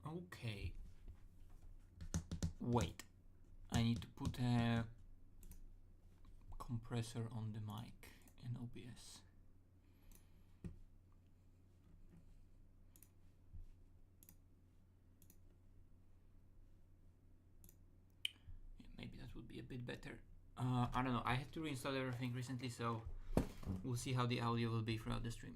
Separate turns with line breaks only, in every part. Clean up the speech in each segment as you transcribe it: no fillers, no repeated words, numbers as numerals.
Okay. Wait. I need to put a compressor on the mic in OBS. Yeah, maybe that would be a bit better. I don't know. I had to reinstall everything recently, so we'll see how the audio will be throughout the stream.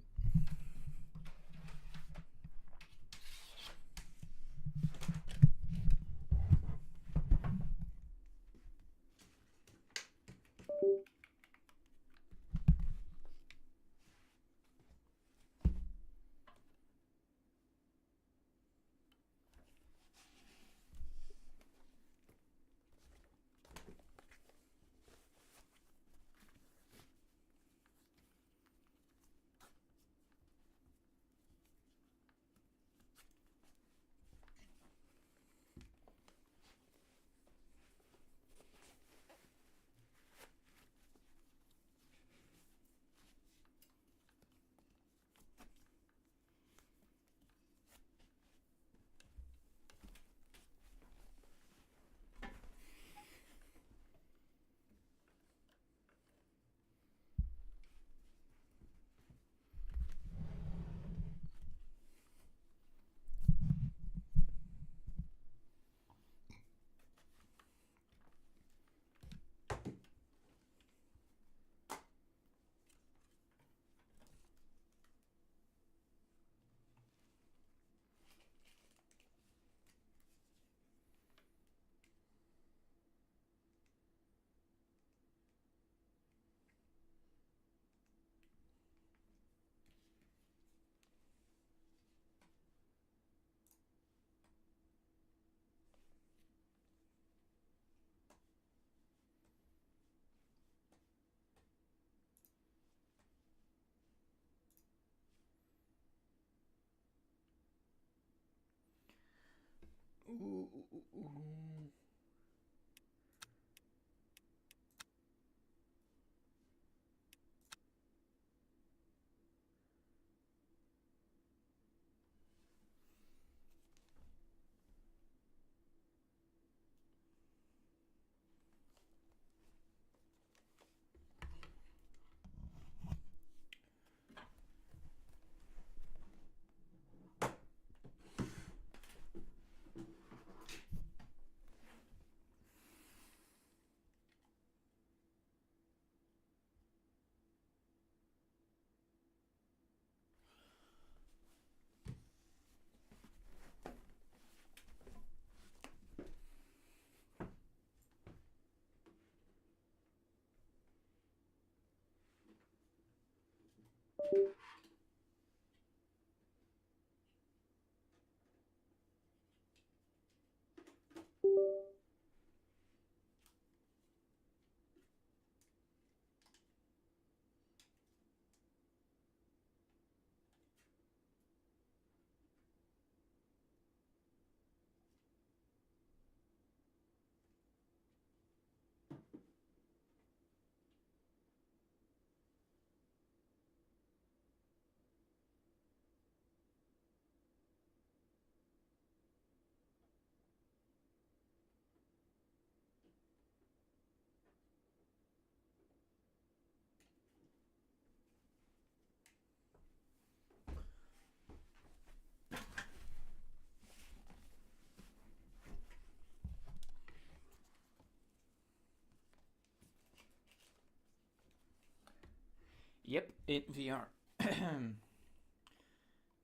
Yep, in VR.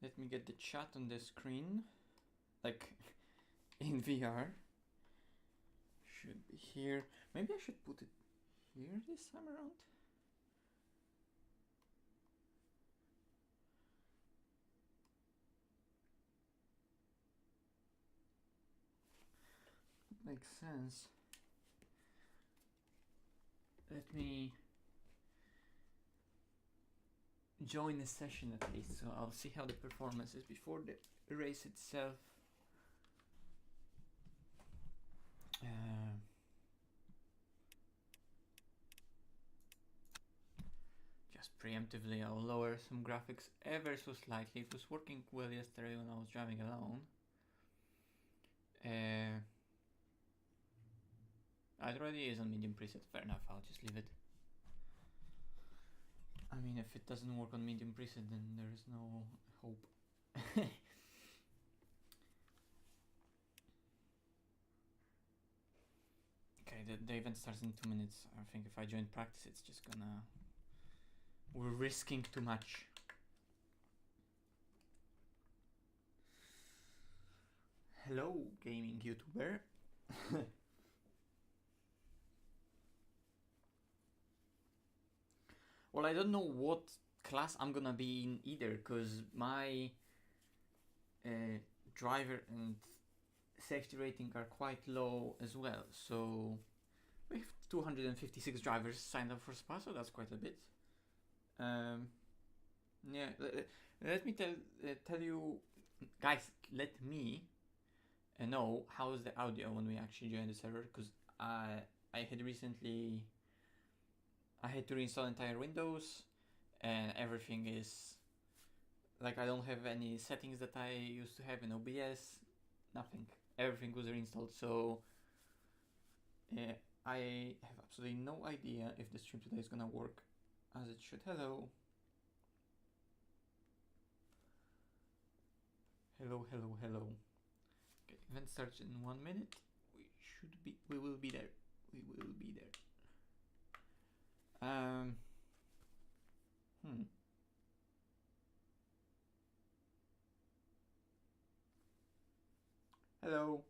Let me get the chat on the screen. Like, in VR. Should be here. Maybe I should put it here this time around. Makes sense. Let me join the session at least, so I'll see how the performance is before the race itself. Just preemptively, I'll lower some graphics ever so slightly. It was working well yesterday when I was driving alone. It already is on medium preset. Fair enough, I'll just leave it. I mean, if it doesn't work on medium preset, then there is no hope. Okay, the event starts in 2 minutes. I think if I join practice, it's just gonna... We're risking too much. Hello, gaming YouTuber. Well, I don't know what class I'm gonna be in either, because my driver and safety rating are quite low as well. So we have 256 drivers signed up for SPA, so that's quite a bit. Yeah, let me tell you, guys. Let me know how is the audio when we actually join the server, because I had recently. I had to reinstall entire Windows, and everything is like I don't have any settings that I used to have in OBS. Nothing. Everything was reinstalled. So I have absolutely no idea if the stream today is gonna work as it should. Hello. Hello. Okay, event starts in 1 minute. We will be there. Hello.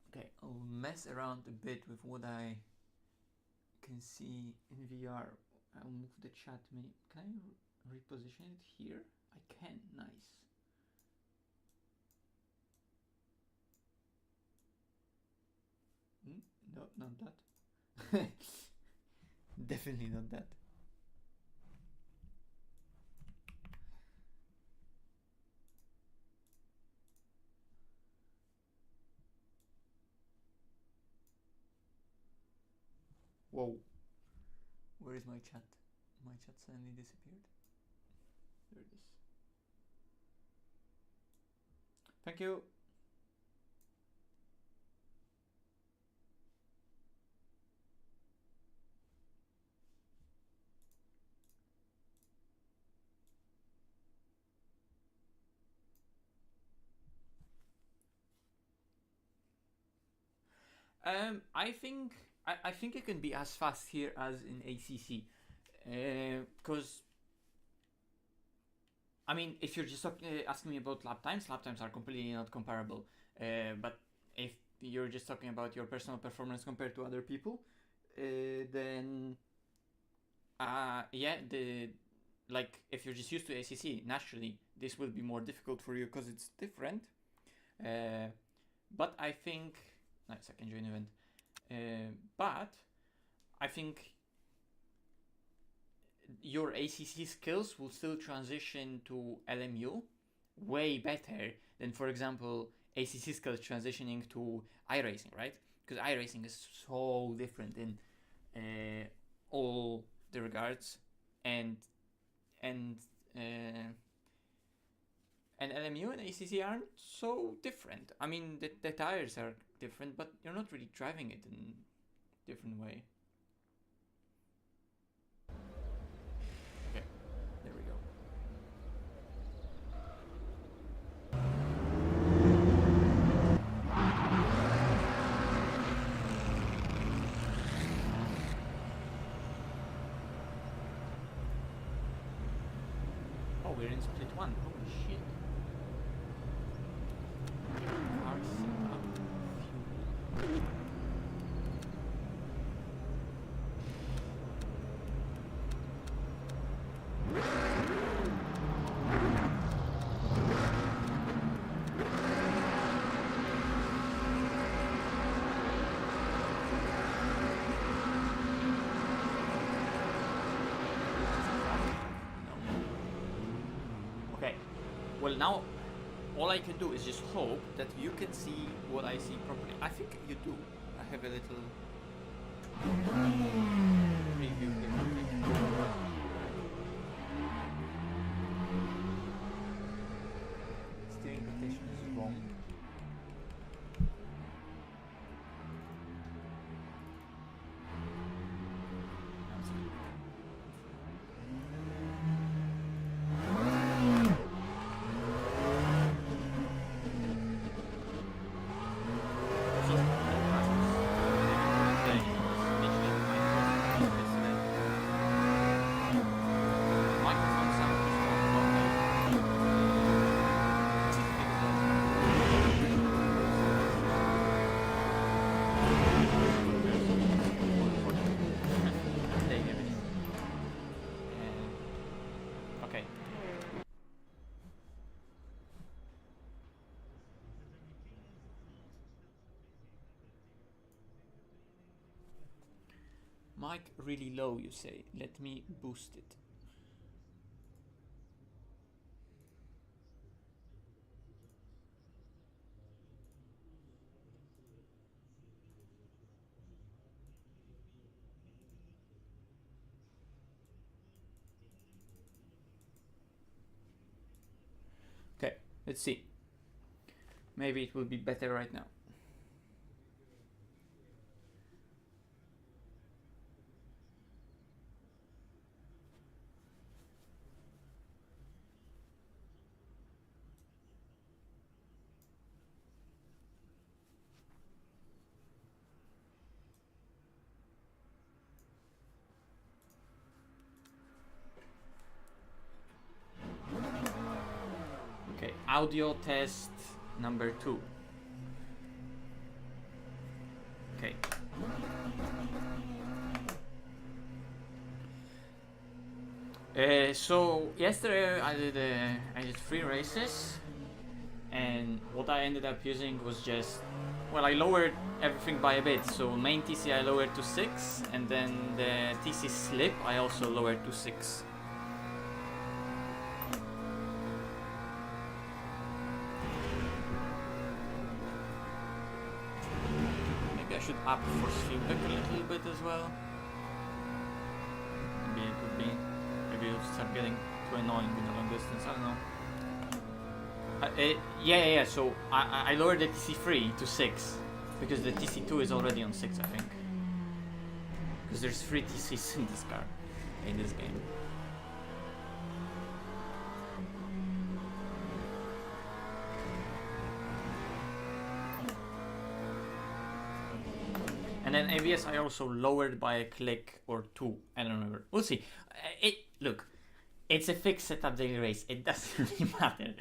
Okay, I'll mess around a bit with what I can see in VR. I'll move the chat menu. Can I reposition it here? I can. Nice. No, not that. Definitely not that. Whoa. Where is my chat? My chat suddenly disappeared. There it is. Thank you. I think it can be as fast here as in ACC, because I mean, if you're just asking me about lap times are completely not comparable. But if you're just talking about your personal performance compared to other people, then yeah, like if you're just used to ACC, naturally this will be more difficult for you because it's different. But I think nice, I can join event. But I think your ACC skills will still transition to LMU way better than, for example, ACC skills transitioning to iRacing, right? Because iRacing is so different in all the regards, and LMU and ACC aren't so different. I mean, the tires are different, but you're not really driving it in a different way. Okay, there we go. Oh, we're in split 1. Holy shit. Car setup, fuel. Okay, well now all I can do is just hope that you can see what I see properly. I think you do. I have a little preview here. Steering rotation is wrong. That's good. Okay. Mic really low, you say. Let me boost it. Okay, let's see. Maybe it will be better right now. Okay, audio test number 2. Okay. So yesterday I did 3 races, and what I ended up using was just, well, I lowered everything by a bit. So main TC I lowered to 6, and then the TC slip I also lowered to 6. Maybe I should up force feedback a little bit as well. Maybe it would be, maybe it'll start getting too annoying in the long distance, I don't know. Yeah, so I lowered the TC3 to 6 because the TC2 is already on 6, I think. Because there's 3 TCs in this car, in this game. And then ABS I also lowered by a click or 2, I don't remember. We'll see. Look, it's a fixed setup daily race, it doesn't really matter.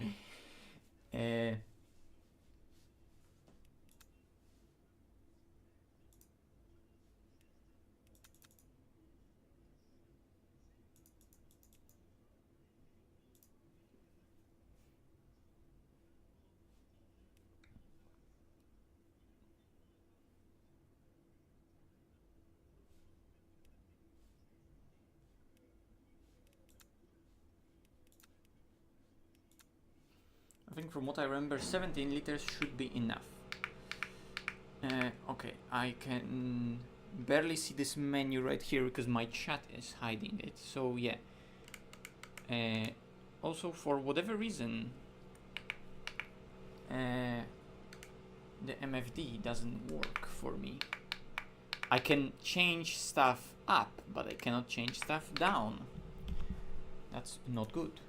think from what I remember 17 liters should be enough. Okay, I can barely see this menu right here because my chat is hiding it, so yeah. Also, for whatever reason, the MFD doesn't work for me. I can change stuff up, but I cannot change stuff down. That's not good.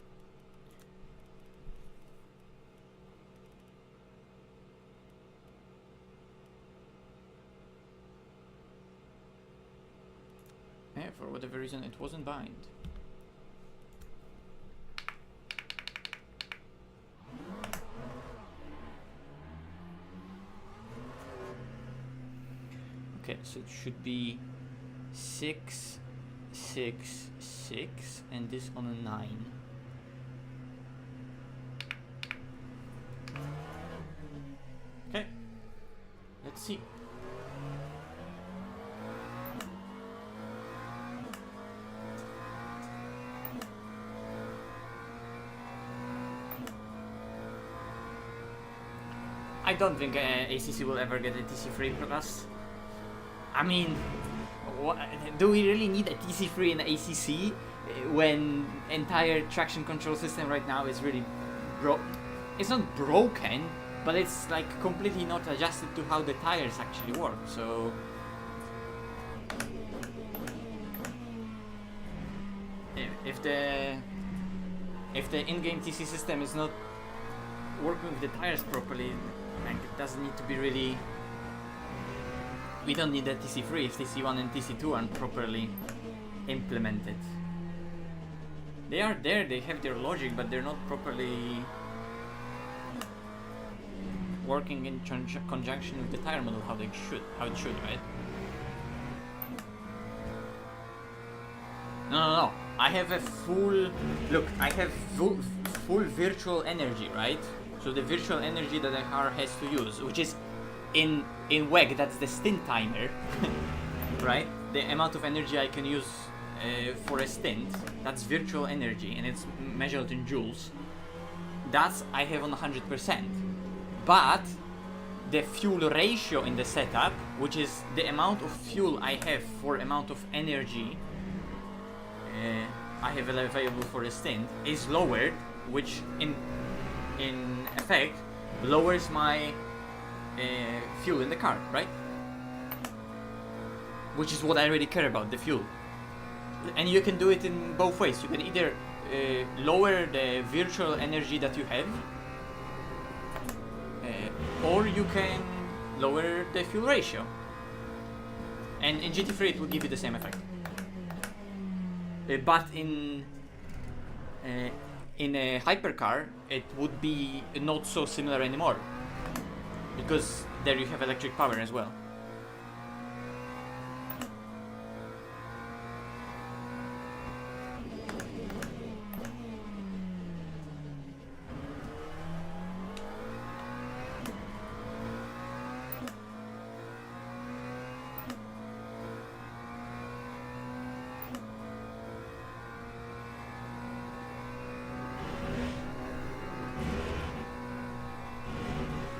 Yeah, for whatever reason it wasn't bind. Okay, so it should be 6, 6, 6, and this on a 9. Okay, let's see. I don't think ACC will ever get a TC3 plus. I mean, do we really need a TC3 in ACC when entire traction control system right now is really it's not broken, but it's like completely not adjusted to how the tires actually work. So if the in-game TC system is not working with the tires properly, like, it doesn't need to be really. We don't need a TC3 if TC1 and TC2 aren't properly implemented. They are there, they have their logic, but they're not properly working in conjunction with the tire model how it should, right? No. I have a full look. I have full virtual energy, right? So the virtual energy that the car has to use, which is in WEG, that's the stint timer, right? The amount of energy I can use for a stint, that's virtual energy, and it's measured in joules. That's I have on 100%. But the fuel ratio in the setup, which is the amount of fuel I have for amount of energy I have available for a stint, is lowered, which in effect lowers my fuel in the car, right? Which is what I really care about, the fuel. And you can do it in both ways. You can either lower the virtual energy that you have, or you can lower the fuel ratio. And in GT3 it will give you the same effect. But in a hypercar it would be not so similar anymore, because there you have electric power as well.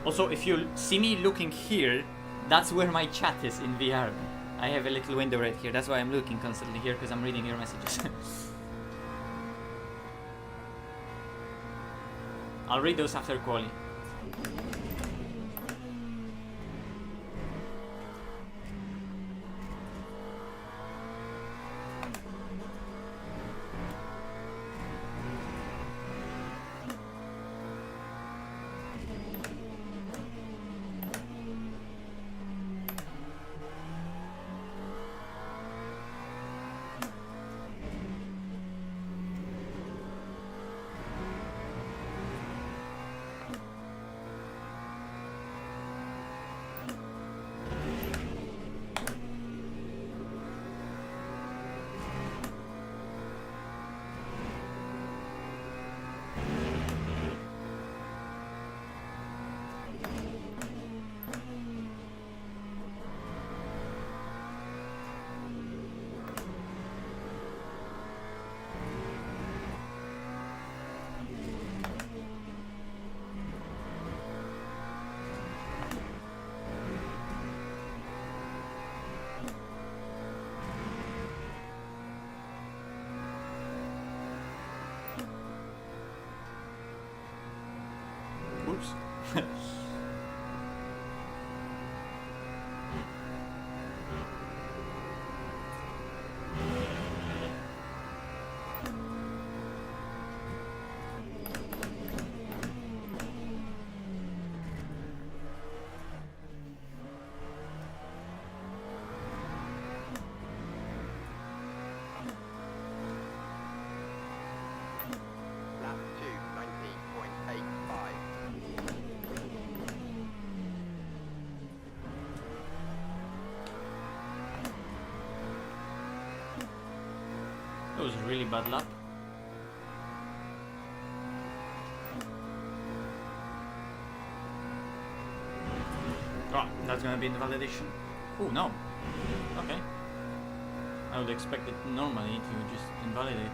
Also, if you see me looking here, that's where my chat is in VR. I have a little window right here. That's why I'm looking constantly here, because I'm reading your messages. I'll read those after quali. close. That was a really bad lap. Oh, that's gonna be invalidation. Oh no. Okay. I would expect it normally to just invalidate.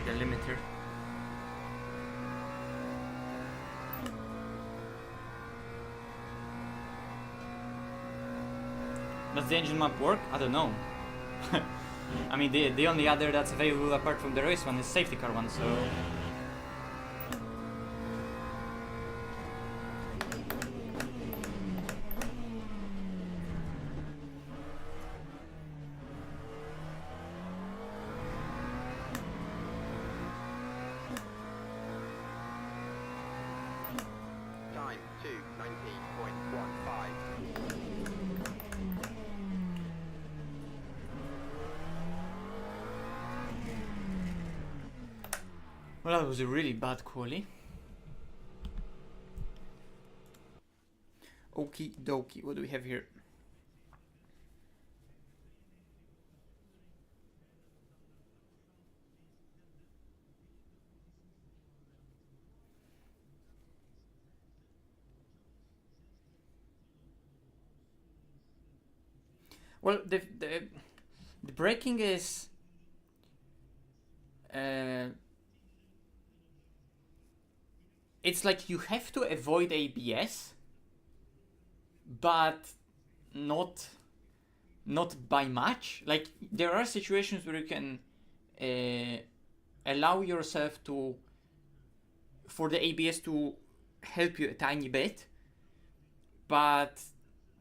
The limiter. Does the engine map work? I don't know. I mean, the only other that's available apart from the race one is safety car one, so... Well, that was a really bad quali. Okie dokie, what do we have here? Well, the braking is it's like you have to avoid ABS, but not by much. Like there are situations where you can allow yourself for the ABS to help you a tiny bit, but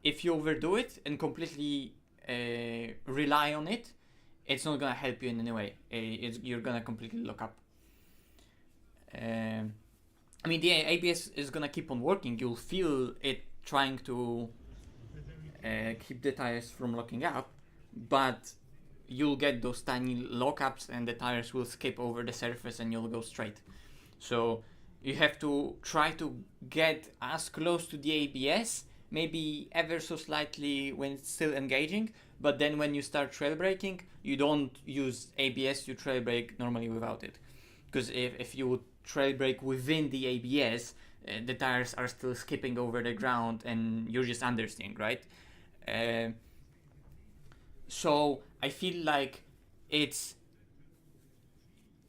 if you overdo it and completely rely on it, it's not gonna help you in any way. You're gonna completely lock up. I mean, the ABS is gonna keep on working. You'll feel it trying to keep the tires from locking up, but you'll get those tiny lockups and the tires will skip over the surface and you'll go straight. So you have to try to get as close to the ABS, maybe ever so slightly when it's still engaging, but then when you start trail braking, you don't use ABS, you trail brake normally without it. Because if you would trail brake within the ABS, the tires are still skipping over the ground and you're just understeering, right? So I feel like it's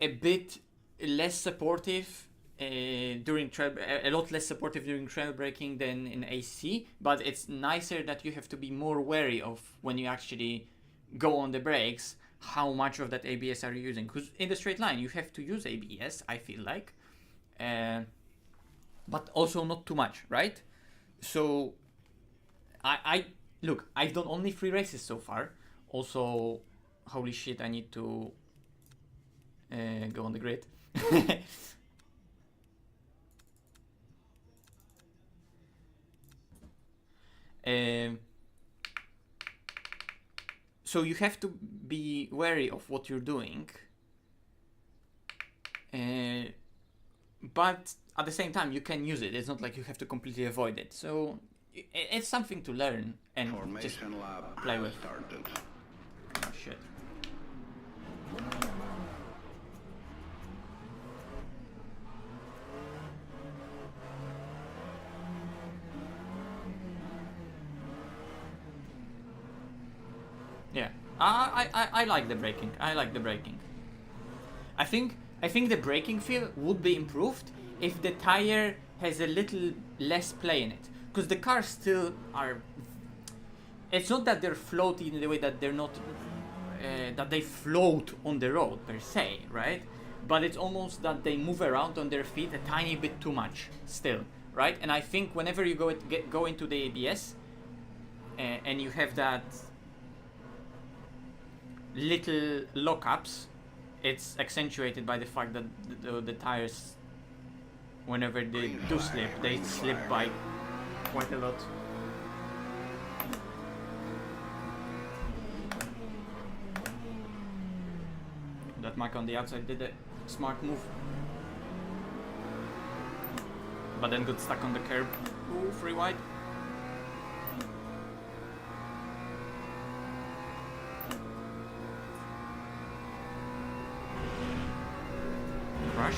a bit less supportive during a lot less supportive during trail braking than in AC, but it's nicer that you have to be more wary of when you actually go on the brakes, how much of that ABS are you using, because in the straight line you have to use ABS, I feel like, but also not too much, right? So I look, I've done only 3 races so far. Also, holy shit, I need to go on the grid. So you have to be wary of what you're doing, but at the same time you can use it. It's not like you have to completely avoid it. So it's something to learn and just play with. Oh shit. Yeah, I like the braking. I like the braking. I think the braking feel would be improved if the tire has a little less play in it, because the cars still are. It's not that they're floaty in the way that they're not that they float on the road per se, right? But it's almost that they move around on their feet a tiny bit too much still, right? And I think whenever you go into the ABS and you have that little lockups, it's accentuated by the fact that the tires, whenever they do slip, they slip by quite a lot. That Mac on the outside did a smart move, but then got stuck on the curb. Ooh, 3 wide. Rush.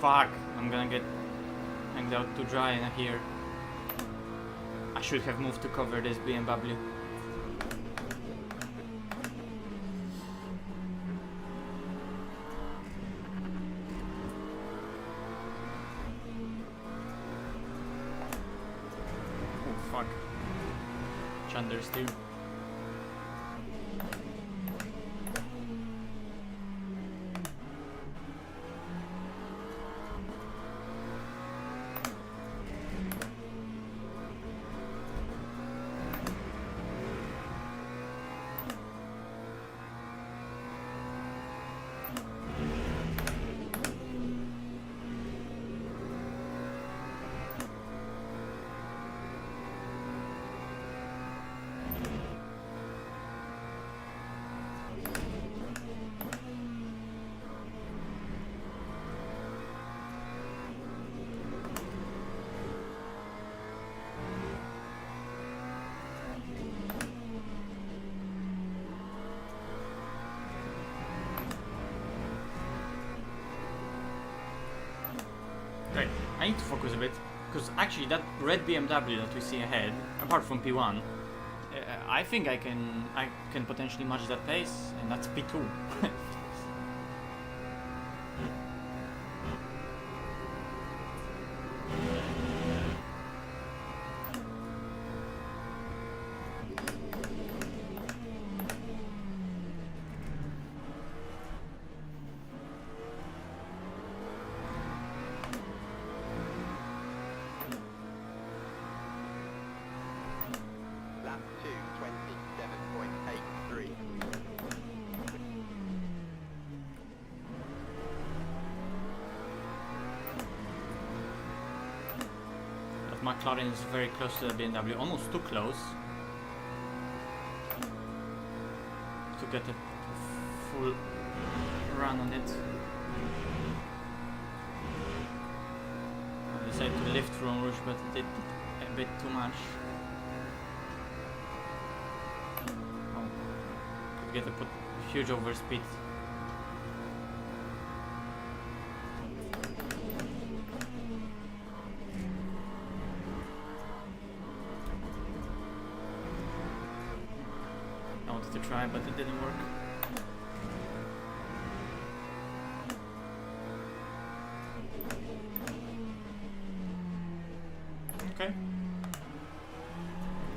Fuck, I'm gonna get hanged out to dry in here. I should have moved to cover this BMW. Oh fuck. Chandler's too. Right, I need to focus a bit, because actually that red BMW that we see ahead, apart from P1, I think I can potentially match that pace, and that's P2. McLaren is very close to the BMW, almost too close to get a full run on it. I decided to lift from Rouge, but it did a bit too much. Oh, could get a huge overspeed. To try, but it didn't work. Okay.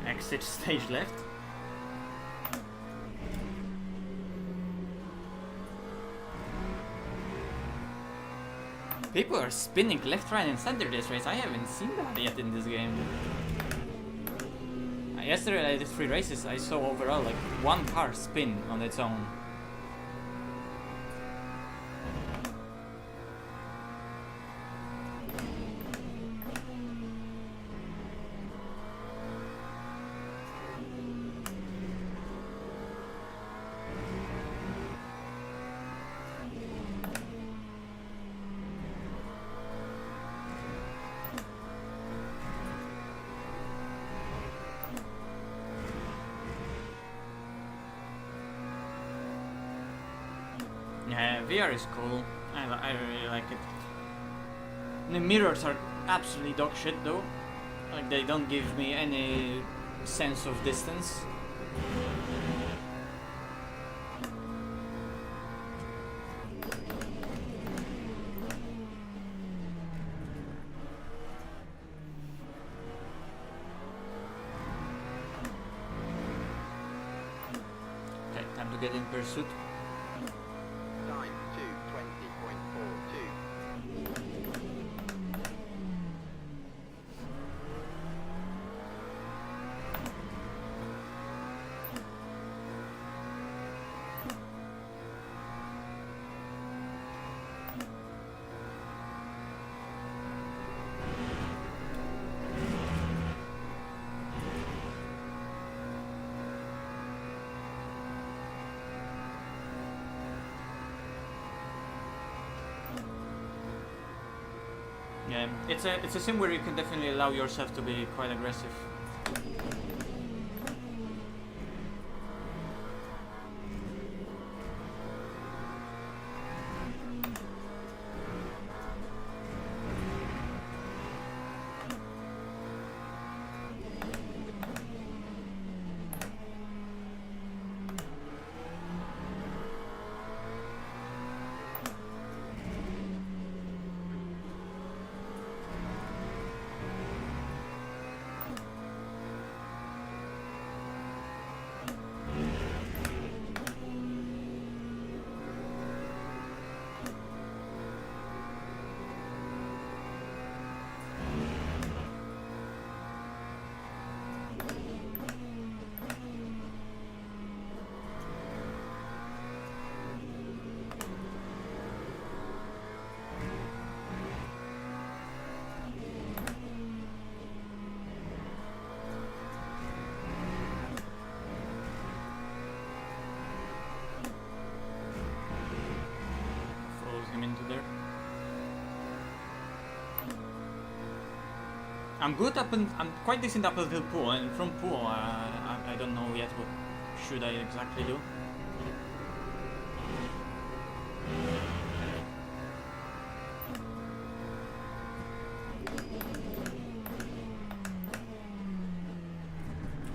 Exit stage left. People are spinning left, right, and center this race. I haven't seen that yet in this game. Yesterday I did 3 races. I saw overall like 1 car spin on its own. Yeah, VR is cool. I really like it. The mirrors are absolutely dog shit though. Like they don't give me any sense of distance. Okay, time to get in pursuit. Yeah, it's a sim where you can definitely allow yourself to be quite aggressive. I'm good up and I'm quite decent up until pool, and from pool I don't know yet what should I exactly do.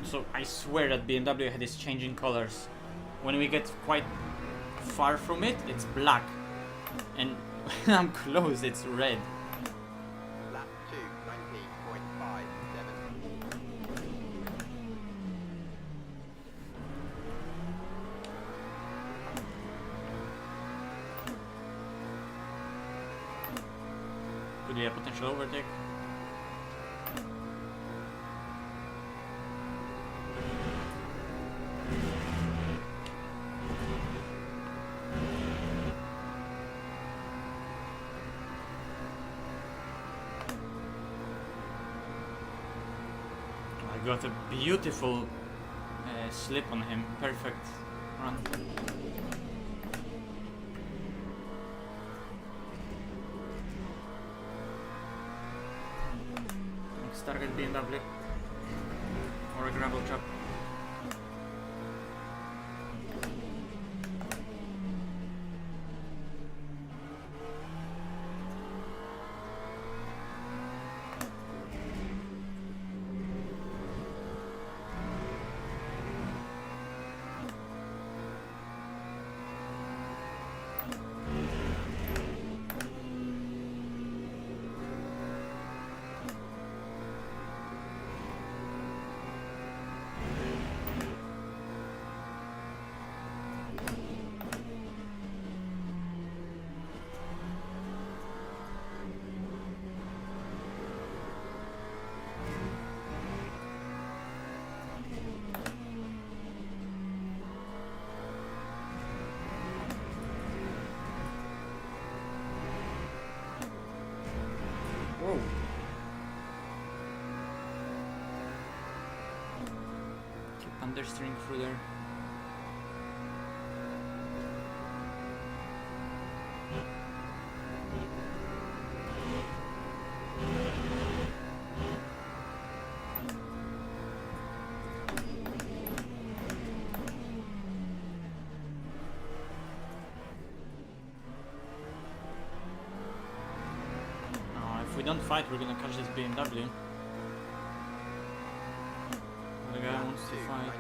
So I swear that BMW head is changing colors. When we get quite far from it, it's black, and when I'm close, it's red. Could be a potential overtake. I got a beautiful slip on him. Perfect run. Next target BMW or a gravel trap. better steering through there. If we don't fight, we're gonna catch this BMW. The guy wants to fight.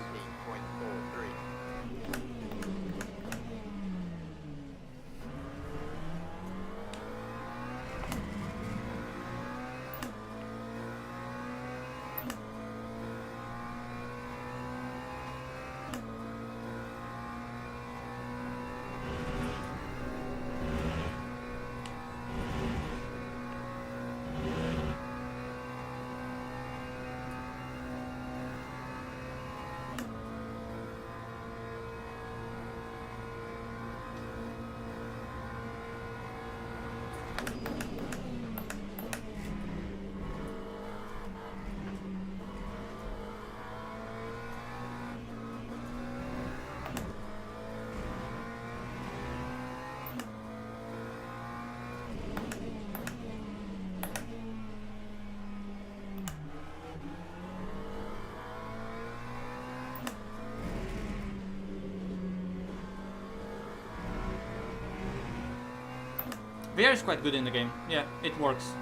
VR is quite good in the game. Yeah, it works.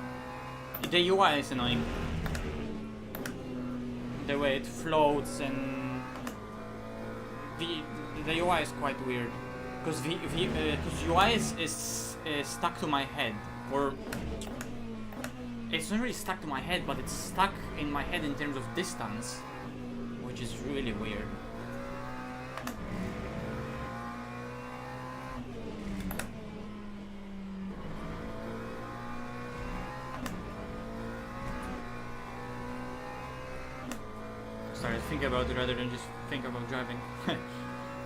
The UI is annoying. The way it floats and the UI is quite weird because UI is stuck to my head, or it's not really stuck to my head, but it's stuck in my head in terms of distance, which is really weird. Sorry, think about it rather than just think about driving.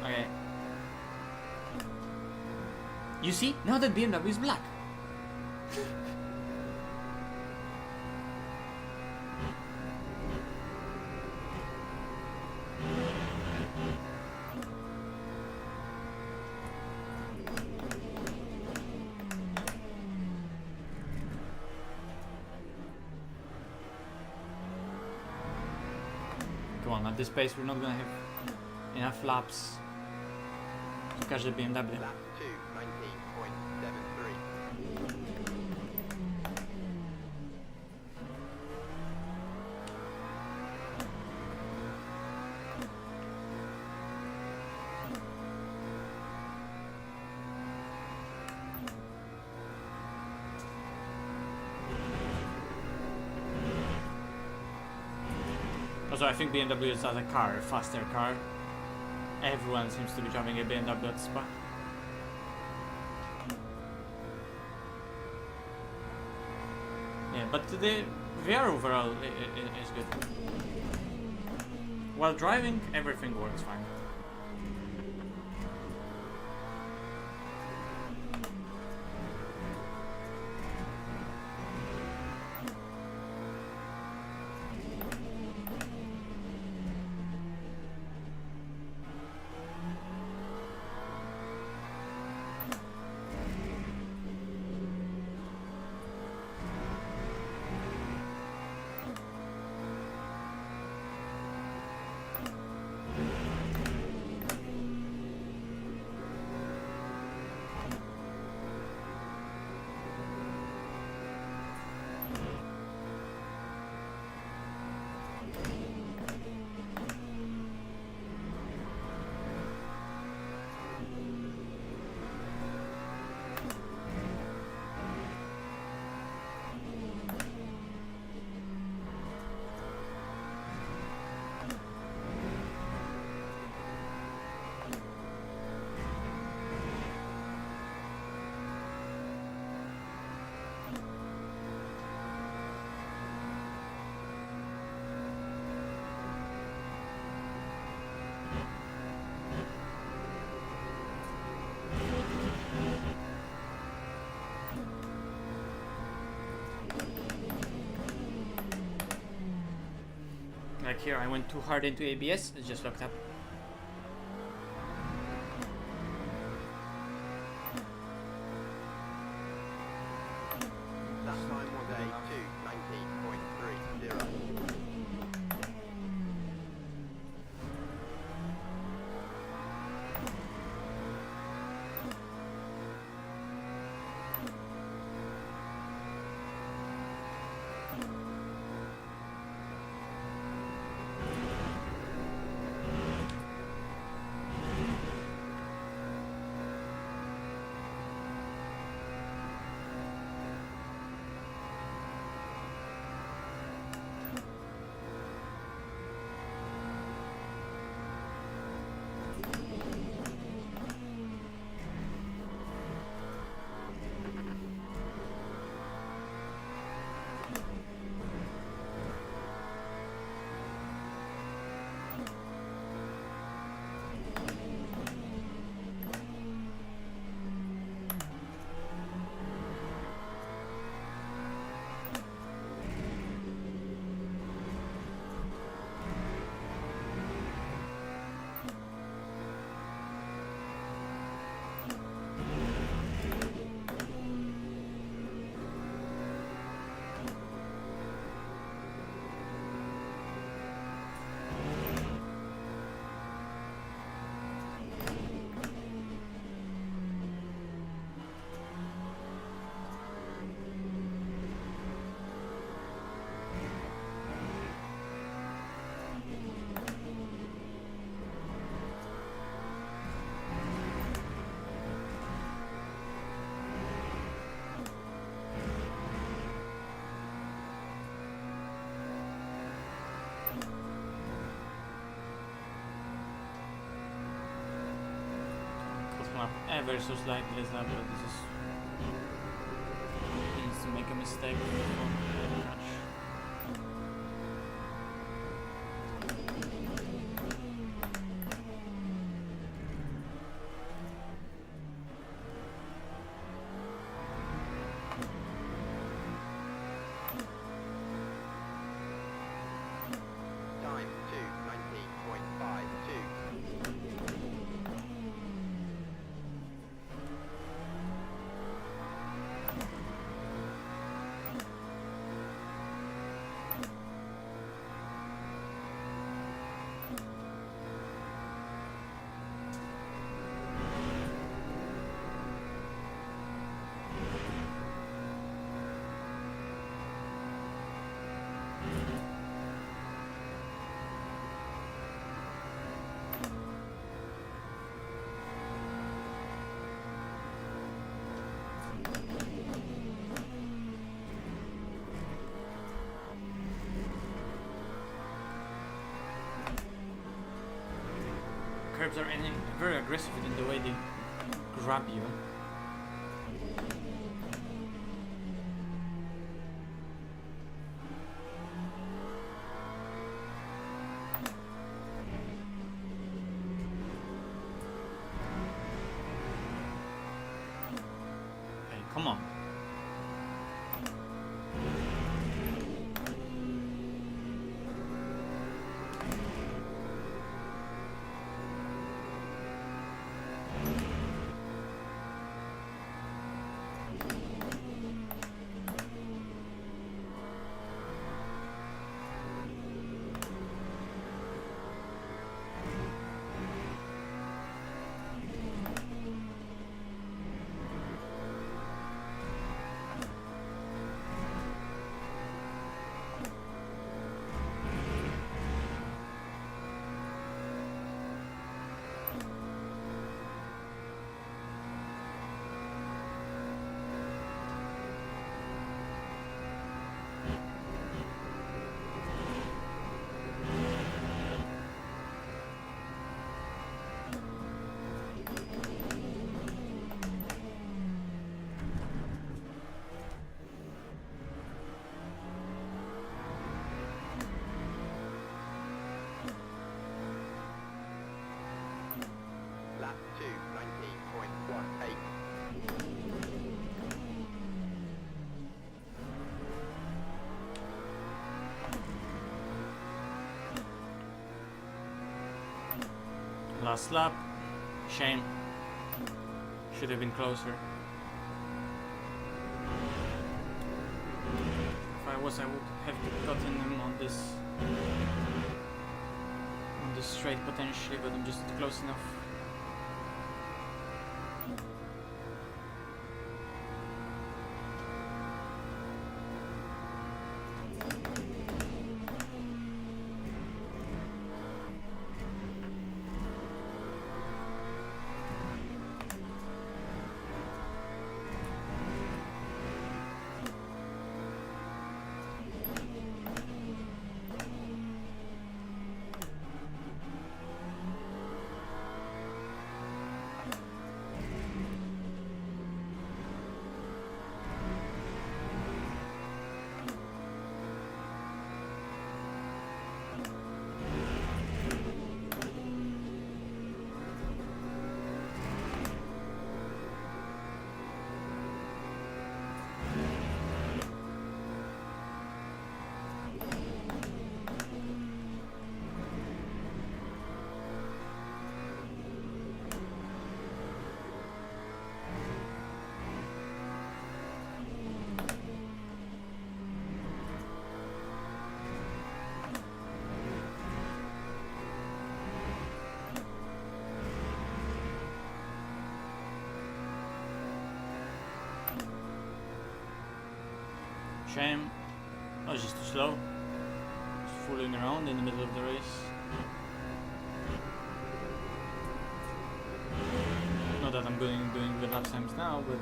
Okay. You see? Now that BMW is black. Come on, at this pace we're not gonna have enough laps to catch the BMW.
Lap 2, 19.73.
Also, I think BMW is as a car, a faster car. Everyone seems to be driving a BMW at Spa. Yeah, but the VR overall is good. While driving, everything works fine. Like here, I went too hard into ABS, it's just locked up.
That time was a 2:19.30.
Up ever so slightly as that, but this is needs to make a mistake. Very much.
Time 2:19.52.
Curbs are very aggressive in the way they grab you. Hey, come on.
Lap 2:19.18.
Last lap. Shame. Should have been closer. If I was, I would have gotten him on this straight potentially, but I'm just close enough. Shame. I was just too slow. Just fooling around in the middle of the race. Not that I'm doing good lap times now, but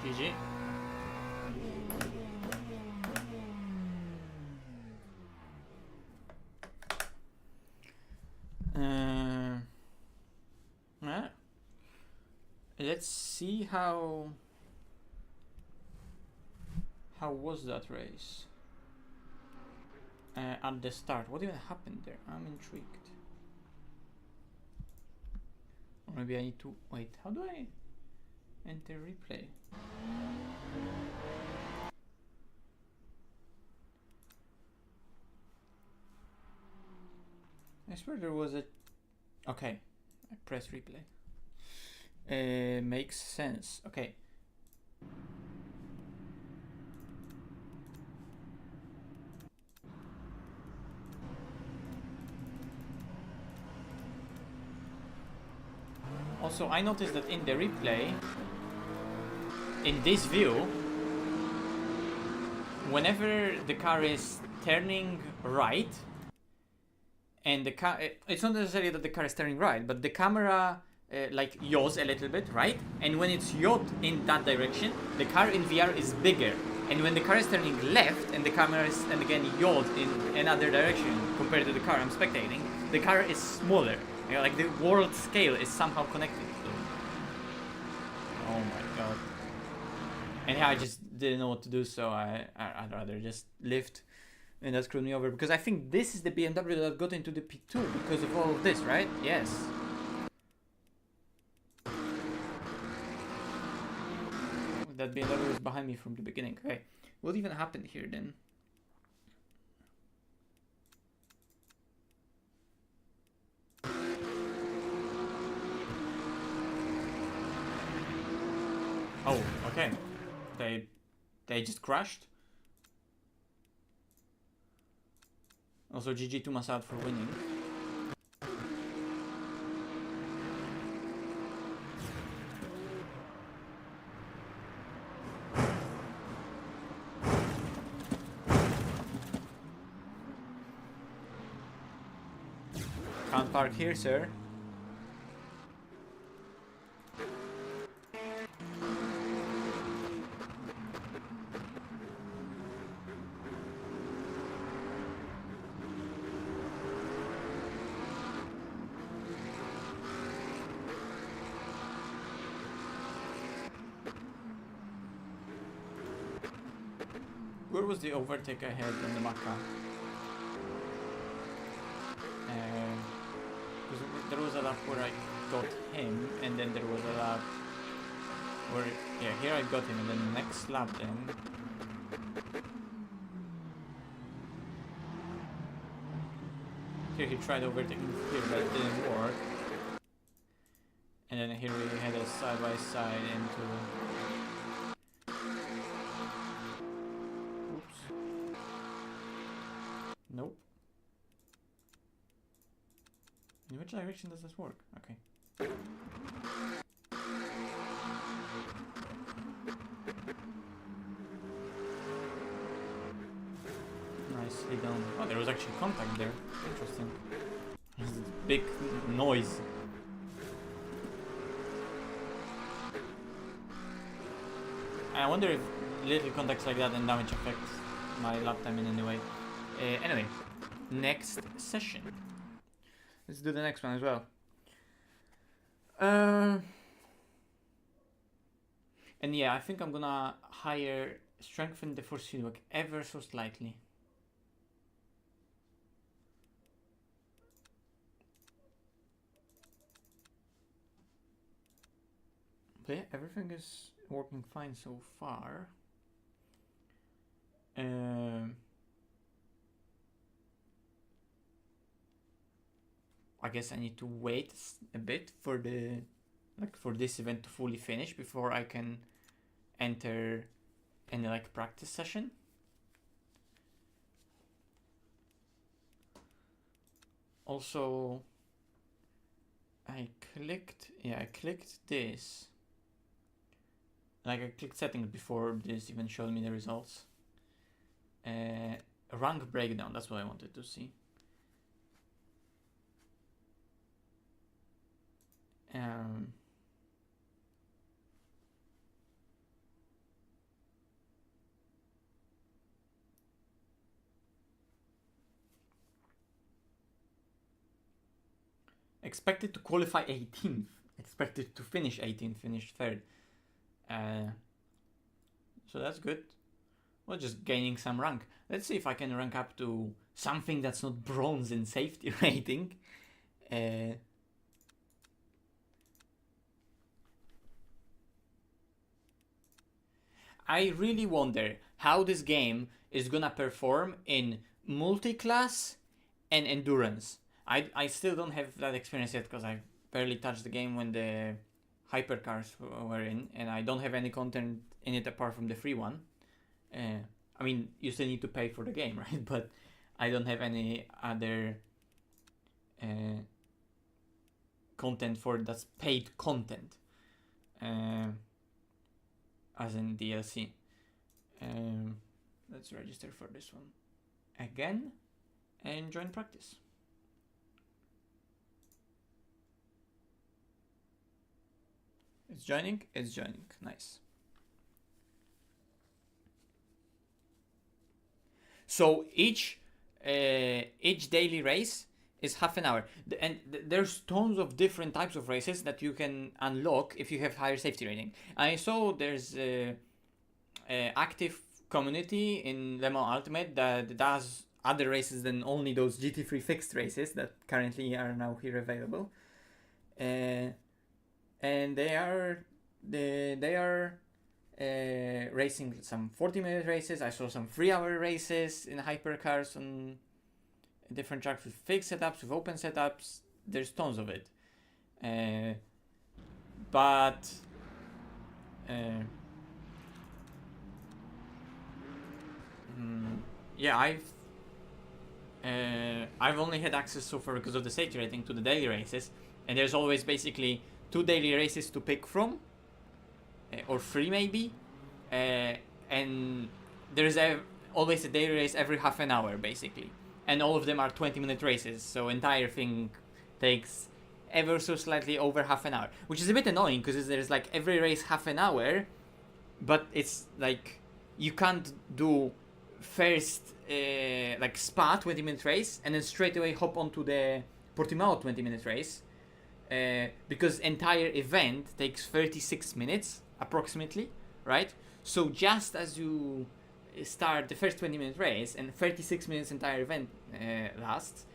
GG. Yeah. Let's see how was that race at the start. What even happened there? I'm intrigued. Or maybe I need to wait. How do I enter replay? I swear there was a... Okay, I press replay. Makes sense. Okay. Also, I noticed that in the replay, in this view, whenever the car is turning right, and the car, it's not necessarily that the car is turning right, but the camera like yaws a little bit, right? And when it's yawed in that direction, the car in VR is bigger. And when the car is turning left and the camera is, and again, yawed in another direction compared to the car I'm spectating, the car is smaller. You know, like the world scale is somehow connected. So. Oh my god. And yeah, I just didn't know what to do, so I'd rather just lift. And that screwed me over, because I think this is the BMW that got into the P2 because of all of this, right? Yes. That BMW was behind me from the beginning. Okay, what even happened here then? Oh, okay. They just crashed. Also, GG to Masad for winning. Can't park here, sir. Where was the overtake I had on the Maca? where I got him, and then there was a lap where, yeah, here I got him, and then the next lap then. Here he tried overtaking here, but it didn't work. And then here we had a side by side into. Oops. Nope. In which direction does this work? Okay. Nicely done. Oh, there was actually contact there. Interesting. There's this big noise. I wonder if little contacts like that and damage affects my lap time in any way. Anyway, next session. Let's do the next one as well. And yeah, I think I'm gonna strengthen the force feedback ever so slightly. But yeah, everything is working fine so far. I guess I need to wait a bit for this event to fully finish before I can enter any practice session. Also, I clicked this. I clicked settings before this even showed me the results. Rank breakdown, that's what I wanted to see. Expected to qualify 18th. Expected to finish 18th, finished 3rd. So that's good. Well, just gaining some rank. Let's see if I can rank up to something that's not bronze in safety rating. I really wonder how this game is gonna perform in multi-class and endurance. I still don't have that experience yet because I barely touched the game when the hypercars were in, and I don't have any content in it apart from the free one. I mean, you still need to pay for the game, right? But I don't have any other content for that's paid content, as in DLC. Let's register for this one again and join practice. It's joining. Nice. So each daily race is half an hour, and there's tons of different types of races that you can unlock if you have higher safety rating. I saw there's a active community in Le Mans Ultimate that does other races than only those GT3 fixed races that currently are now here available. And they are racing some 40-minute races. I saw some 3-hour races in hypercars on different tracks with fixed setups, with open setups. There's tons of it. Yeah, I've only had access so far because of the safety rating to the daily races, and there's always basically 2 daily races to pick from, or 3 maybe, and there's always a daily race every half an hour basically, and all of them are 20-minute races, so entire thing takes ever so slightly over half an hour, which is a bit annoying because there's every race half an hour, but it's you can't do first Spa 20-minute race and then straight away hop onto the Portimao 20-minute race, because entire event takes 36 minutes approximately, right? So just as you start the first 20-minute race and 36 minutes entire event lasts,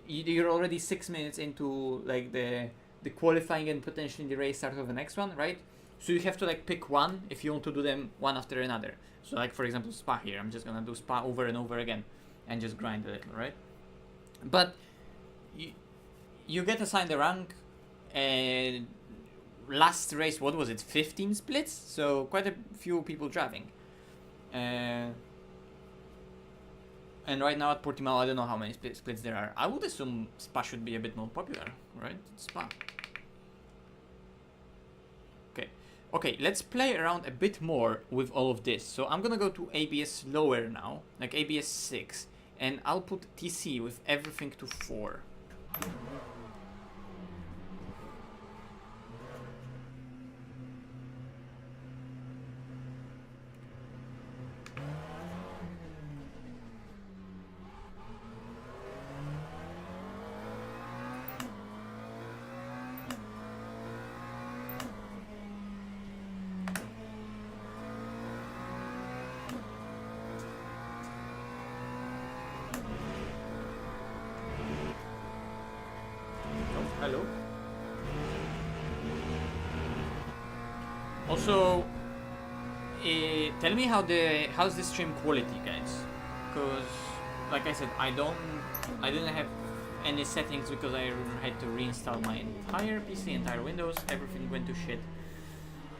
you're already 6 minutes into the the qualifying and potentially the race start of the next one, right? So you have to like pick one if you want to do them one after another. So like for example Spa here, I'm just gonna do Spa over and over again and just grind a little, right? But you get assigned a rank, and last race, what was it, 15 splits? So quite a few people driving. And right now at Portimao, I don't know how many splits there are. I would assume Spa should be a bit more popular, right? It's Spa. Okay, let's play around a bit more with all of this. So I'm gonna go to ABS lower now, like ABS 6, and I'll put TC with everything to 4. Hello. Also, tell me how's the stream quality, guys? Because, like I said, I didn't have any settings because I had to reinstall my entire PC, entire Windows. Everything went to shit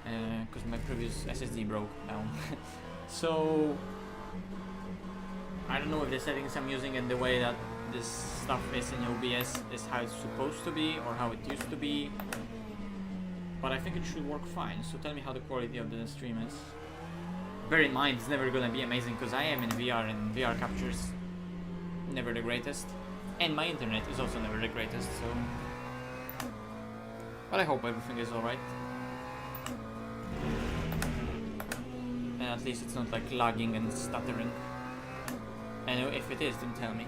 because my previous SSD broke down. So I don't know if the settings I'm using and the way that this stuff is in OBS is how it's supposed to be or how it used to be, but I think it should work fine. So tell me how the quality of the stream is. Bear in mind, it's never gonna be amazing because I am in VR and VR captures never the greatest, and my internet is also never the greatest. So, but I hope everything is alright, and at least it's not like lagging and stuttering. And if it is, then tell me.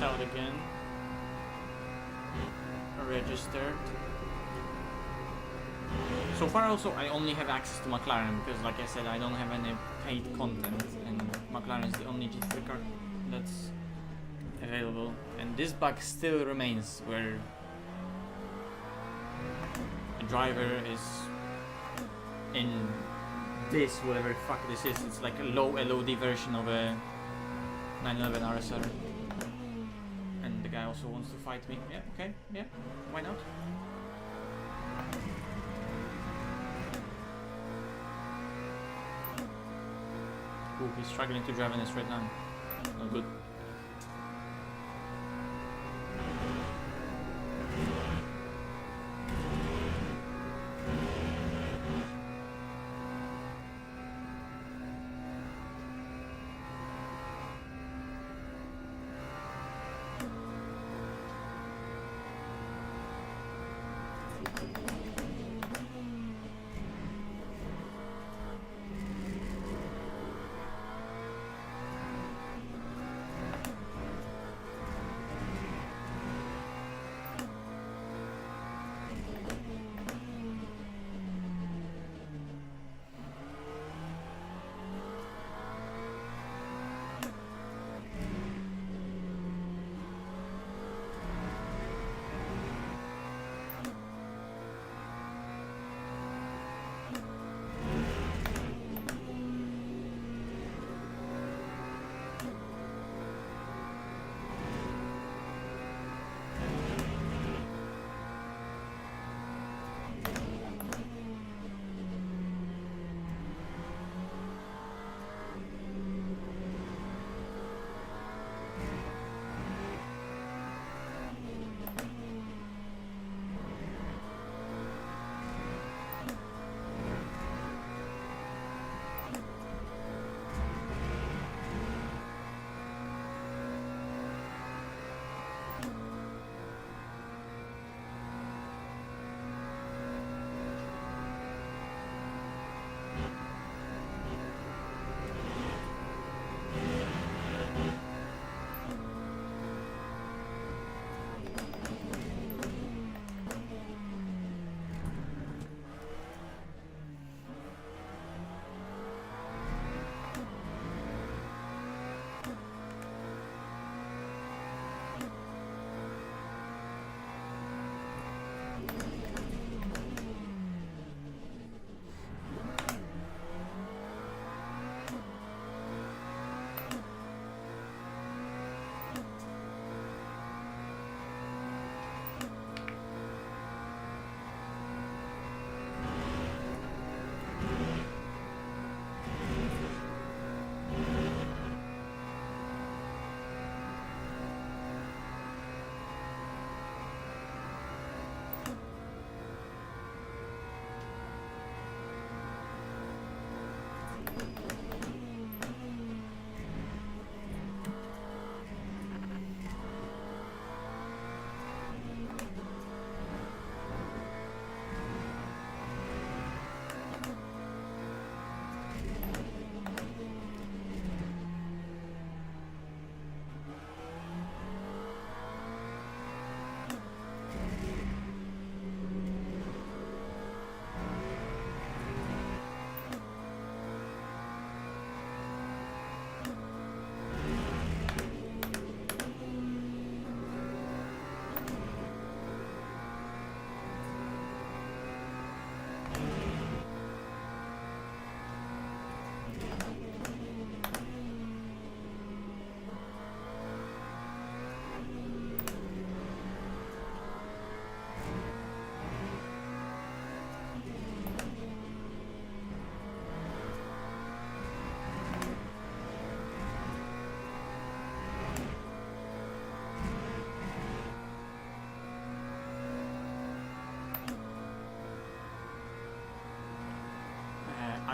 Out again. Registered. So far also I only have access to McLaren because, like I said, I don't have any paid content, and McLaren is the only GT3 car that's available. And this bug still remains where a driver is in this, whatever the fuck this is. It's like a low LOD version of a 911 RSR. The guy also wants to fight me. Yeah, okay, yeah, why not? Ooh, he's struggling to drive in a straight line. Not good.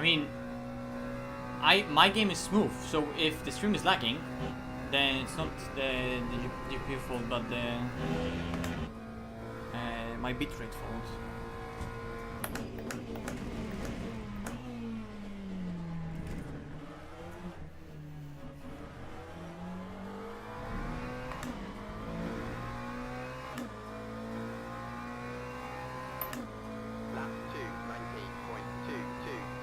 mean, my game is smooth, so if the stream is lagging, then it's not the GPU fault, but the my bitrate fault.
Lap 2, 19.22.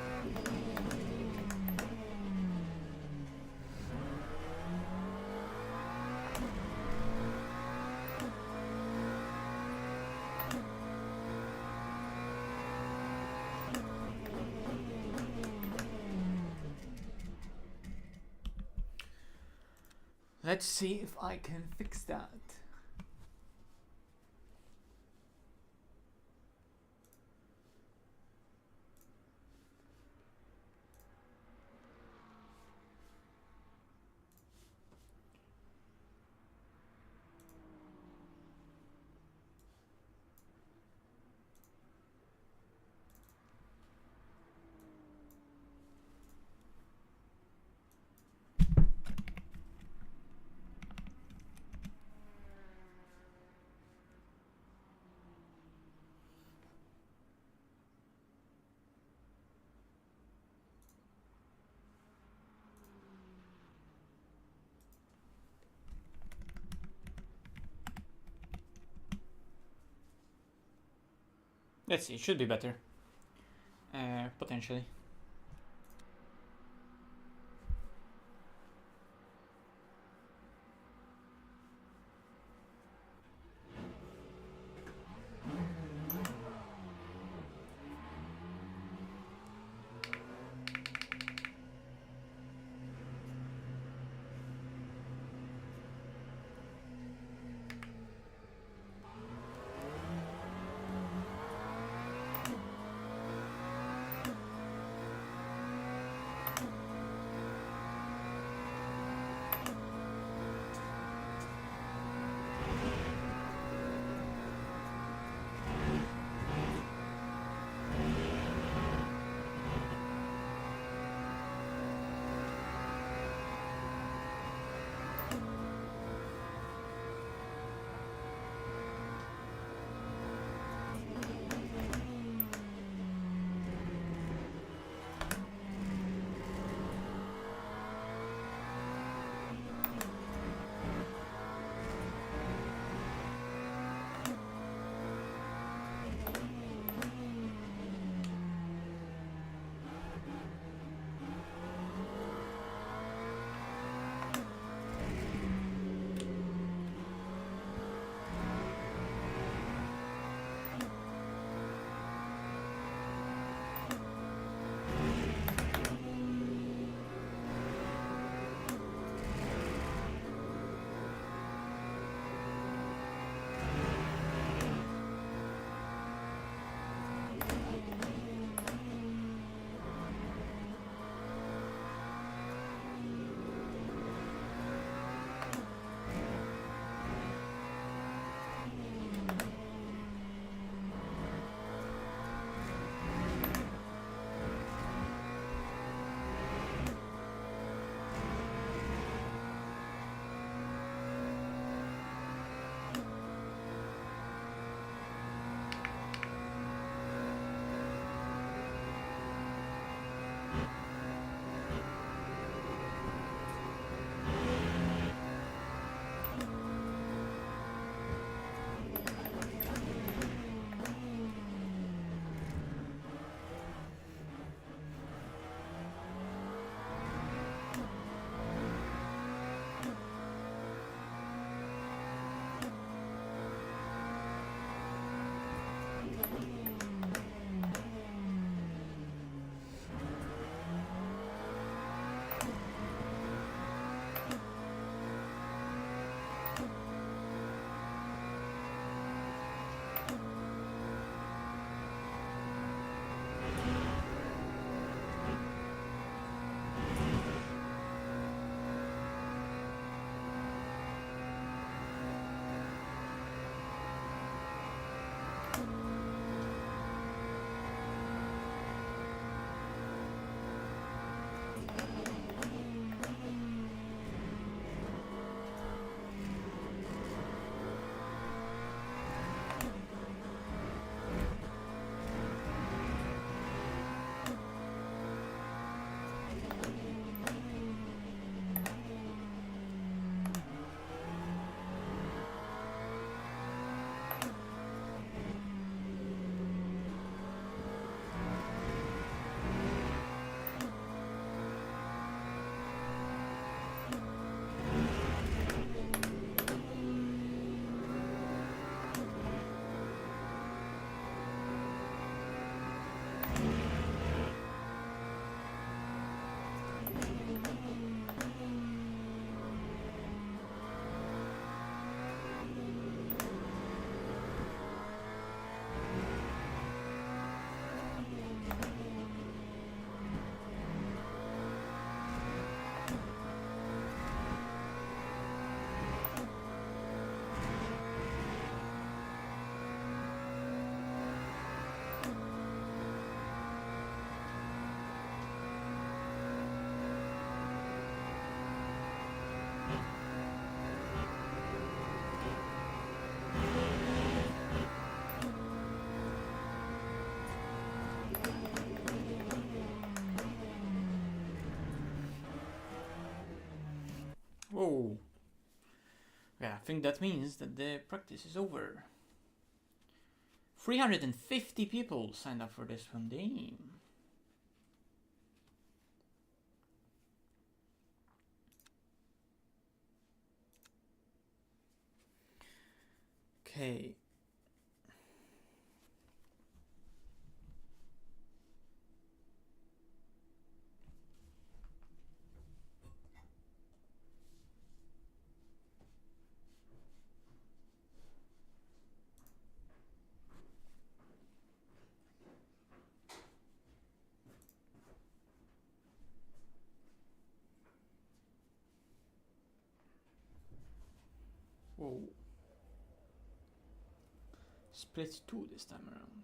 Let's see if I can fix that. Let's see, it should be better. Potentially. Oh. Yeah, I think that means that the practice is over. 350 people signed up for this one. Damn. Okay. Whoa. Split 2 this time around.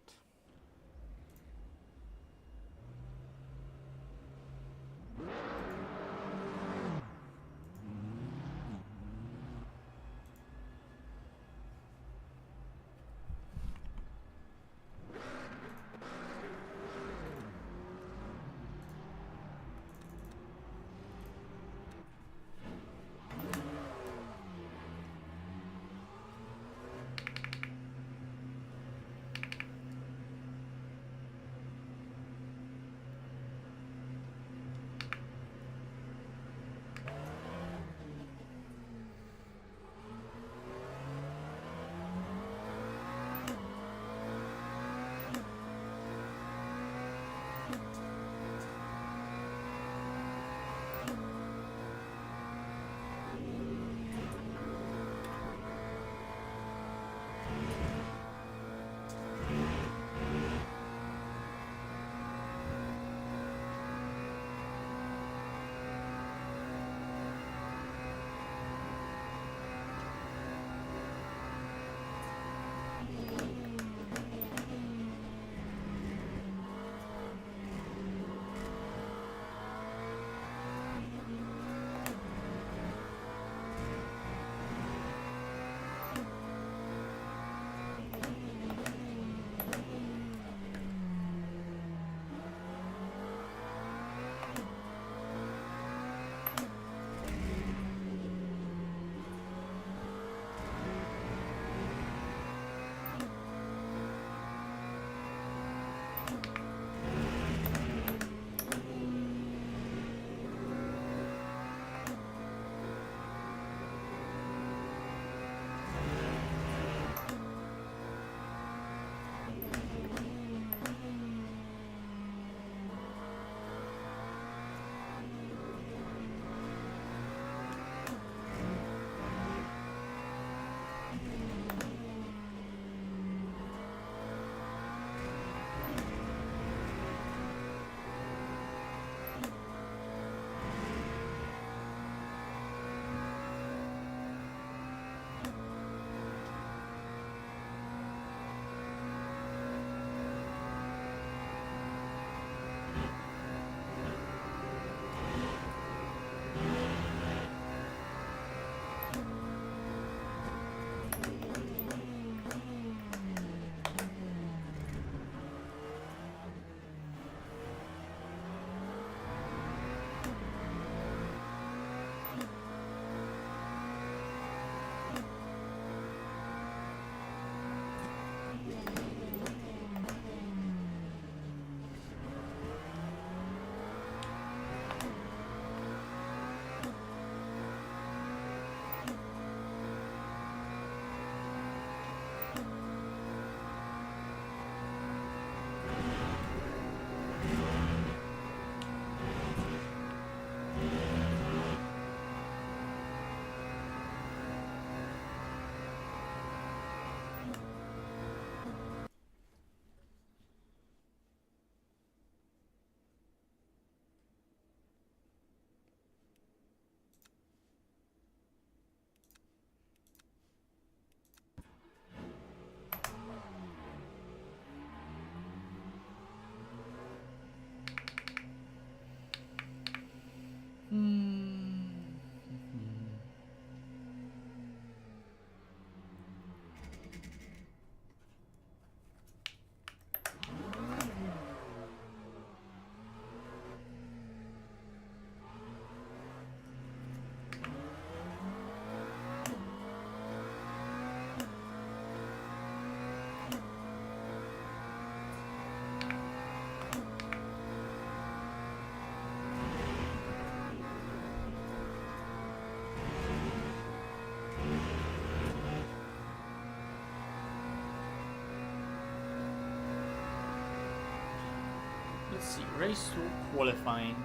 see. Race to qualifying.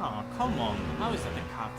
Oh, come on. How is that a cut?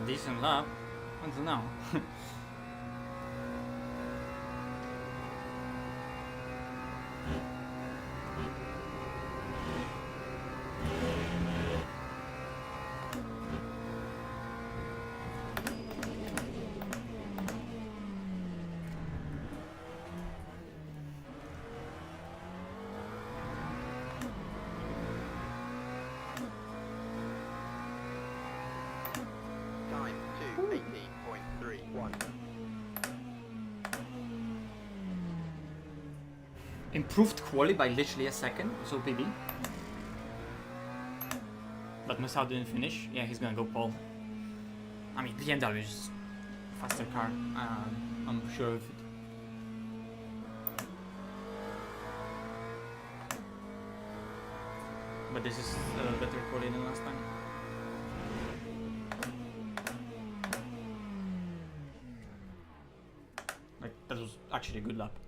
decent lap until now.
Time 2:18.31.
Improved quali by literally a second, so PB. But Masao didn't finish. Yeah, he's gonna go pole. I mean, BMW is a faster car. I'm sure of it. But this is a better quali than last time. Like, that was actually a good lap.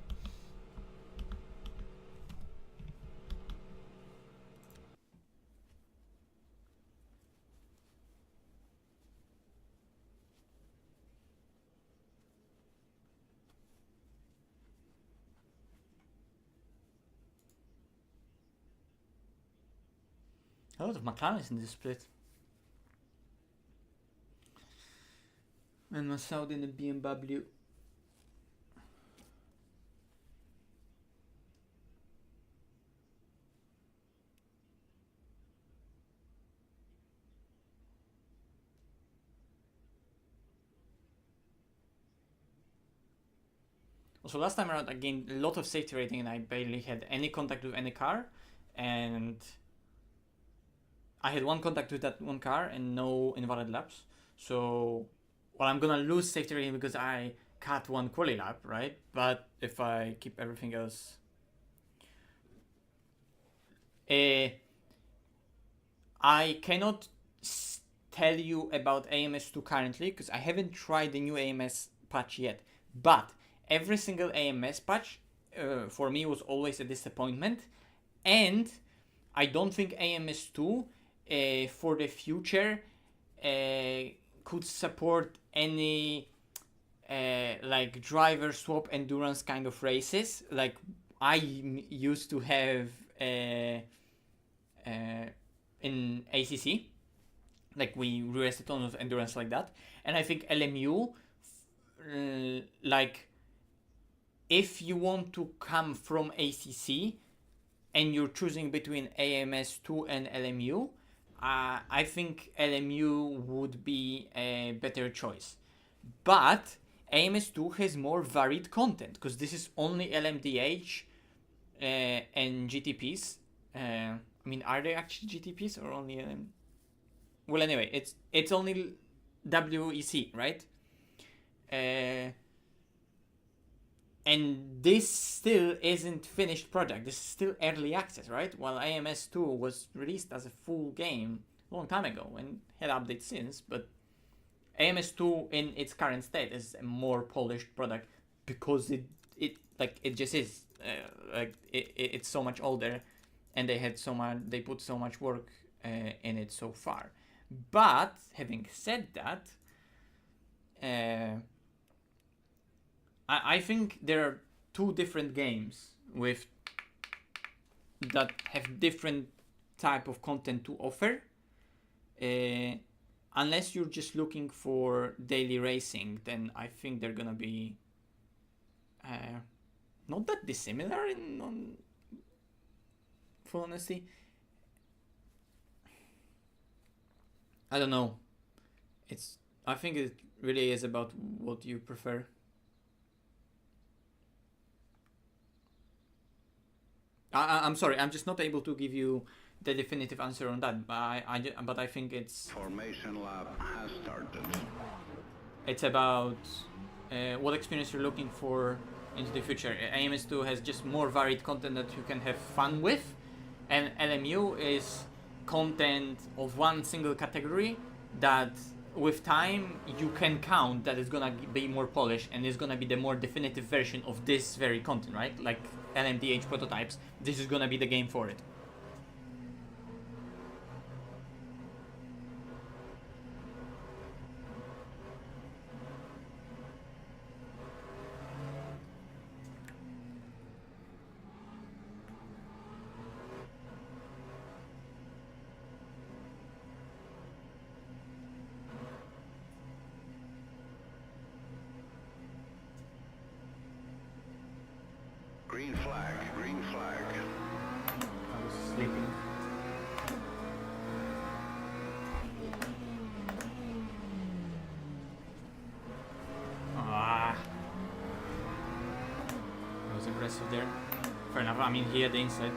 A lot of McLarens in this split. And Masao in the BMW. Also, last time around I gained a lot of safety rating and I barely had any contact with any car. And I had one contact with that one car and no invalid laps. So, well, I'm gonna lose safety rating because I cut one quali lap, right? But if I keep everything else... I cannot tell you about AMS2 currently because I haven't tried the new AMS patch yet. But every single AMS patch for me was always a disappointment. And I don't think AMS2 for the future could support any like driver swap endurance kind of races like I used to have in ACC. Like we raced a ton of endurance like that, and I think LMU like if you want to come from ACC and you're choosing between AMS2 and LMU, I think LMU would be a better choice. But AMS2 has more varied content because this is only LMDH and GTPs. I mean, are they actually GTPs or only LM? Well, anyway, it's only WEC, right? And this still isn't finished product. This is still early access, right? While AMS2 was released as a full game a long time ago and had updates since, but AMS2 in its current state is a more polished product because it just is it's so much older, and they put so much work in it so far. But having said that, I think there are two different games with that have different type of content to offer. Unless you're just looking for daily racing, then I think they're gonna be not that dissimilar in full honesty. I don't know. I think it really is about what you prefer. I'm sorry, I'm just not able to give you the definitive answer on that, but I think it's...
Formation lap has started.
It's about what experience you're looking for into the future. AMS2 has just more varied content that you can have fun with, and LMU is content of one single category that with time you can count that it's gonna be more polished and it's gonna be the more definitive version of this very content, right? Like LMDH prototypes, this is gonna be the game for it.
Green flag, green flag.
I was sleeping. Ah, I was aggressive there. Fair enough. I mean, he had the inside.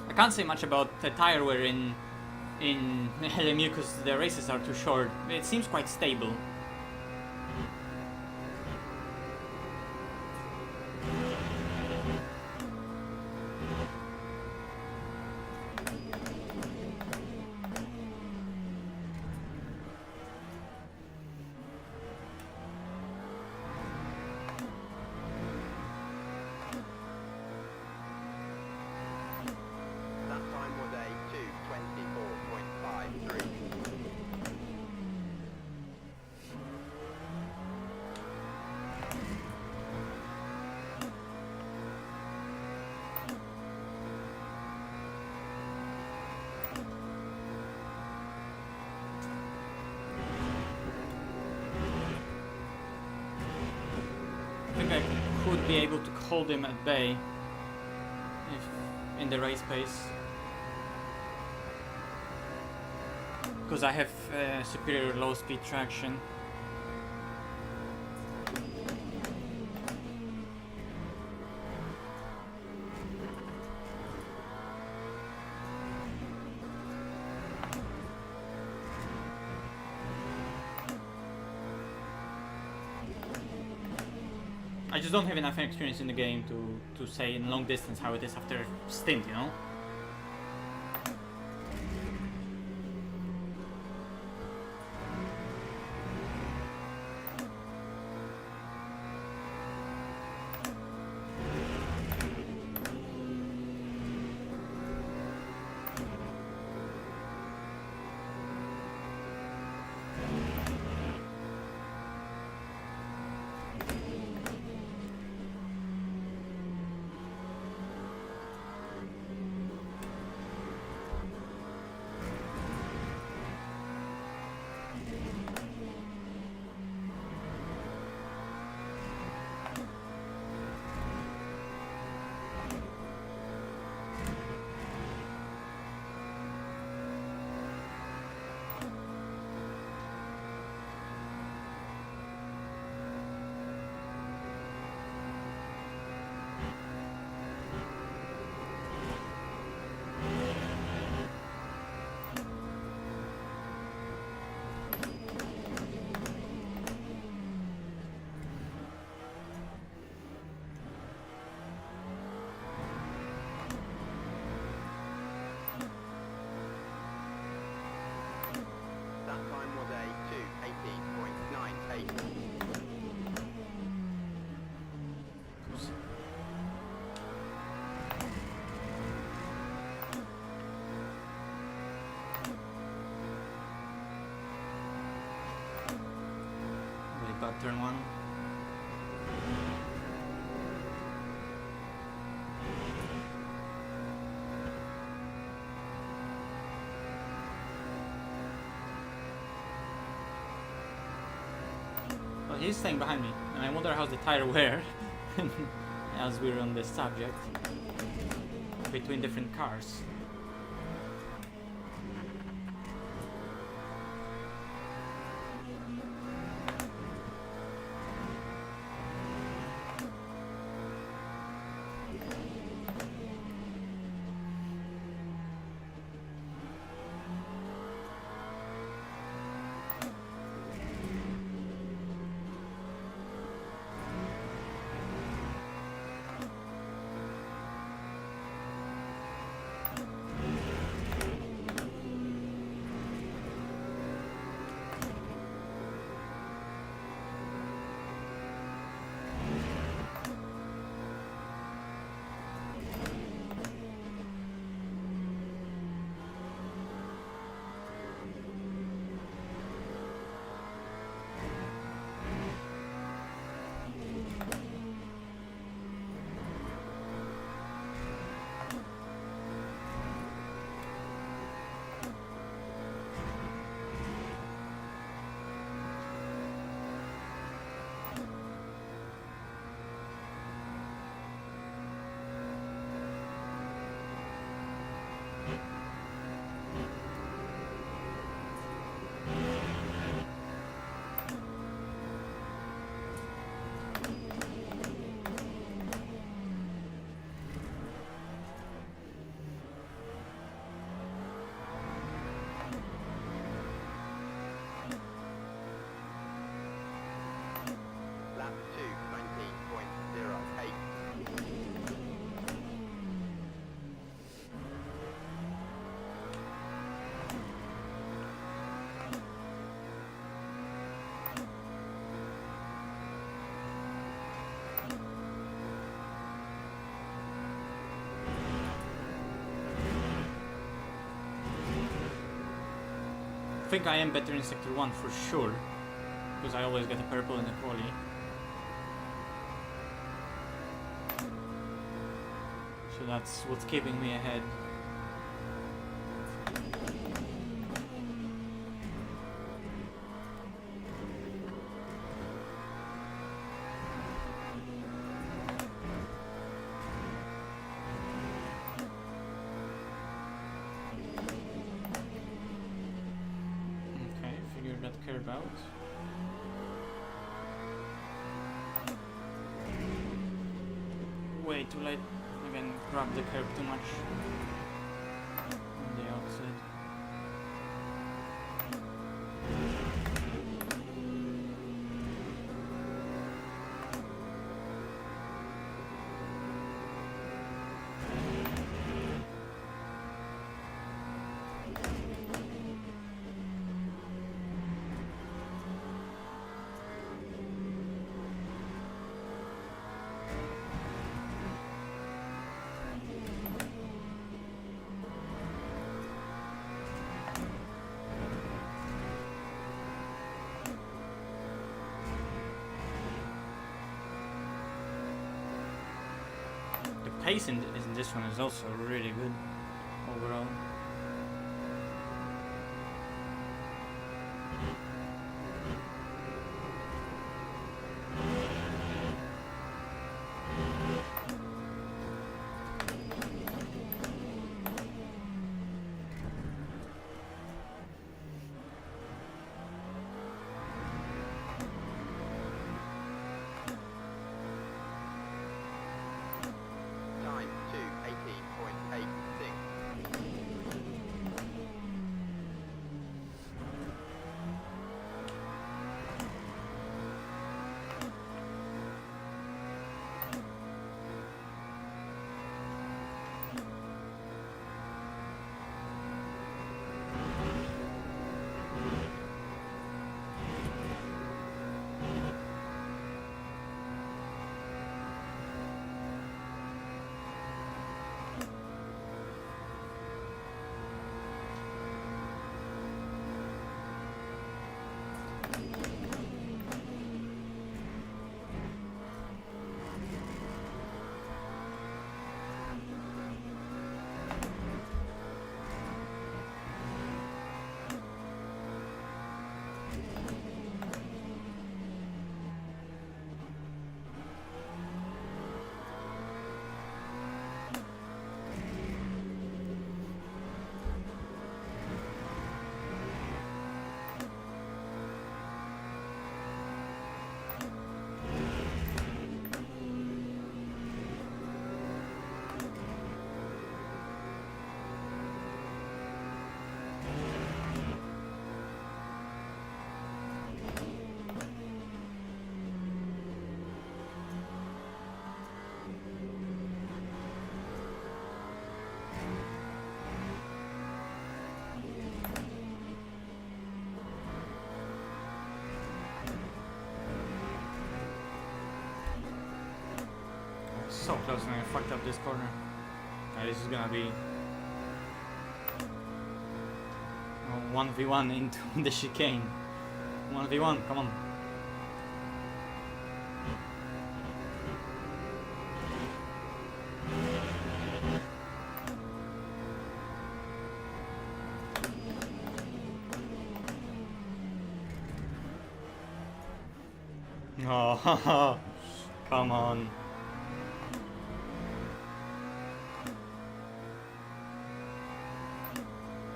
I can't say much about the tire wear in LMU because the races are too short. It seems quite stable.
That time was a 2:24.53.
I think I could be able to hold him at bay if in the race pace. Because I have superior low speed traction. I just don't have enough experience in the game to say in long distance how it is after a stint, you know? turn 1. Well, he's staying behind me, and I wonder how's the tire wear, as we're on this subject, between different cars.
Lap 2, 19.08.
I think I am better in Sector 1 for sure, because I always get a purple in the quali. So that's what's keeping me ahead. Okay, figured that curve out. Way too late. Again, grab the curb too much on the outside. The pace in this one is also really good overall.
Time 2, 18.86.
so close and I fucked up this corner. This is gonna be 1v1 into the chicane. 1v1, come on. Oh, come on.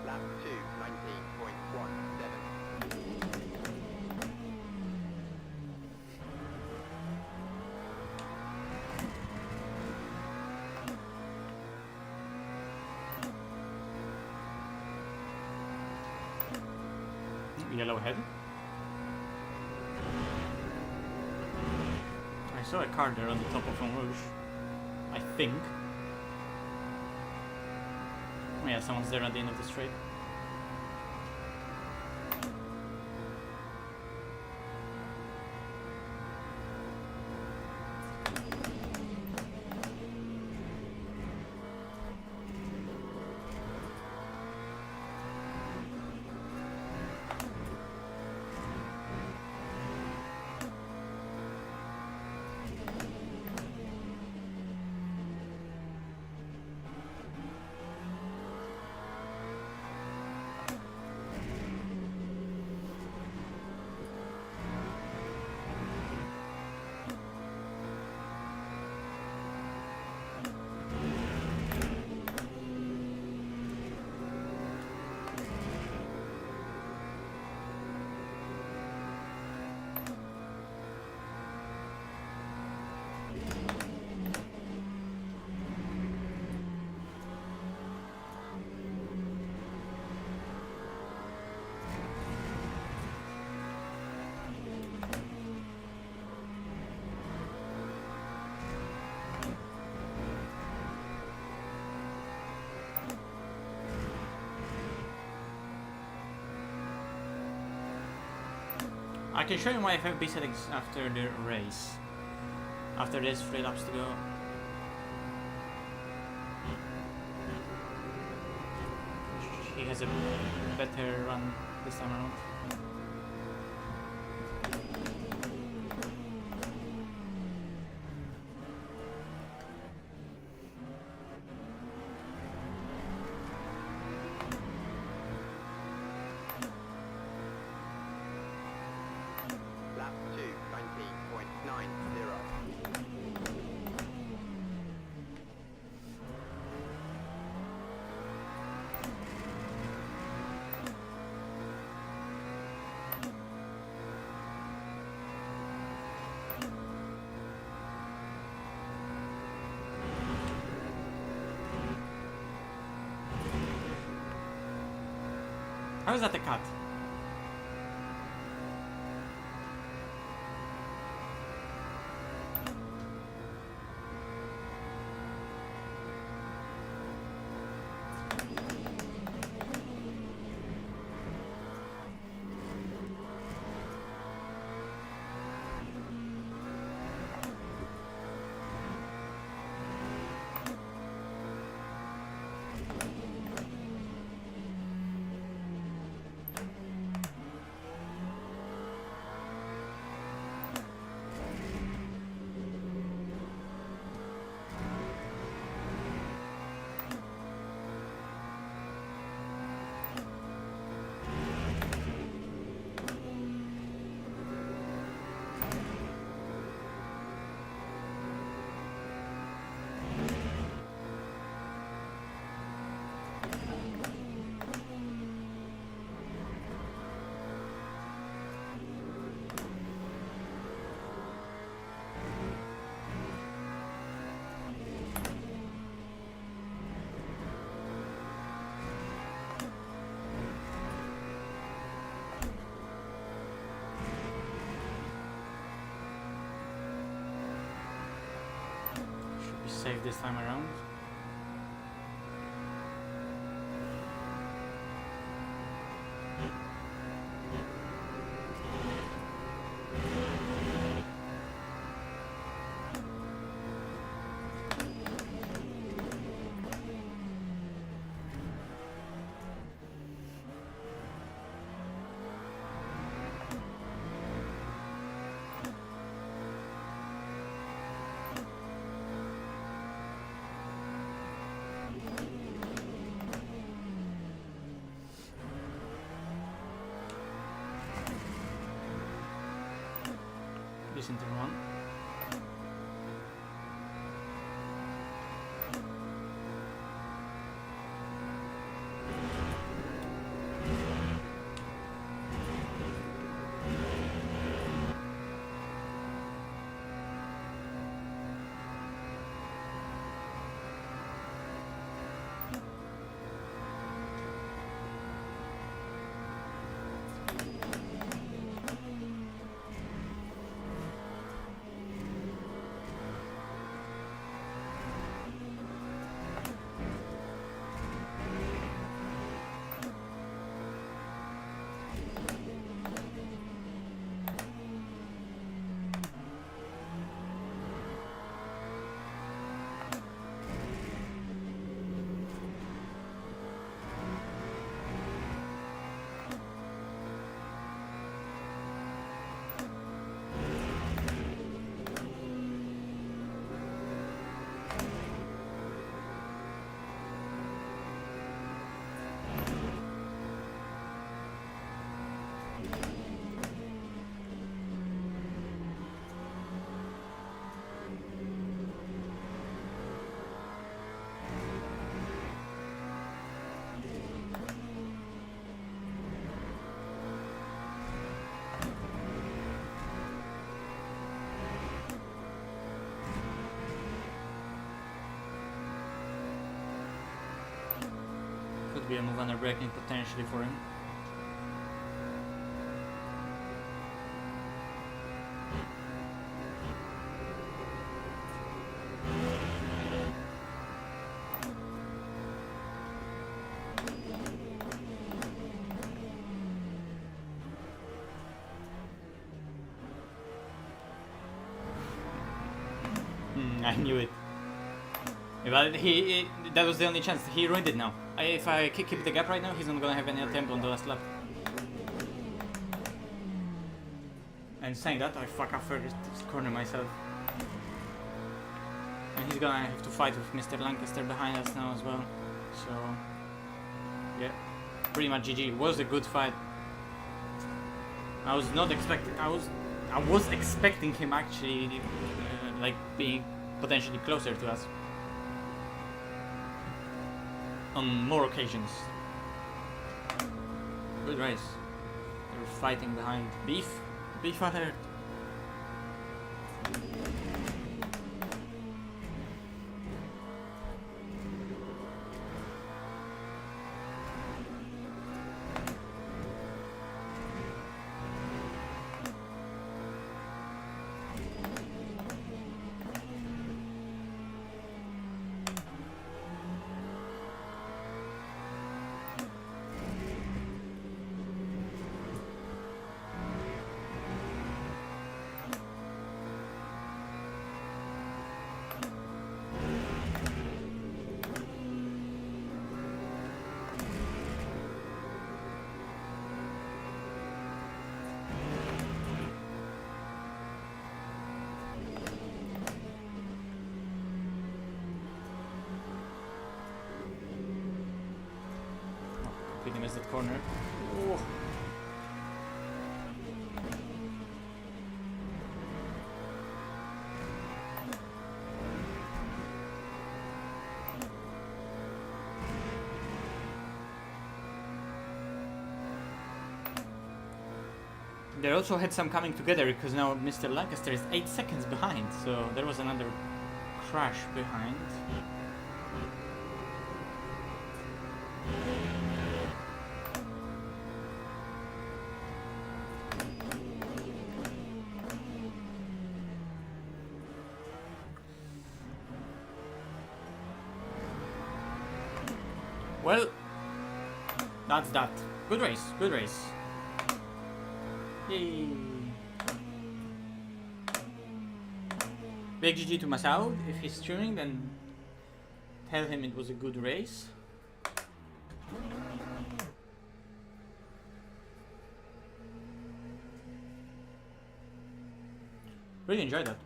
Lap 2, 19.17.
Yellow head. I saw a car there on the top of Rouge. I think. Oh yeah, someone's there at the end of the straight. I can show you my FFB settings after the race. After there's 3 laps to go. He has a better run this time around.
Lap 2, 19.90.
How is that a cut? Safe this time around. in turn 1. Could be a move under braking potentially for him. I knew it. But that was the only chance. He ruined it now. If I keep the gap right now, he's not gonna have any attempt on the last lap. And saying that, I fuck up first corner myself. And he's gonna have to fight with Mr. Lancaster behind us now as well. So, yeah, pretty much GG. It was a good fight. I was not expecting. I was expecting him actually like being potentially closer to us on more occasions. Good race. They were fighting behind Beef alert. Completely missed that corner. Oh. They also had some coming together because now Mr. Lancaster is 8 seconds behind, so there was another crash behind. Well, that's that. Good race, good race. Yay. Big GG to Masoud. If he's streaming, then tell him it was a good race. Really enjoyed that.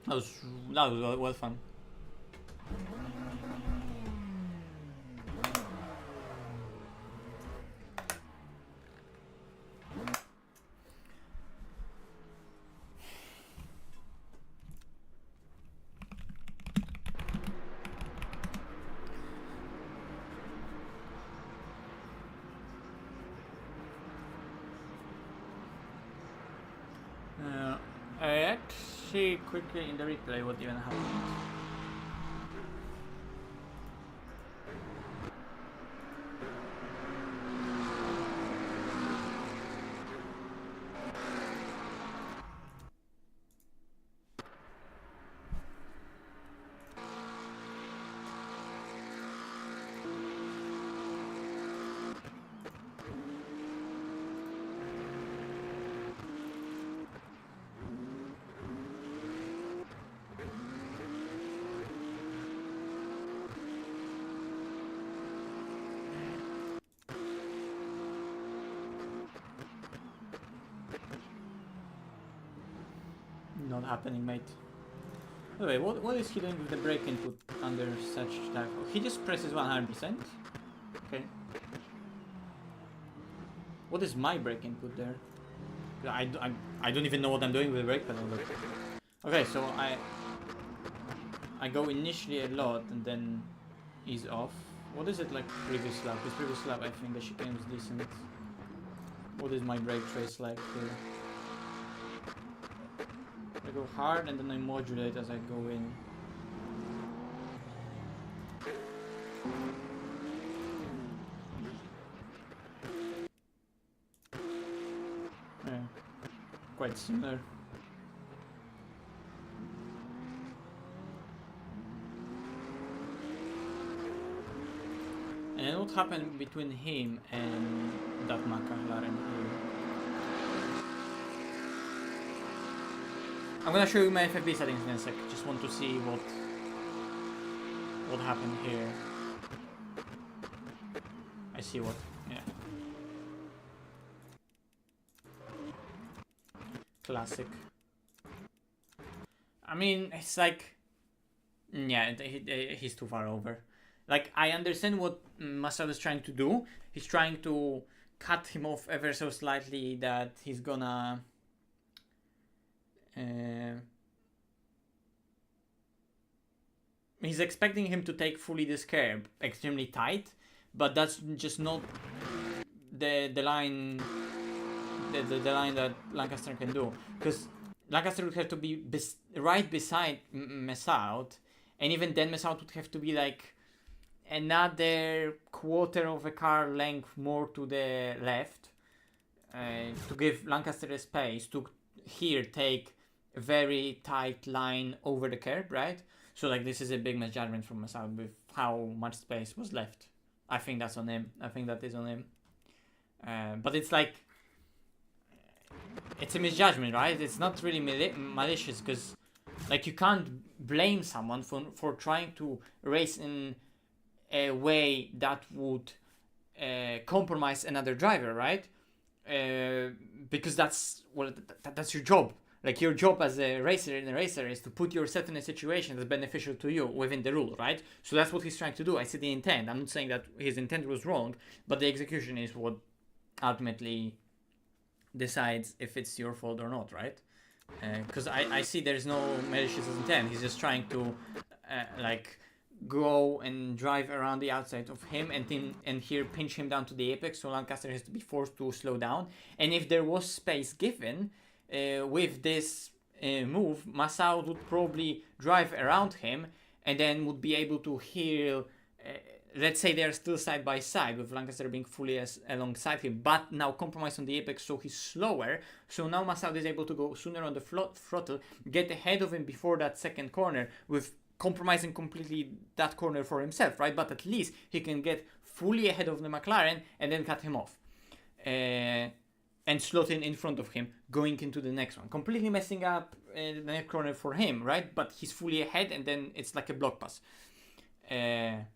That was well fun. see quickly in the replay what even happened. Not happening, mate. Anyway, what is he doing with the brake input under such type? He just presses 100%. Okay. What is my brake input there? I don't even know what I'm doing with the brake pedal. But... Okay, so I go initially a lot and then ease off. What is it like previous lap? This previous lap, I think the chicane was decent. What is my brake trace like here? I go hard and then I modulate as I go in. Yeah, quite similar. And then what happened between him and that McLaren here? I'm gonna show you my FFB settings in a sec. Just want to see what happened here. I see what, yeah. Classic. I mean, it's like, yeah, he's too far over. Like, I understand what Masao is trying to do. He's trying to cut him off ever so slightly that he's gonna... he's expecting him to take fully this curb extremely tight, but that's just not the line the line that Lancaster can do, because Lancaster would have to be right beside Messoud, and even then Messoud would have to be like another quarter of a car length more to the left to give Lancaster a space to here take a very tight line over the curb, right? So like this is a big misjudgment from Messoud with how much space was left. I think that's on him. I think that is on him. But it's like, it's a misjudgment, right? It's not really malicious, because like you can't blame someone for trying to race in a way that would compromise another driver, right? Because that's, well, that's your job. Like your job as a racer in a racer is to put yourself in a situation that's beneficial to you within the rule, right? So that's what he's trying to do. I see the intent. I'm not saying that his intent was wrong, but the execution is what ultimately decides if it's your fault or not, right? Because I see there's no malicious intent. He's just trying to like go and drive around the outside of him and here pinch him down to the apex, so Lancaster has to be forced to slow down. And if there was space given with this move, Masao would probably drive around him and then would be able to heal. Let's say they're still side by side with Lancaster being fully alongside him, but now compromise on the apex, so he's slower. So now Masao is able to go sooner on the throttle, get ahead of him before that second corner, with compromising completely that corner for himself, right? But at least he can get fully ahead of the McLaren and then cut him off. And slot in front of him, going into the next one. Completely messing up the next corner for him, right? But he's fully ahead and then it's like a block pass. But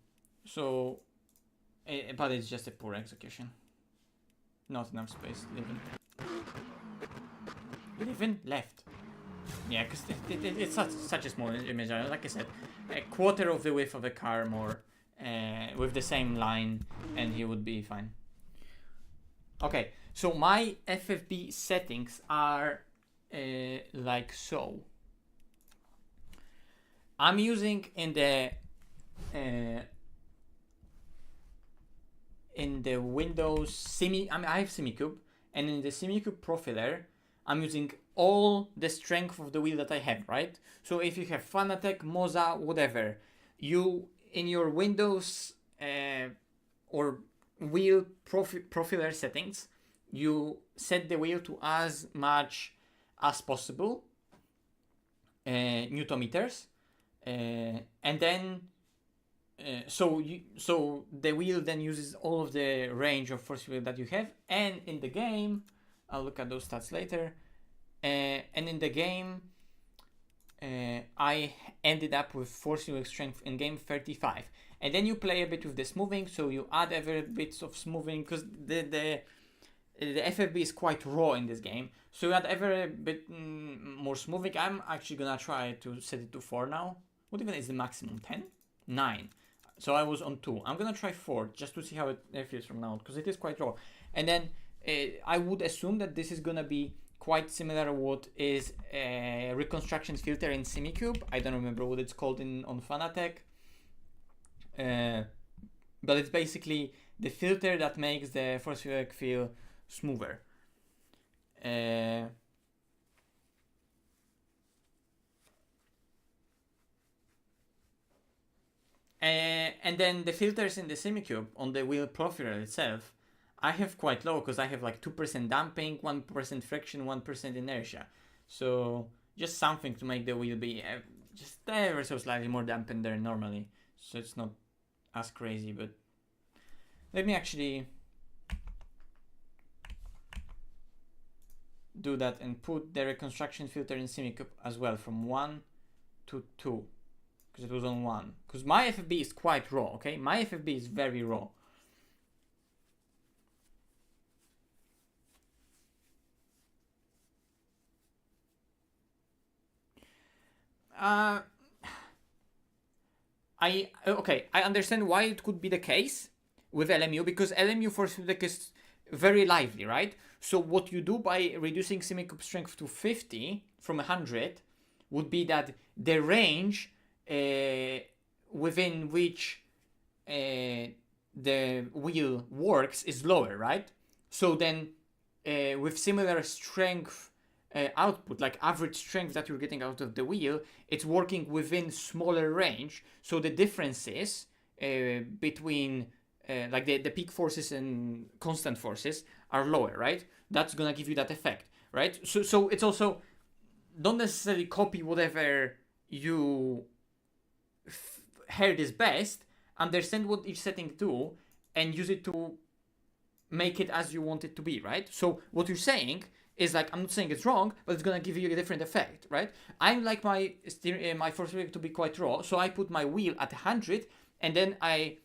it's just a poor execution. Not enough space. Living left. Yeah, because it's such a small image. Like I said, a quarter of the width of the car more with the same line and he would be fine. Okay, so my FFB settings are like so. I'm using in the Windows I have Simucube, and in the Simucube profiler I'm using all the strength of the wheel that I have, right? So if you have Fanatec, Moza, whatever, you in your Windows or wheel profiler settings, you set the wheel to as much as possible Newton meters, and then so the wheel then uses all of the range of force wheel that you have, and in the game, I'll look at those stats later, and in the game I ended up with force wheel strength in game 35, and then you play a bit with the smoothing, so you add every bits of smoothing, because the FFB is quite raw in this game, so you add every bit more smoothing. I'm actually gonna try to set it to 4 now. What even is the maximum? 10? 9. So I was on 2. I'm gonna try 4 just to see how it feels from now, because it is quite raw. And then I would assume that this is gonna be quite similar to what is a reconstruction filter in Simucube. I don't remember what it's called on Fanatec. But it's basically the filter that makes the force field feel smoother. And then the filters in the Simucube on the wheel profiler itself, I have quite low, because I have like 2% damping, 1% friction, 1% inertia. So just something to make the wheel be just ever so slightly more dampened than normally. So it's not as crazy, but let me actually do that and put the reconstruction filter in Simucube as well from 1 to 2, because it was on 1. Because my FFB is quite raw, okay? My FFB is very raw. I understand why it could be the case with LMU, because LMU force feedback is very lively, right? So what you do by reducing Simucube strength to 50 from 100 would be that the range within which the wheel works is lower, right? So then with similar strength output, like average strength that you're getting out of the wheel, it's working within smaller range. So the differences between like the peak forces and constant forces are lower, right? That's gonna give you that effect, right? So it's also, don't necessarily copy whatever you heard is best, understand what each setting do, and use it to make it as you want it to be, right? So what you're saying is like, I'm not saying it's wrong, but it's gonna give you a different effect, right? I like my my force wheel to be quite raw, so I put my wheel at 100, and then I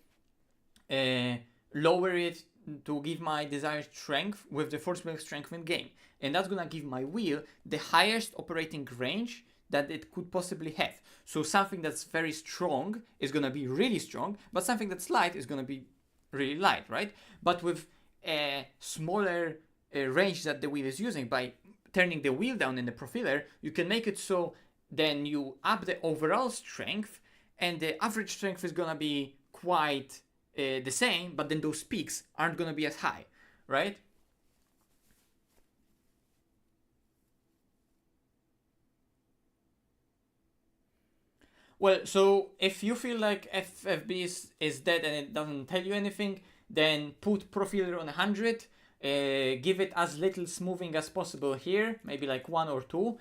lower it to give my desired strength with the force wheel strength in game, and that's gonna give my wheel the highest operating range that it could possibly have. So something that's very strong is gonna be really strong, but something that's light is gonna be really light, right? But with a smaller range that the wheel is using, by turning the wheel down in the profiler, you can make it so then you up the overall strength, and the average strength is gonna be quite the same, but then those peaks aren't gonna be as high, right? Well, so if you feel like FFB is dead and it doesn't tell you anything, then put profiler on 100, give it as little smoothing as possible here, maybe like 1 or 2,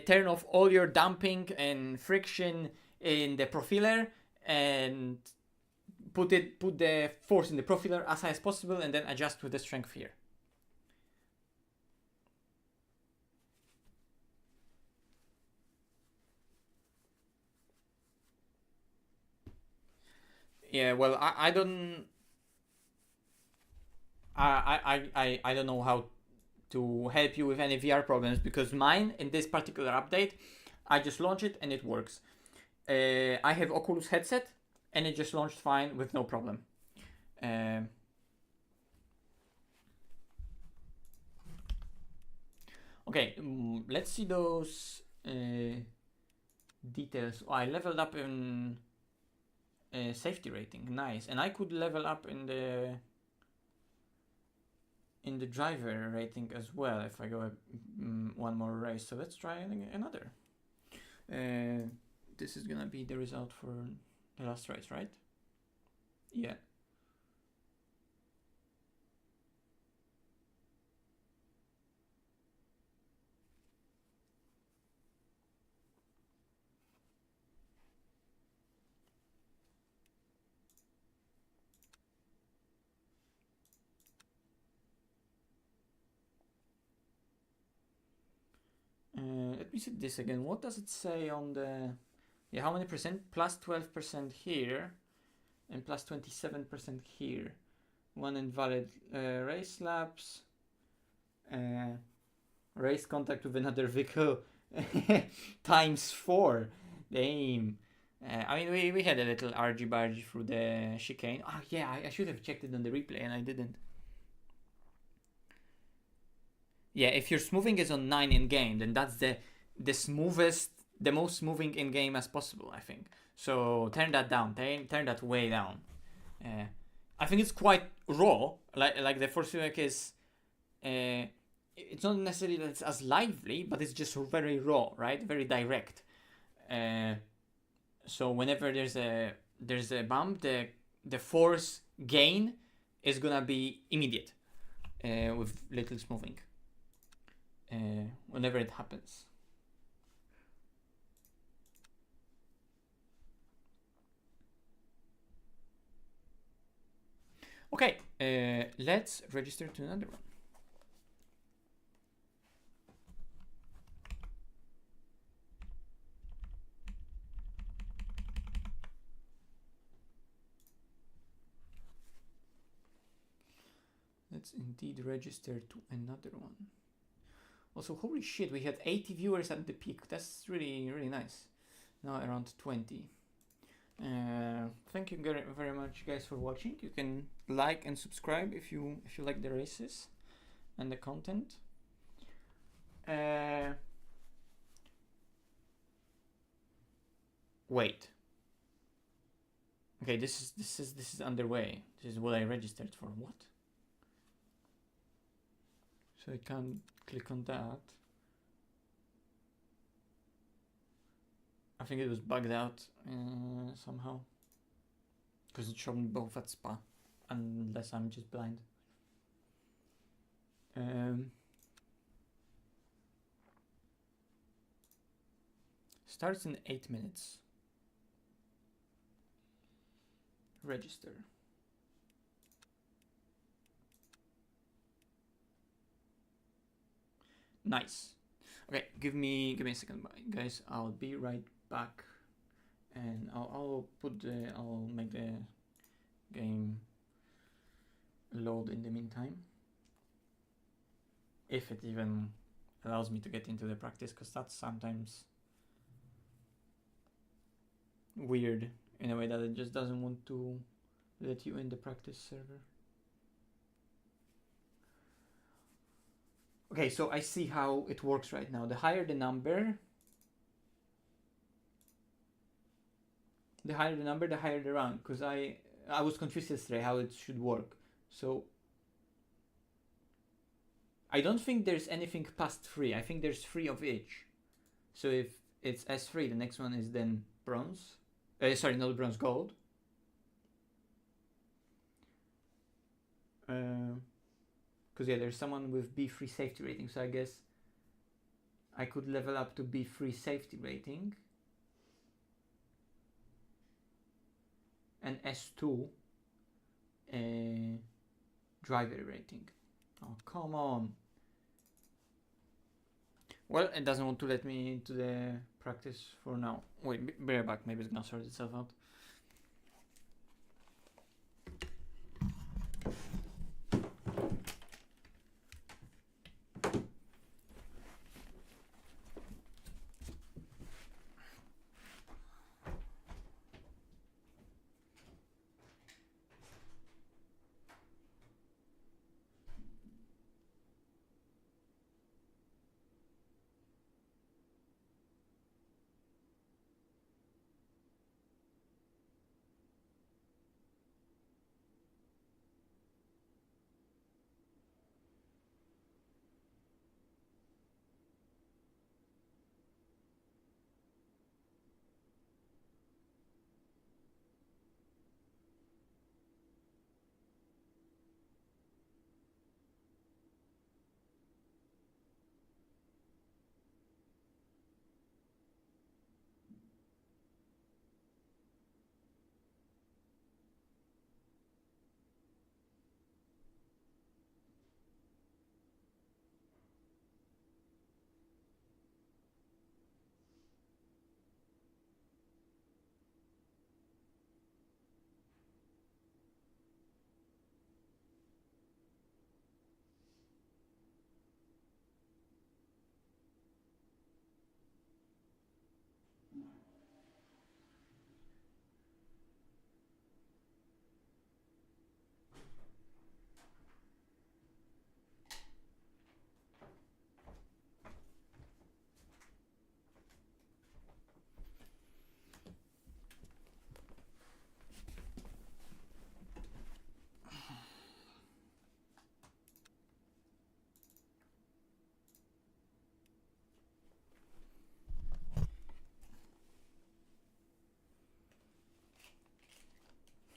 turn off all your damping and friction in the profiler, and put the force in the profiler as high as possible, and then adjust with the strength here. Yeah, well, I don't know how to help you with any VR problems, because mine in this particular update, I just launched it and it works. I have Oculus headset and it just launched fine with no problem. Okay, let's see those details. Oh, I leveled up in safety rating, nice, and I could level up in in the driver rating as well if I go one more race. So let's try another. This is gonna be the result for the last race, right? Yeah. Let me see this again. What does it say on the... Yeah, how many percent? Plus 12% here and plus 27% here. One invalid race laps. Race contact with another vehicle times 4. Damn. I mean, we had a little argy-bargy through the chicane. Oh yeah, I should have checked it on the replay and I didn't. Yeah, if your smoothing is on 9 in game, then that's the smoothest, the most smoothing in game as possible, I think. So turn that down, turn that way down. I think it's quite raw, like the Force feedback is. It's not necessarily that it's as lively, but it's just very raw, right? Very direct. So whenever there's a bump, the force gain is gonna be immediate with little smoothing. Whenever it happens. Okay, let's register to another one. Let's indeed register to another one. Also, holy shit, we had 80 viewers at the peak. That's really, really nice. Now around 20. Thank you very much, guys, for watching. You can like and subscribe if you like the races and the content. Wait. Okay, this is underway. This is what I registered for. What? So I can click on that. I think it was bugged out somehow, because it showed me both at spa, unless I'm just blind. Starts in 8 minutes. Register. Nice. Okay, give me a second, guys. I'll be right back, and I'll make the game load in the meantime, if it even allows me to get into the practice, because that's sometimes weird in a way that it just doesn't want to let you in the practice server. Okay, so I see how it works right now. The higher the number, the higher the rank. Because I was confused yesterday how it should work. So I don't think there's anything past 3. I think there's 3 of each. So if it's S3, the next one is then bronze. Sorry, not bronze, gold. Because yeah, there's someone with B3 safety rating, so I guess I could level up to B3 safety rating and S2 driver rating. Oh, come on. Well, it doesn't want to let me into the practice for now. Wait, be right back, maybe it's gonna sort itself out.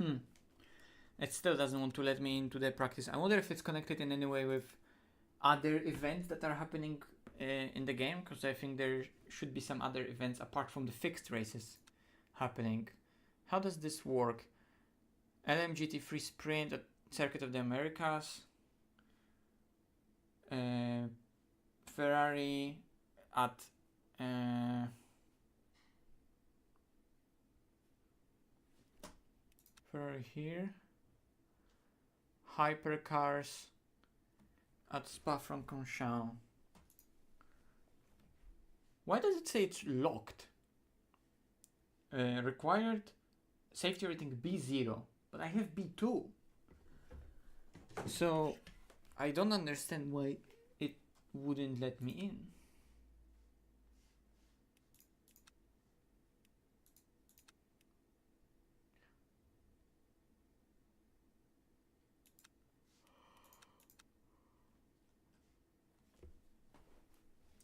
It still doesn't want to let me into the practice. I wonder if it's connected in any way with other events that are happening in the game, because I think there should be some other events apart from the fixed races happening. How does this work? LM GT3 Sprint at Circuit of the Americas. Ferrari at Ferrari here. Hypercars at Spa-Francorchamps. Why does it say it's locked? Required safety rating B0, but I have B2. So I don't understand why it wouldn't let me in.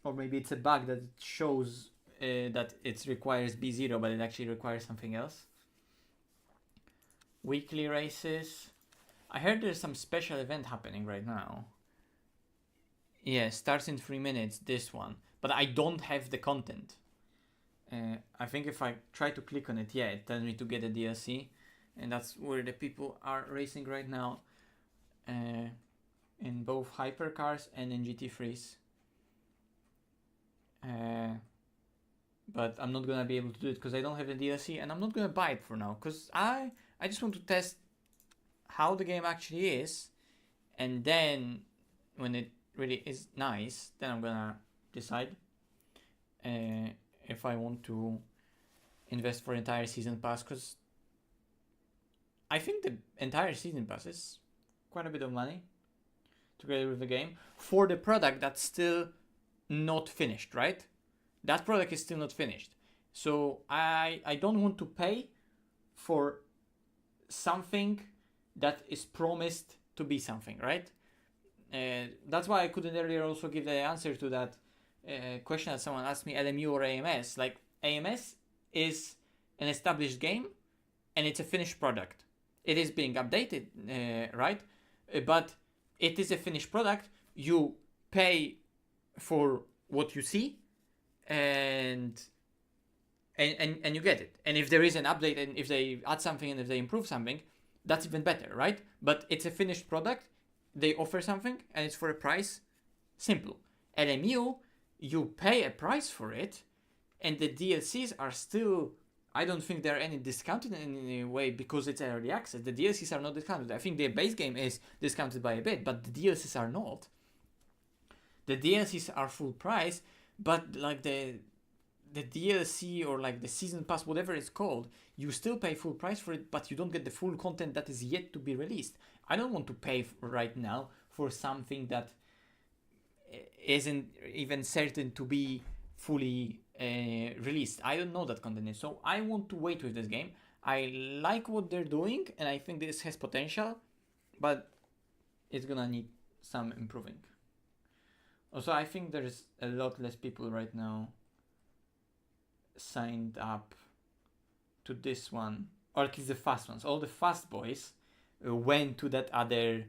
Or maybe it's a bug that shows that it requires B0, but it actually requires something else. Weekly races. I heard there's some special event happening right now. Yeah, starts in 3 minutes, this one. But I don't have the content. I think if I try to click on it, yeah, it tells me to get a DLC. And that's where the people are racing right now. In both hypercars and in GT3s. But I'm not gonna be able to do it because I don't have the DLC, and I'm not gonna buy it for now because I just want to test how the game actually is, and then when it really is nice, then I'm gonna decide if I want to invest for entire season pass, because I think the entire season pass is quite a bit of money together with the game for the product that's still not finished, right? That product is still not finished. So I don't want to pay for something that is promised to be something, right? That's why I couldn't earlier also give the answer to that question that someone asked me, LMU or AMS. Like, AMS is an established game and it's a finished product. It is being updated, right? But it is a finished product. You pay for what you see and you get it. And if there is an update and if they add something and if they improve something, that's even better, right? But it's a finished product. They offer something and it's for a price. Simple. LMU, you pay a price for it, and the DLCs are still, I don't think they're any discounted in any way because it's early access. The DLCs are not discounted. I think the base game is discounted by a bit, but the DLCs are not. The DLCs are full price, but like the DLC or like the season pass, whatever it's called, you still pay full price for it, but you don't get the full content that is yet to be released. I don't want to pay right now for something that isn't even certain to be fully released. I don't know that content is, so I want to wait with this game. I like what they're doing, and I think this has potential, but it's gonna need some improving. Also, I think there's a lot less people right now signed up to this one, or at least the fast ones. All the fast boys went to that other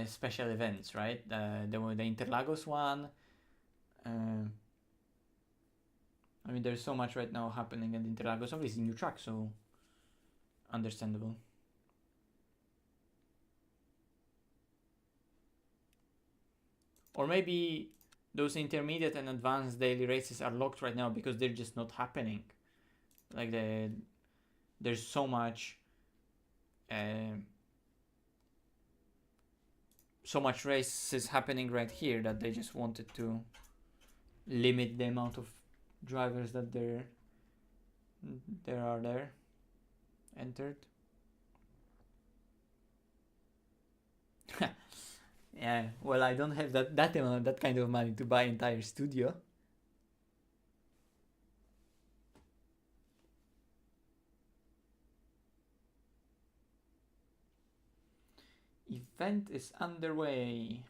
special events, right? The Interlagos one. I mean, there's so much right now happening at Interlagos. Obviously, new track, so understandable. Or maybe those intermediate and advanced daily races are locked right now because they're just not happening. Like there's so much races happening right here that they just wanted to limit the amount of drivers that there are entered. Yeah, well, I don't have that kind of money to buy entire studio. Event is underway,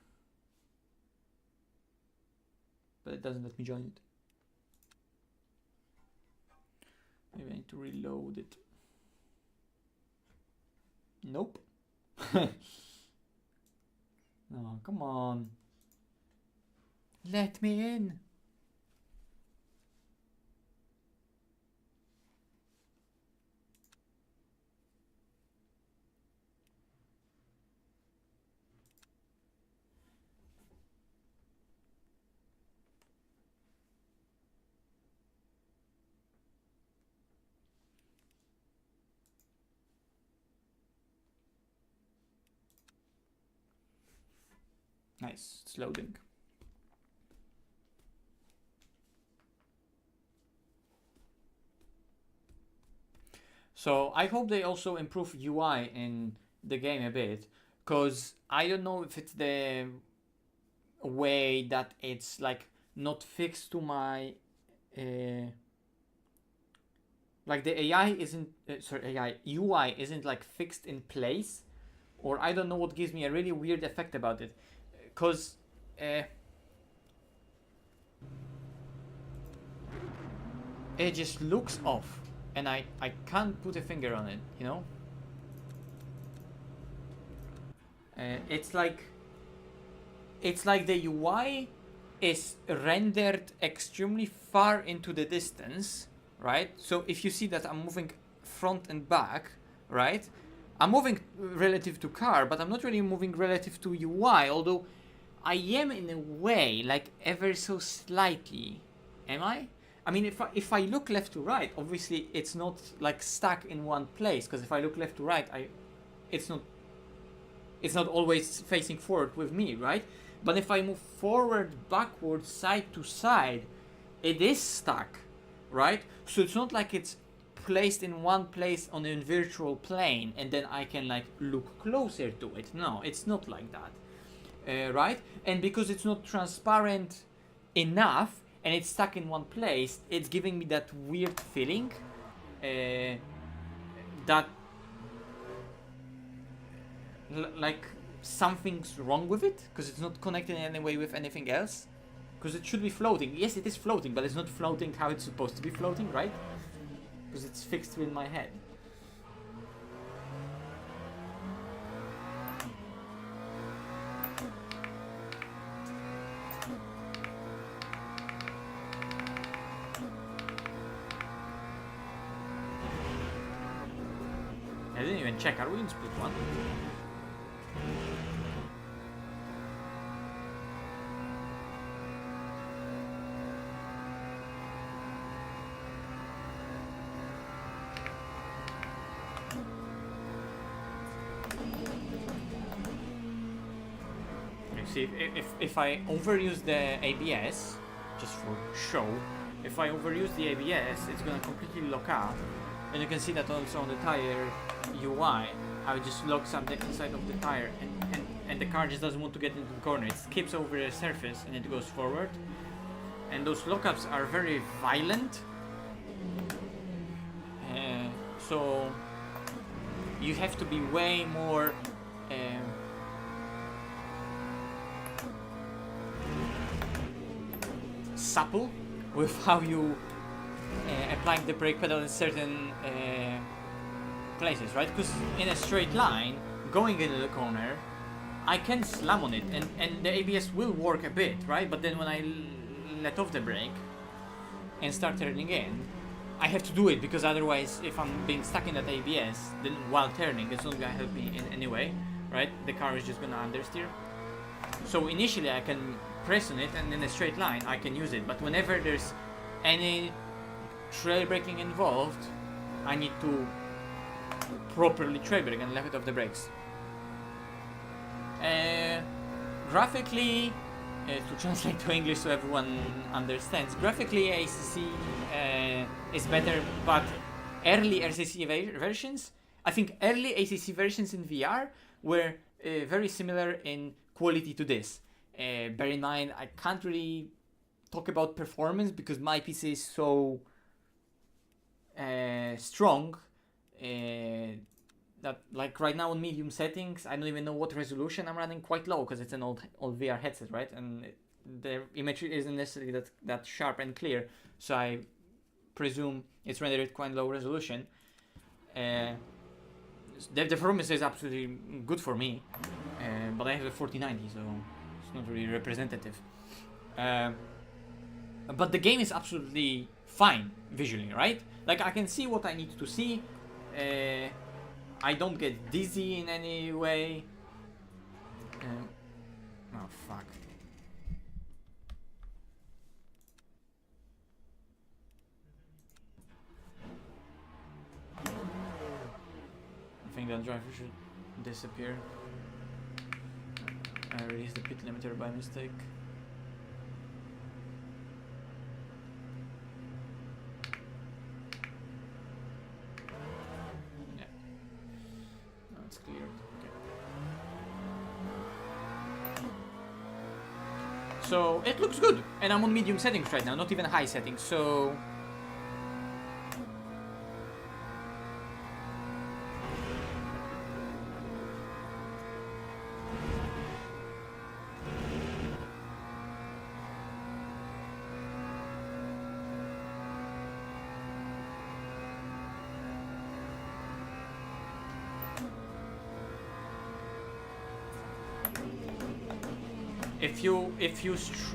but it doesn't let me join it. Maybe I need to reload it. Nope. No, come on. Let me in. Nice, it's loading. So I hope they also improve UI in the game a bit, because I don't know if it's the way that it's like not fixed to my like the AI isn't AI UI isn't like fixed in place, or I don't know what gives me a really weird effect about it, because it just looks off and I can't put a finger on it, you know. It's like the UI is rendered extremely far into the distance, right? So if you see that I'm moving front and back, right? I'm moving relative to car, but I'm not really moving relative to UI, although I am in a way, like ever so slightly. Am I? I mean, if I look left to right, obviously it's not like stuck in one place, because if I look left to right, it's not always facing forward with me, right? But if I move forward, backward, side to side, it is stuck, right? So it's not like it's placed in one place on a virtual plane and then I can like look closer to it. No, it's not like that, right? And because it's not transparent enough and it's stuck in one place, it's giving me that weird feeling that like something's wrong with it, because it's not connected in any way with anything else, because it should be floating. Yes, it is floating, but it's not floating how it's supposed to be floating, right? Because it's fixed in my head. I didn't even check, are we in split one? See, if I overuse the ABS, just for show, if I overuse the ABS, it's gonna completely lock up. And you can see that also on the tire UI, how it just locks up the inside of the tire, and the car just doesn't want to get into the corner. It skips over the surface and it goes forward. And those lockups are very violent. So you have to be way more supple with how you applying the brake pedal in certain places, right? Because in a straight line, going into the corner, I can slam on it and the ABS will work a bit, right? But then when I let off the brake and start turning in, I have to do it, because otherwise if I'm being stuck in that ABS, then while turning, it's not gonna help me in any way, right? The car is just gonna understeer. So initially I can press on it and in a straight line I can use it, but whenever there's any trail braking involved, I need to properly trail brake and let off the brakes. Graphically, to translate to English so everyone understands, graphically ACC is better, but early ACC versions, I think early ACC versions in VR were very similar in quality to this. Bear in mind, I can't really talk about performance because my PC is so strong that like right now on medium settings, I don't even know what resolution I'm running, quite low because it's an old VR headset, right? And the image isn't necessarily that sharp and clear, so I presume it's rendered at quite low resolution. The performance is absolutely good for me, but I have a 4090, so it's not really representative. But the game is absolutely fine visually, right? Like I can see what I need to see. I don't get dizzy in any way. Oh fuck. I think that driver should disappear. I released the pit limiter by mistake. Yeah. Now it's cleared. Okay. So it looks good, and I'm on medium settings right now, not even high settings. So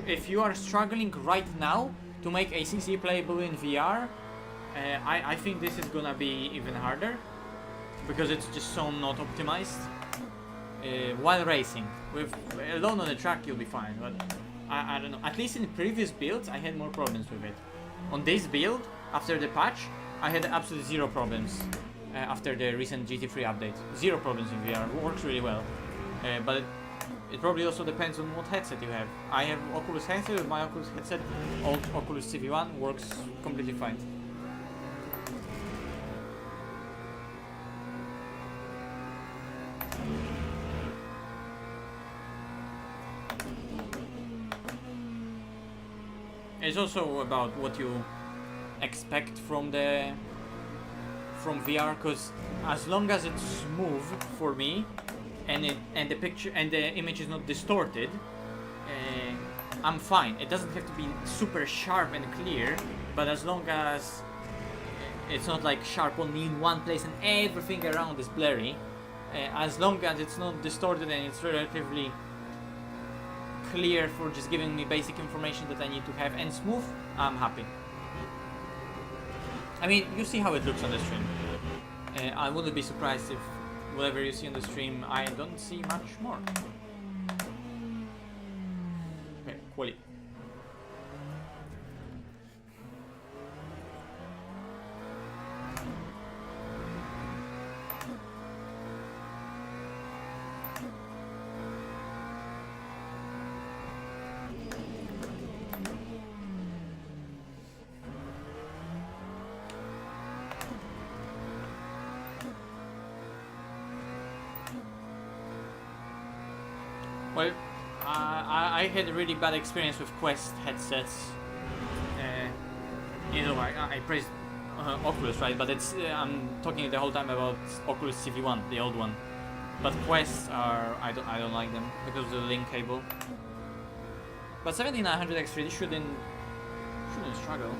if you are struggling right now to make ACC playable in VR, I think this is gonna be even harder because it's just so not optimized. While racing, alone on the track you'll be fine, but I don't know. At least in previous builds I had more problems with it. On this build, after the patch, I had absolutely zero problems. After the recent GT3 update, zero problems in VR. It works really well, but it probably also depends on what headset you have. I have Oculus headset. With my Oculus headset, Oculus CV1 works completely fine. It's also about what you expect from VR, because as long as it's smooth for me, and the picture and the image is not distorted, I'm fine. It doesn't have to be super sharp and clear, but as long as it's not like sharp only in one place and everything around is blurry, as long as it's not distorted and it's relatively clear for just giving me basic information that I need to have and smooth, I'm happy. I mean, you see how it looks on the stream. I wouldn't be surprised if whatever you see on the stream, I don't see much more. Okay, quali. Well, I had a really bad experience with Quest headsets. You know, I praised Oculus, right? But it's I'm talking the whole time about Oculus CV1, the old one. But Quests are I don't like them because of the link cable. But 7900 X3 shouldn't struggle.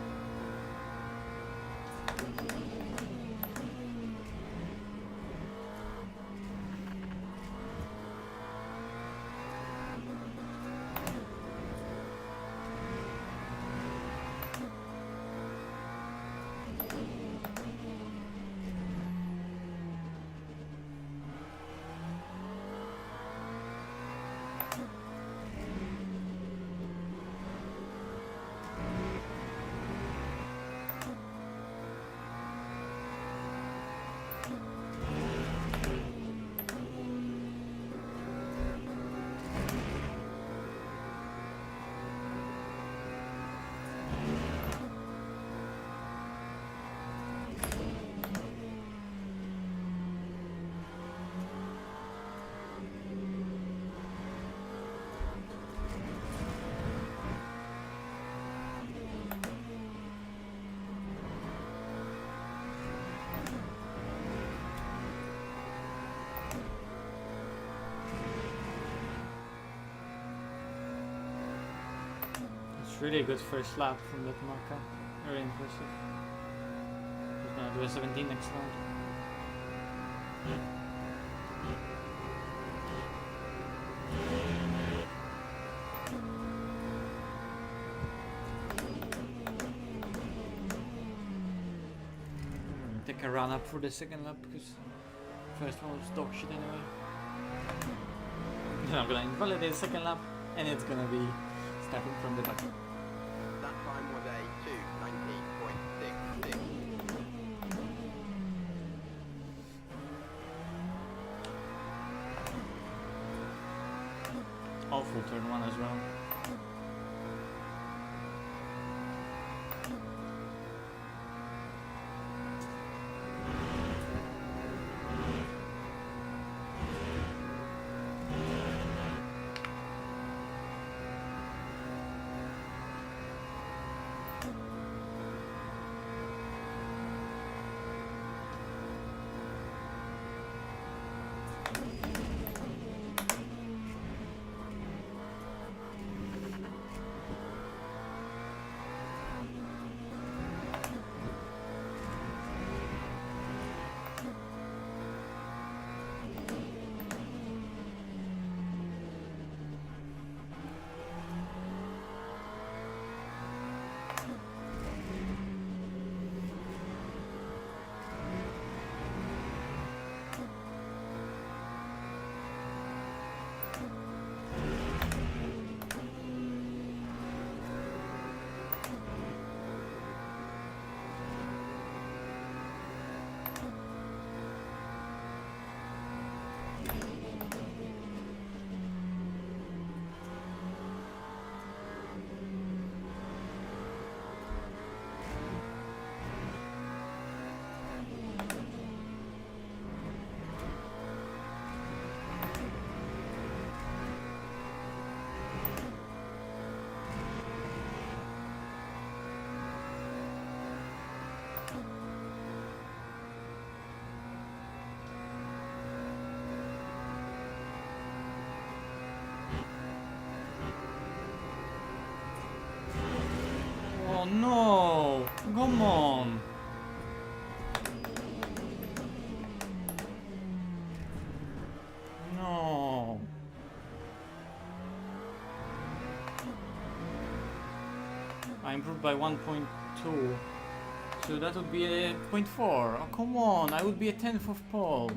Really good first lap from that Marca. Very impressive. He's gonna do a 17 next round. Take a run up for the second lap because first one was dog shit anyway. Then I'm gonna invalidate the second lap and it's gonna be starting from the back.
That time was a 2:19.66.
Awful turn one as well. Oh no! Come on! No! I improved by 1.2. So that would be a 0.4. Oh come on, I would be a 10th of pole.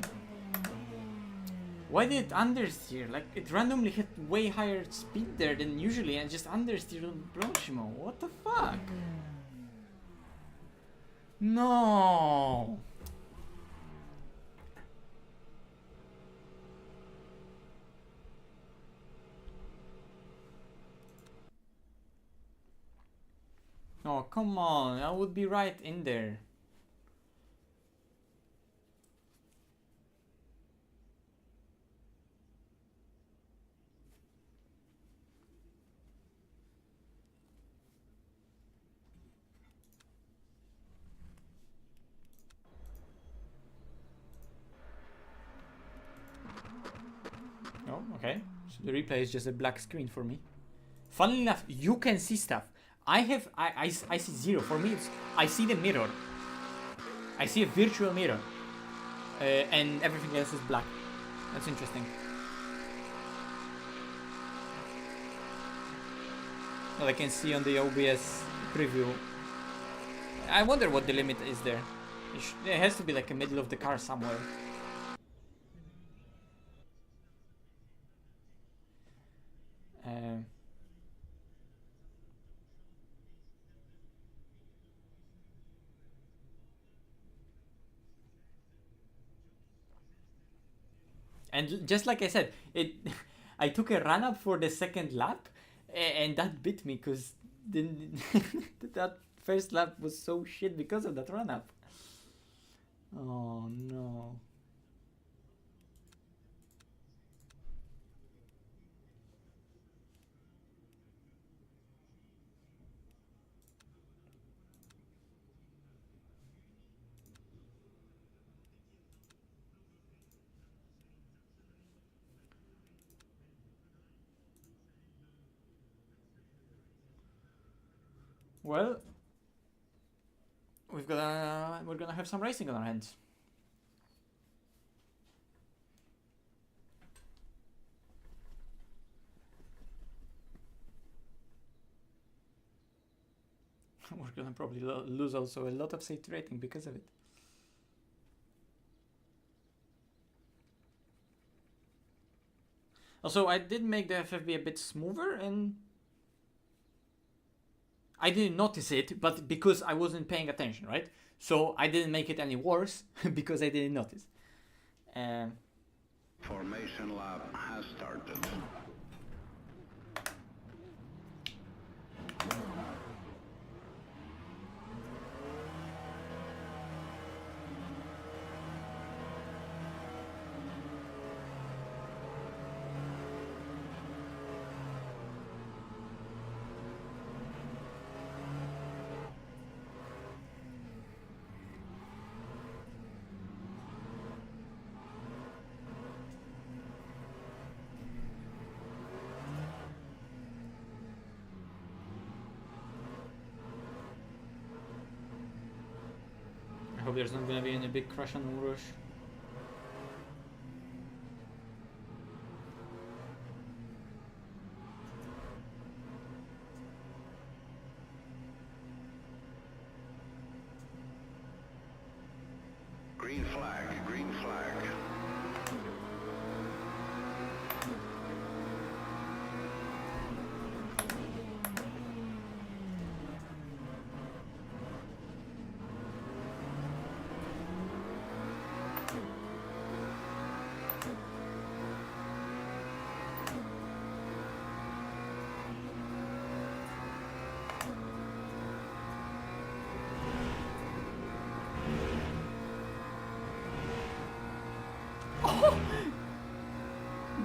Why did it understeer? Like, it randomly hit way higher speed there than usually and just understeered on Broshimo. What the fuck? No! Oh, come on. I would be right in there. Oh, okay. So the replay is just a black screen for me. Funnily enough, you can see stuff. I see zero. For me, it's I see the mirror. I see a virtual mirror, and everything else is black. That's interesting. Well, I can see on the OBS preview. I wonder what the limit is there. It has to be like a middle of the car somewhere. And just like I said, I took a run up for the second lap, and that bit me because that first lap was so shit because of that run up. Oh no. Well, we're gonna have some racing on our hands. We're gonna probably lose also a lot of safety rating because of it. Also, I did make the FFB a bit smoother, and I didn't notice it, but because I wasn't paying attention, right? So I didn't make it any worse because I didn't notice.
Formation lap has started.
I hope there's not gonna be any big crash on rush.
Green flag, green flag.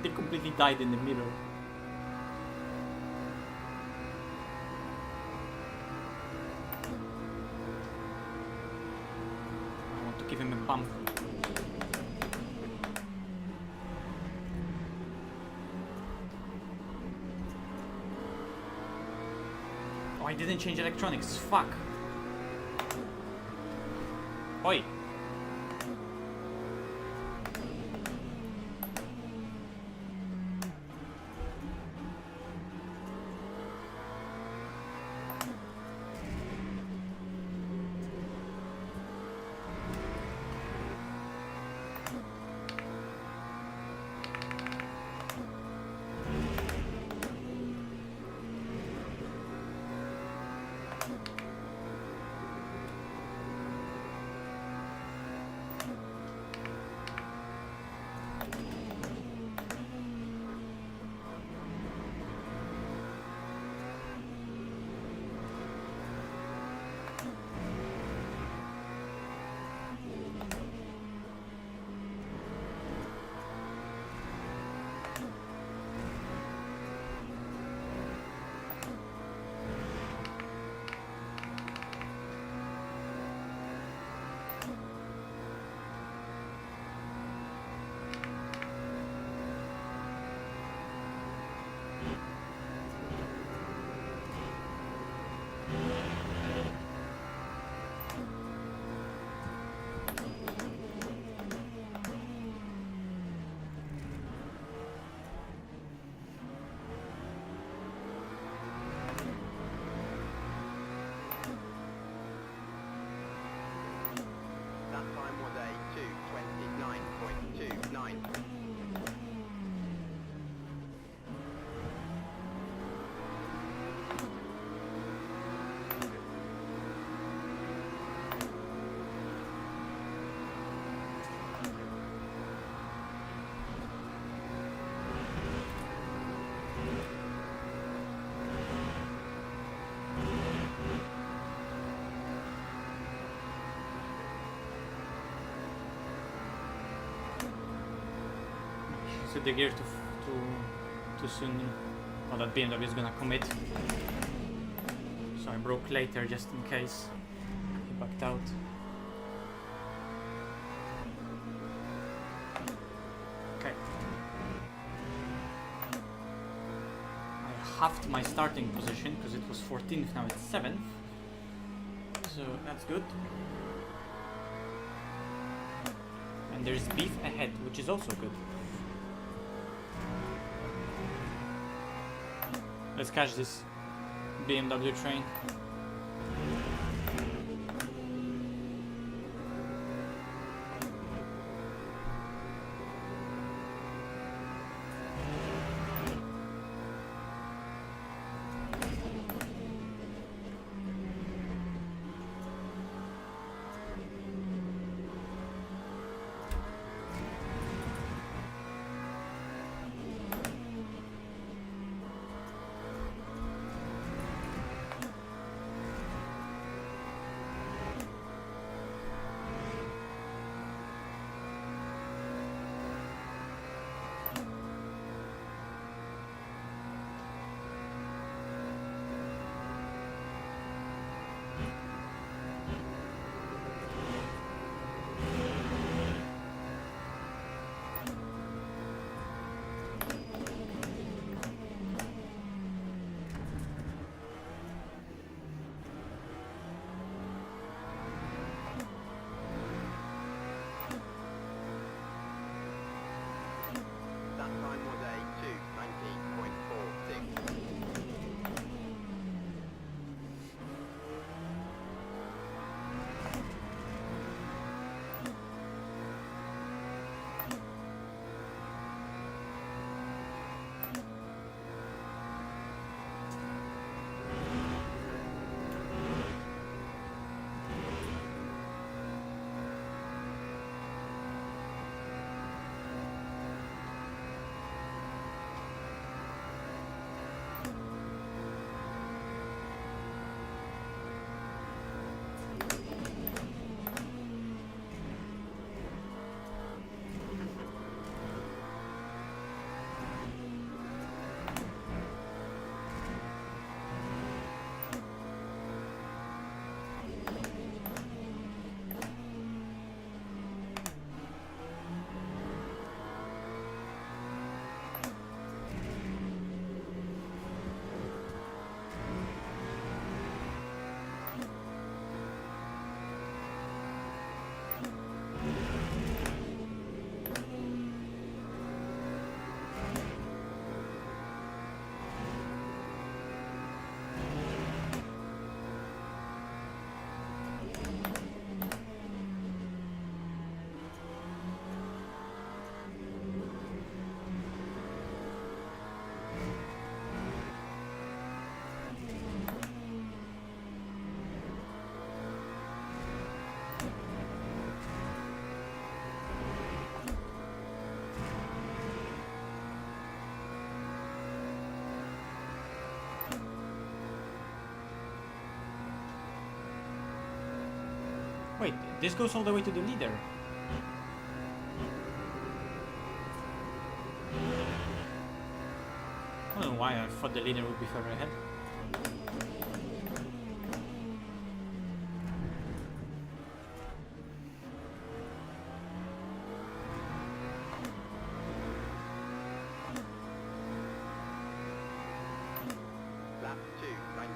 They completely died in the middle. I want to give him a bump. Oh, I didn't change electronics. Fuck. Oi.
That time was a 2:29.29.
So the gear too soon. Oh, that BMW is gonna commit. So I broke later just in case he backed out. Okay. I halved my starting position because it was 14th, now it's 7th. So that's good. And there's beef ahead, which is also good. Let's catch this BMW train. Wait, this goes all the way to the leader. I don't know why I thought the leader would be further ahead.
Lap 2, 19.02.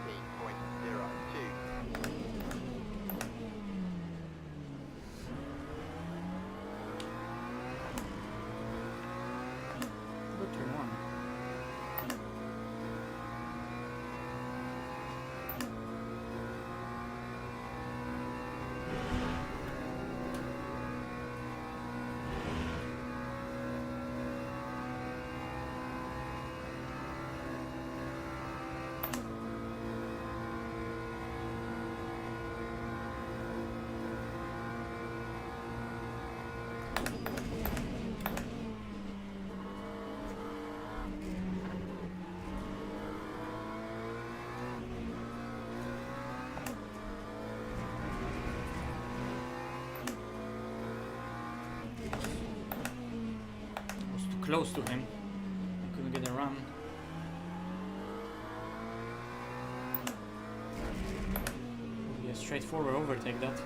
Good turn one. Was too close to him. Couldn't get a run. Would be a straightforward overtake that.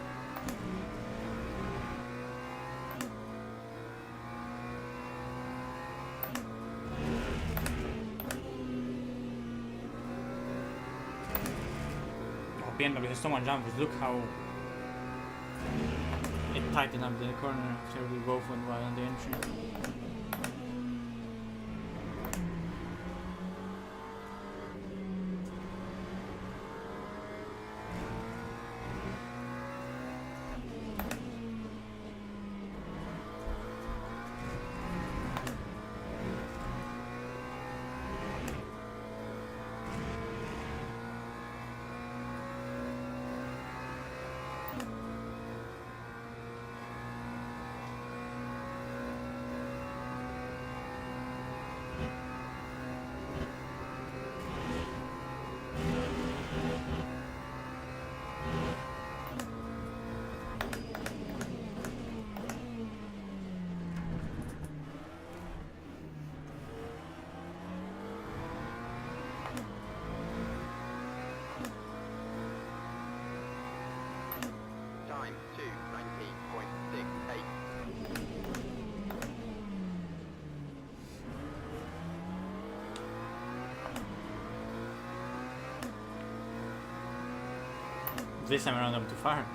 Oh, BMW has so much jumpers. Look how it tightened up the corner after we both went wide on the entry.
Time 2, 19.68.
This time around I'm too far.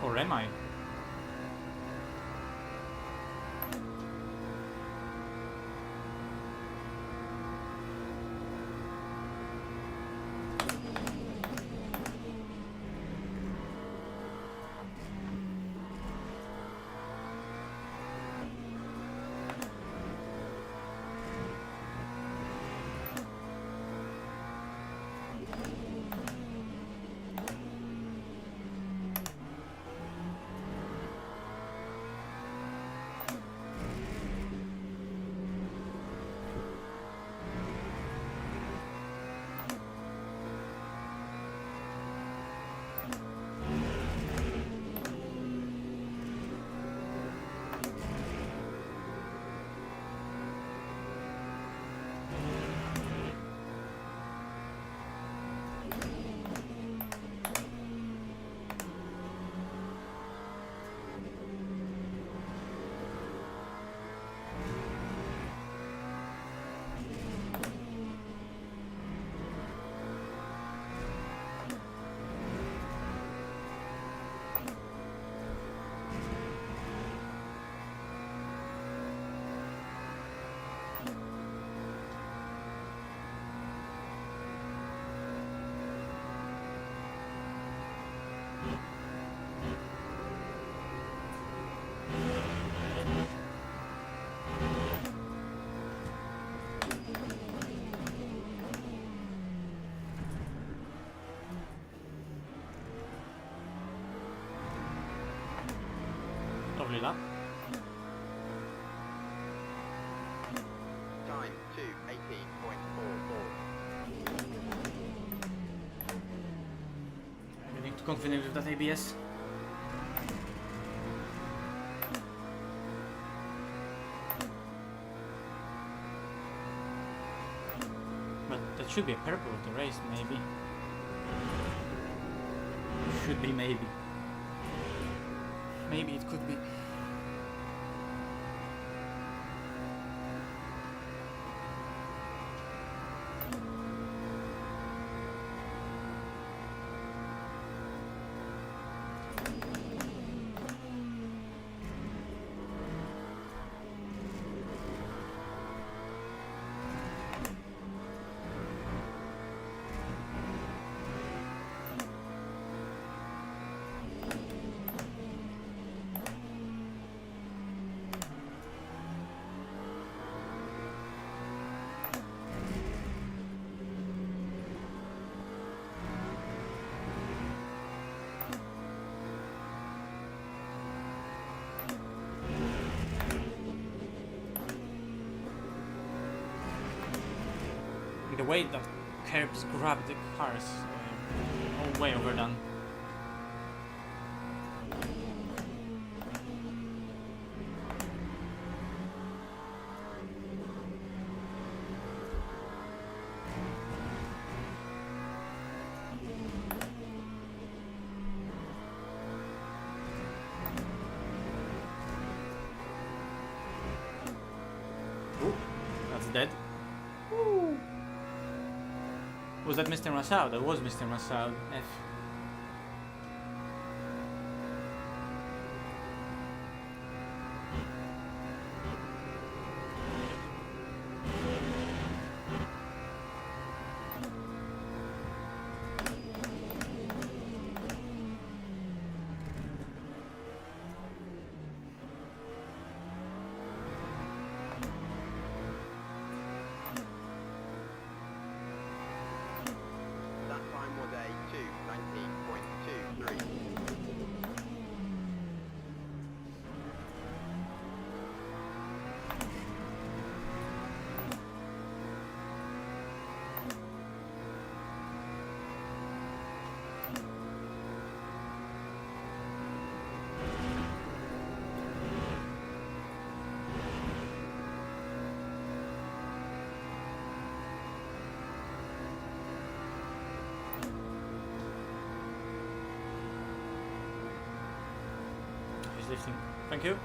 Or am I?
Time to 18.44.
I need to confident with that ABS. But that should be a purple of the race, maybe. Should be, maybe. Maybe it could be. The way that curbs grab the cars, all way overdone. Ooh, that's dead. Ooh. Was that Mr. Massoud? That was Mr. Massoud. F.
That time was a 2:19.23.
He's lifting. Thank you.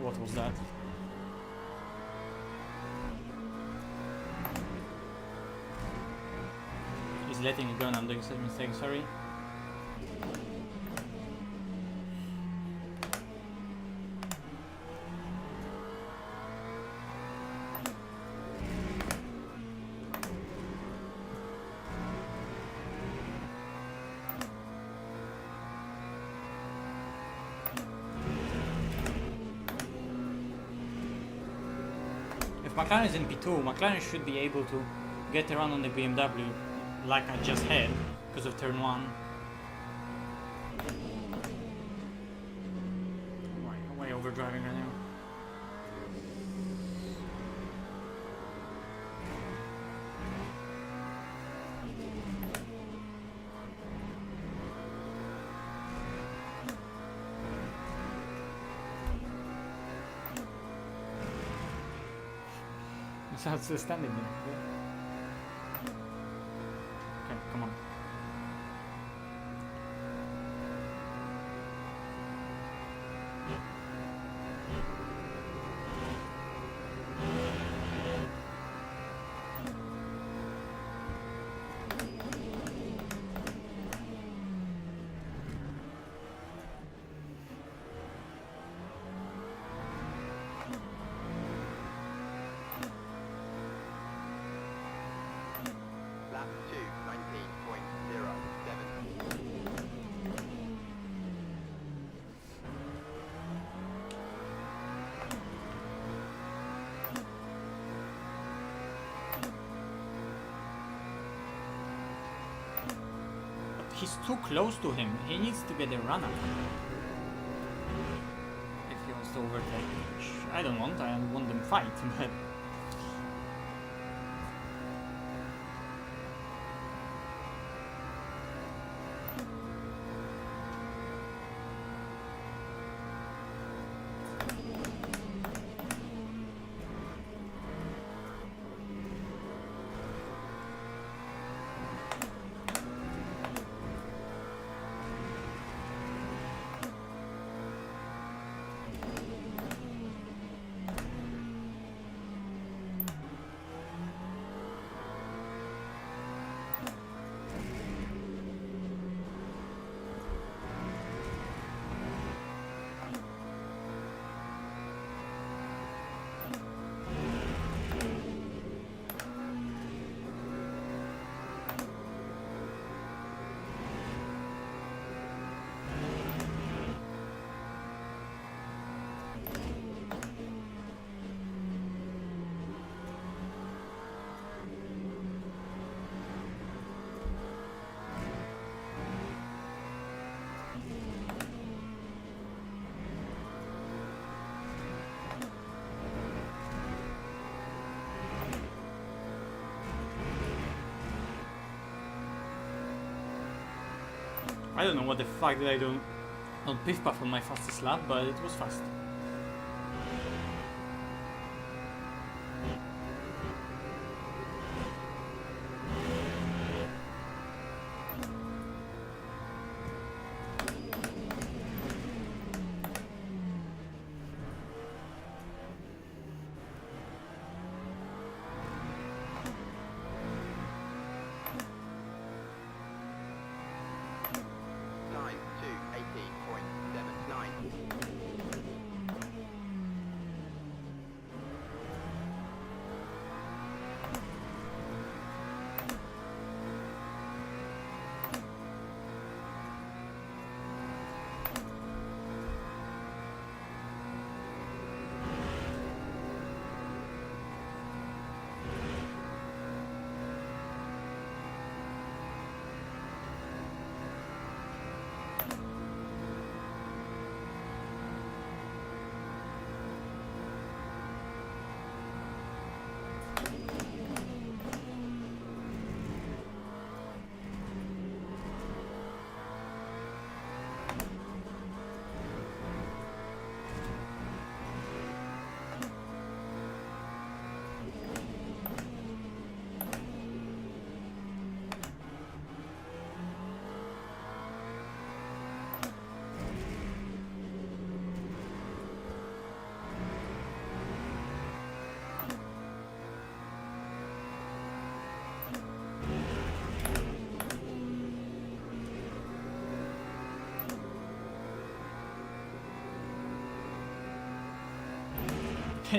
What was that? He's letting it go and I'm doing some mistake, sorry. If McLaren is in P2, McLaren should be able to get around on the BMW like I just had because of turn 1. Way overdriving right now. So it's still standing there. Okay, come on.
Lap 2:19.07.
He's too close to him. He needs to get a run up. overtake, which I don't want. I want them fight, but I don't know what the fuck did I do on Piff Puff on my fastest lap, but it was fast.
Time to 18.79.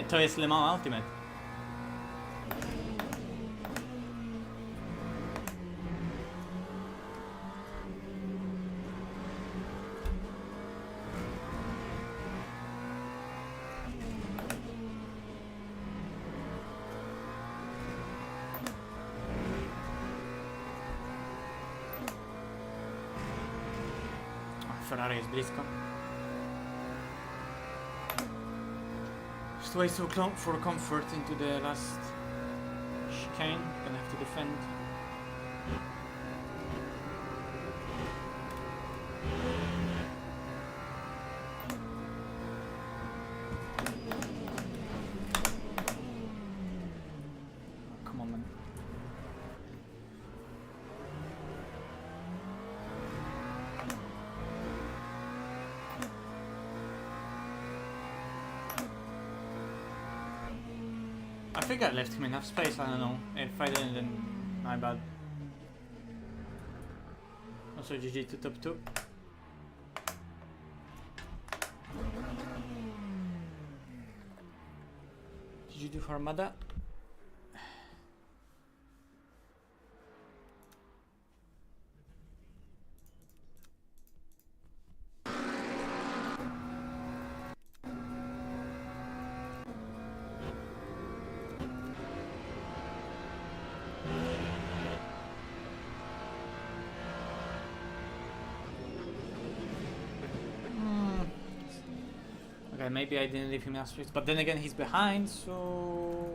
To jest Le Mans Ultimate. Ferrari jest blisko. Just way so close for comfort into the last chicane. Gonna have to defend. Come on, man. I think I left him enough space, I don't know. If I didn't, then my bad. Also GG to top 2. GG to Armada. Okay, maybe I didn't leave him enough space, but then again he's behind, so...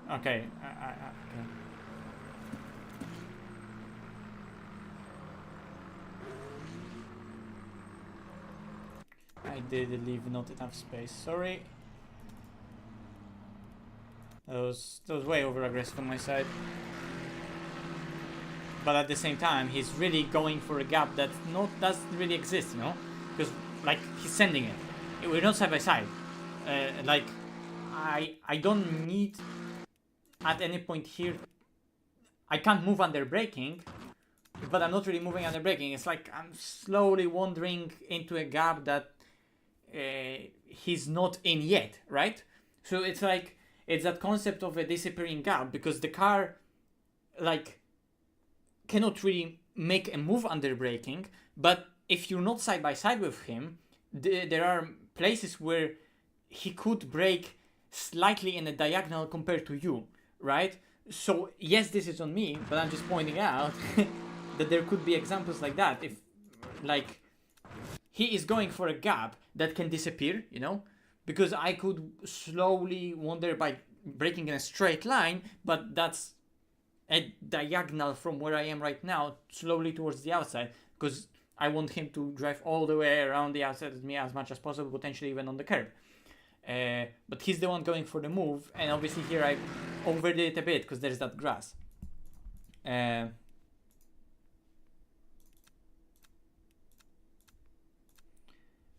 Okay, okay. I did leave not enough space, sorry. That was way over aggressive on my side. But at the same time, he's really going for a gap that doesn't really exist, you know? Because, like, he's sending it. We're not side by side. Like, I don't need... At any point here, I can't move under braking, but I'm not really moving under braking. It's like I'm slowly wandering into a gap that he's not in yet, right? So it's like, it's that concept of a disappearing gap, because the car, like, cannot really make a move under braking, but if you're not side by side with him, there are places where he could brake slightly in a diagonal compared to you. Right? So, yes, this is on me, but I'm just pointing out that there could be examples like that. If, like, he is going for a gap that can disappear, you know? Because I could slowly wander by braking in a straight line, but that's a diagonal from where I am right now, slowly towards the outside. Because I want him to drive all the way around the outside of me as much as possible, potentially even on the curb. But he's the one going for the move, and obviously here I overdid it a bit because there's that grass.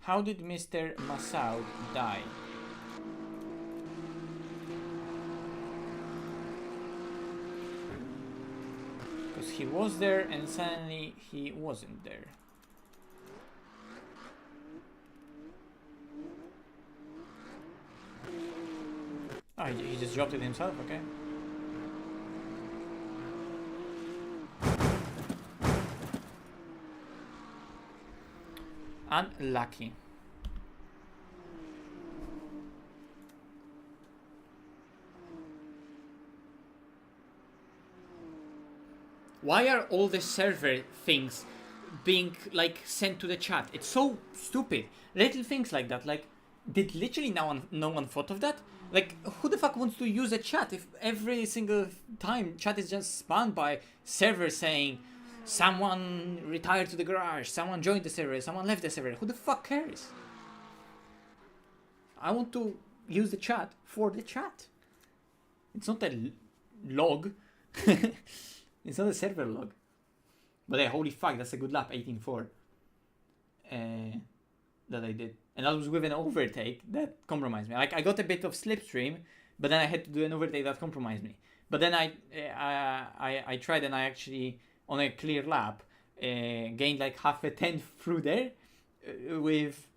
How did Mr. Massoud die? Because he was there and suddenly he wasn't there. Oh, he just dropped it himself, okay. Unlucky. Why are all the server things being, like, sent to the chat? It's so stupid. Little things like that, like, did literally no one thought of that? Like, who the fuck wants to use a chat if every single time chat is just spammed by servers saying someone retired to the garage, someone joined the server, someone left the server? Who the fuck cares? I want to use the chat for the chat. It's not a log. It's not a server log. But hey, holy fuck, that's a good lap, 18.4. That I did. And that was with an overtake that compromised me. Like, I got a bit of slipstream, but then I had to do an overtake that compromised me. But then I tried, and I actually, on a clear lap, gained like half a tenth through there with...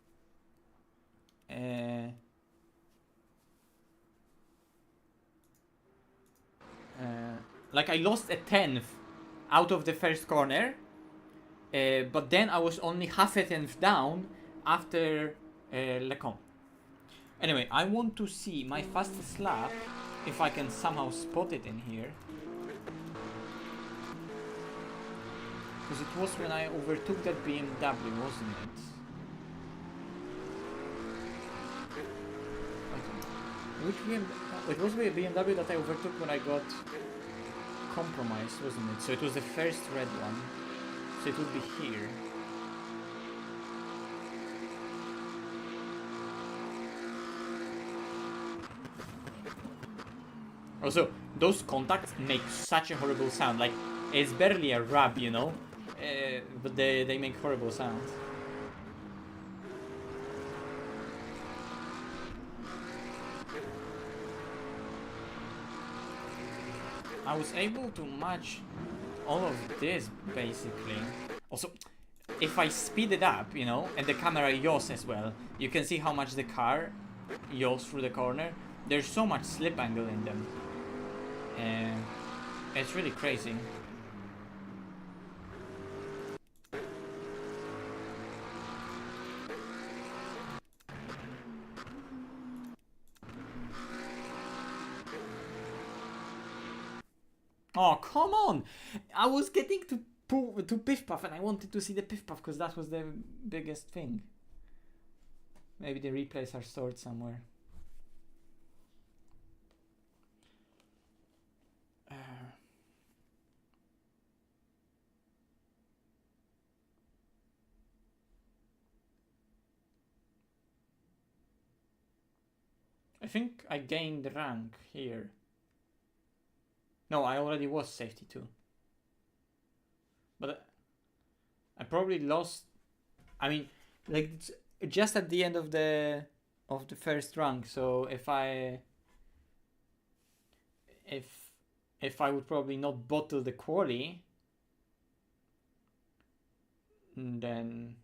like, I lost a tenth out of the first corner, but then I was only half a tenth down after Lecom. Anyway, I want to see my fastest lap, if I can somehow spot it in here. Because it was when I overtook that BMW, wasn't it? Which BMW? It was a BMW that I overtook when I got compromised, wasn't it? So it was the first red one. So it would be here. Also, those contacts make such a horrible sound. Like, it's barely a rub, you know? But they make horrible sounds. I was able to match all of this, basically. Also, if I speed it up, you know, and the camera yaws as well, you can see how much the car yaws through the corner. There's so much slip angle in them. It's really crazy. Oh, come on! I was getting to Piff Puff and I wanted to see the Piff Puff because that was the biggest thing. Maybe the replays are stored somewhere. I think I gained rank here. No, I already was safety 2. But I probably lost. I mean, like it's just at the end of the first rank. So if I would probably not bottle the quali, then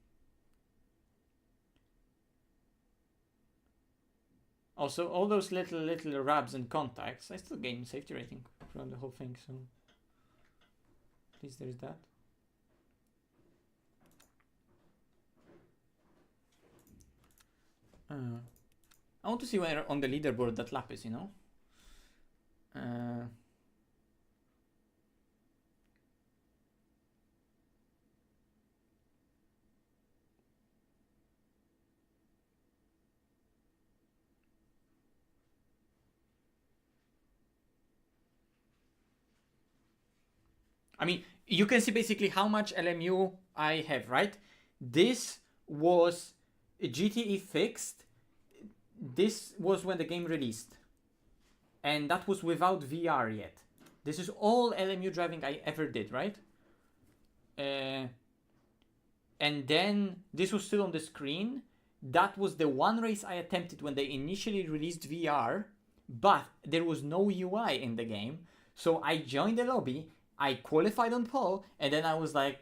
also all those little rabs and contacts, I still gain safety rating from the whole thing. So at least there's that. I want to see where on the leaderboard that lap is, you know? I mean, you can see basically how much LMU I have, right? This was GTE fixed. This was when the game released. And that was without VR yet. This is all LMU driving I ever did, right? And then this was still on the screen. That was the one race I attempted when they initially released VR, but there was no UI in the game. So I joined the lobby, I qualified on pole, and then I was like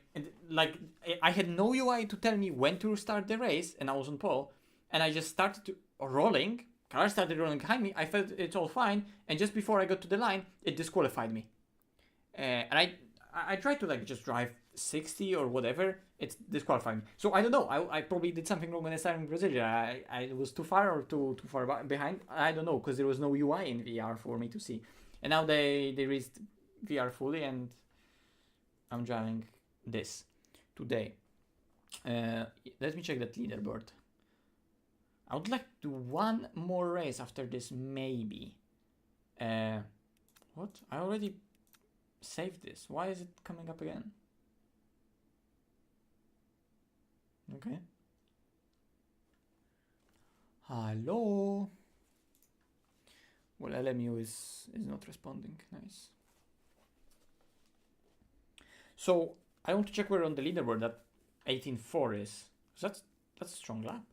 I had no UI to tell me when to start the race, and I was on pole, and I just started rolling. Car started rolling behind me. I felt it's all fine, and just before I got to the line, it disqualified me. And I tried to like just drive 60 or whatever. It's disqualified me. So I don't know. I probably did something wrong when I started in Brasilia. I was too far or too far behind. I don't know, because there was no UI in VR for me to see. And now they released VR fully, and I'm driving this today. Let me check that leaderboard. I would like to do one more race after this, maybe. What? I already saved this. Why is it coming up again? Okay. Hello. Well, LMU is not responding. Nice. So I want to check where on the leaderboard that 18.4 is. So that's a strong lap.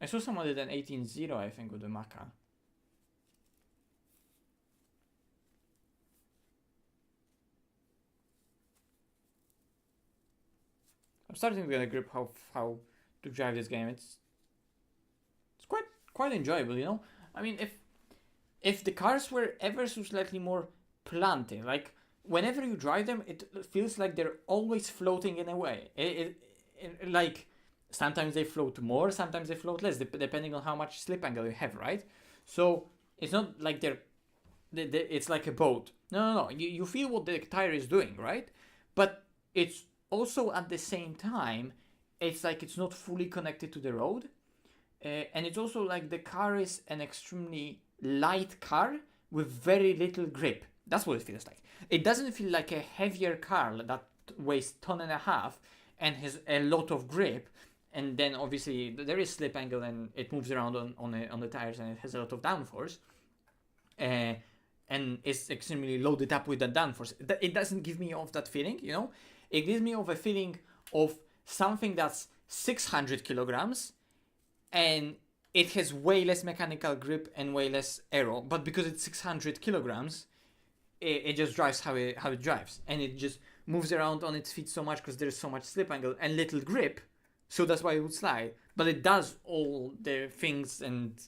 I saw someone did an 18.0, I think, with the Maca. I'm starting to get a grip how to drive this game. It's quite enjoyable, you know. I mean, if the cars were ever so slightly more planted, like whenever you drive them, it feels like they're always floating in a way. Like sometimes they float more, sometimes they float less, depending on how much slip angle you have, right? So it's not like it's like a boat. No. You feel what the tire is doing, right? But it's also at the same time, it's like it's not fully connected to the road. And it's also like the car is an extremely light car with very little grip. That's what it feels like. It doesn't feel like a heavier car that weighs 1.5 tons and has a lot of grip. And then obviously there is slip angle and it moves around on the tires and it has a lot of downforce. And it's extremely loaded up with that downforce. It doesn't give me of that feeling, you know. It gives me of a feeling of something that's 600 kilograms and it has way less mechanical grip and way less aero. But because it's 600 kilograms, it just drives how it drives. And it just moves around on its feet so much because there's so much slip angle and little grip. So that's why it would slide. But it does all the things and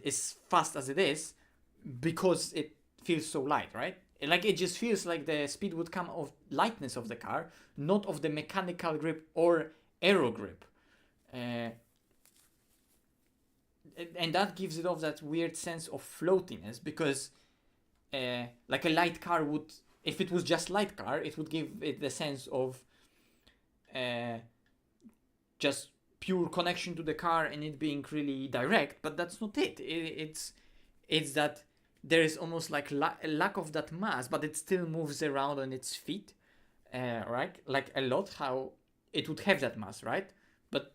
as fast as it is because it feels so light, right? Like it just feels like the speed would come of lightness of the car, not of the mechanical grip or aero grip. And that gives it off that weird sense of floatiness because like a light car would, if it was just light car, it would give it the sense of just pure connection to the car and it being really direct, but that's not it. It's that there is almost like a lack of that mass, but it still moves around on its feet, right? Like a lot, how it would have that mass, right? But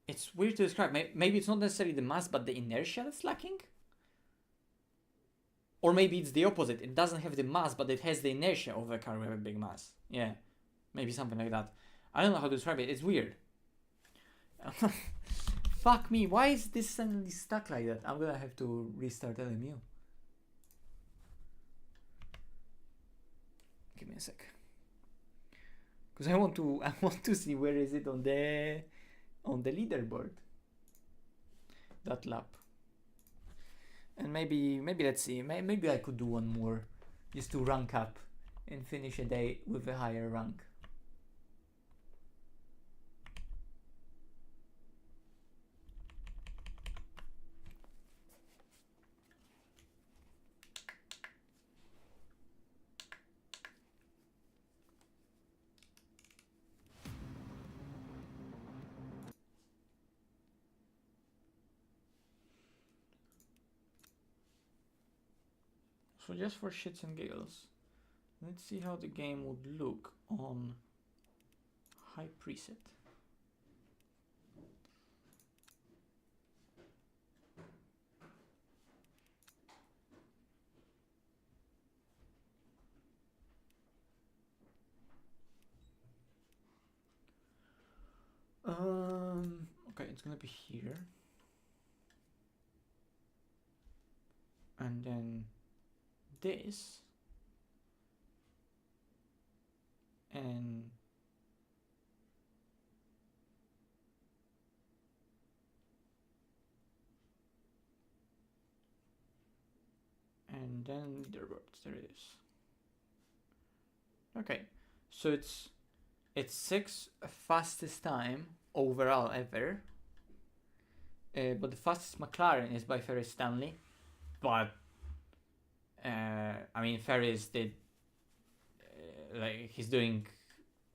it's weird to describe. Maybe it's not necessarily the mass, but the inertia that's lacking. Or maybe it's the opposite. It doesn't have the mass, but it has the inertia of a car with a big mass. Yeah, maybe something like that. I don't know how to describe it. It's weird. Fuck me. Why is this suddenly stuck like that? I'm gonna have to restart LMU. Give me a sec. Because I want to see where is it on the leaderboard. That lap. And maybe let's see. Maybe I could do one more, just to rank up and finish a day with a higher rank. So just for shits and giggles, let's see how the game would look on high preset. Okay, it's gonna be here. And then this. And then Leaderboard, there it is. Okay, so it's 6th fastest time overall ever. But the fastest McLaren is by Ferris Stanley. But I mean, Ferris did like he's doing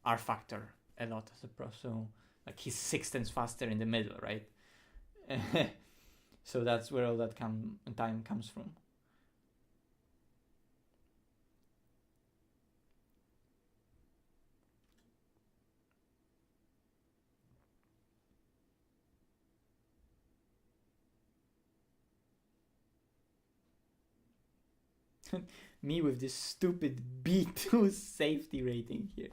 R factor a lot as a pro, so like he's 6 tenths faster in the middle, right? So that's where all that time comes from. Me with this stupid B2 safety rating here.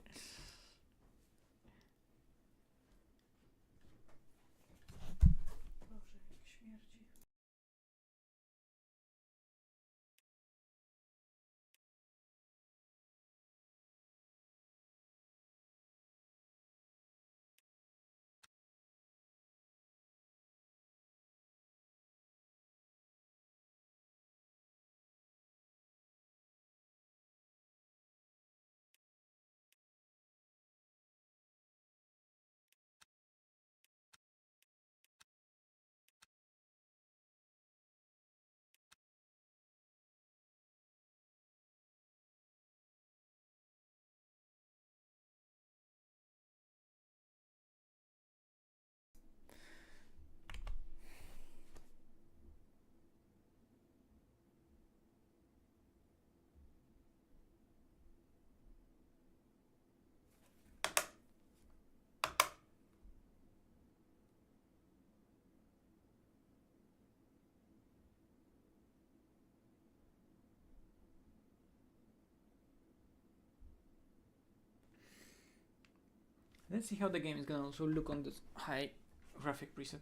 Let's see how the game is gonna also look on this high graphic preset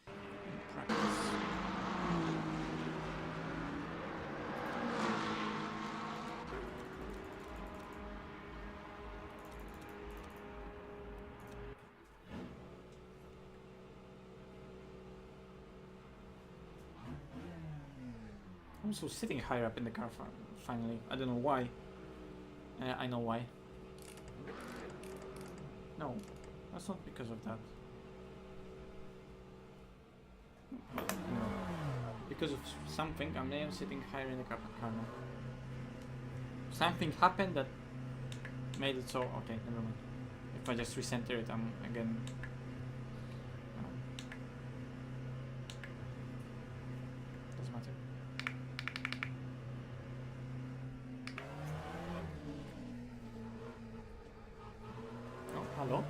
in practice. I'm also sitting higher up in the car finally. I don't know why. I know why. No, that's not because of that. No. because of something. I'm now sitting higher in the car now. Something happened that made it so. Okay, never mind. If I just recenter it, I'm again. Doesn't matter. Oh, hello.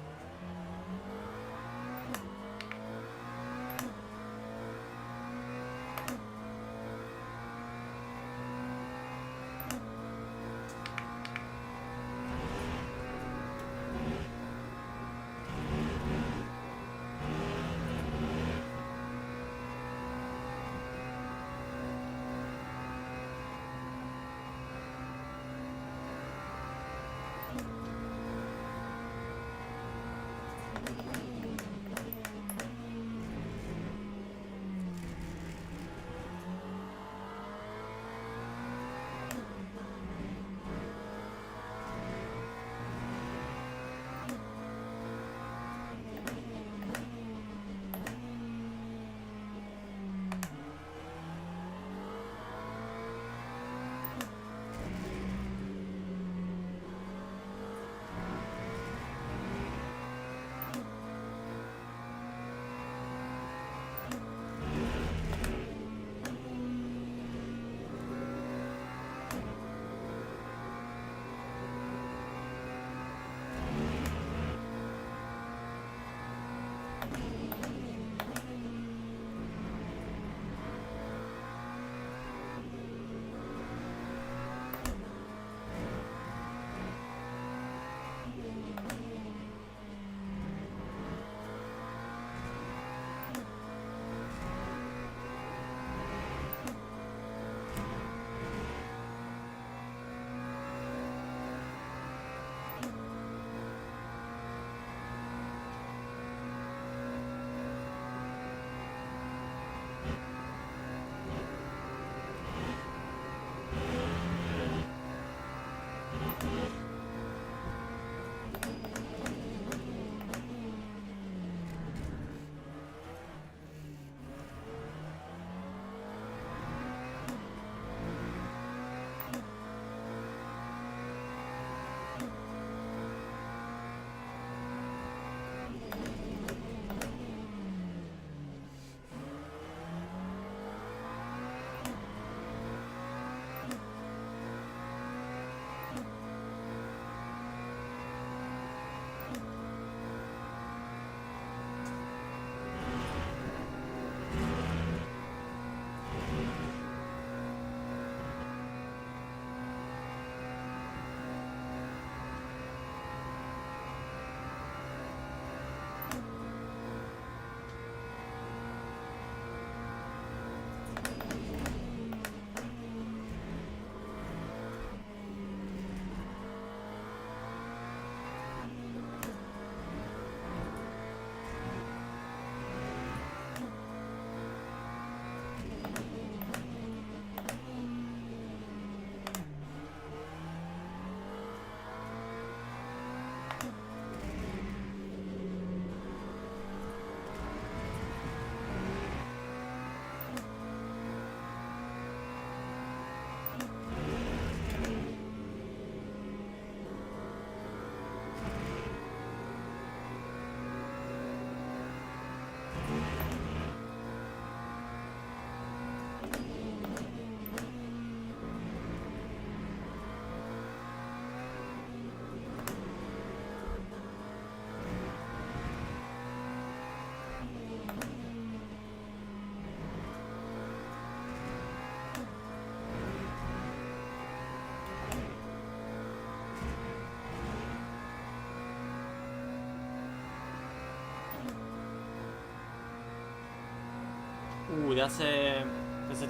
Ooh, that's a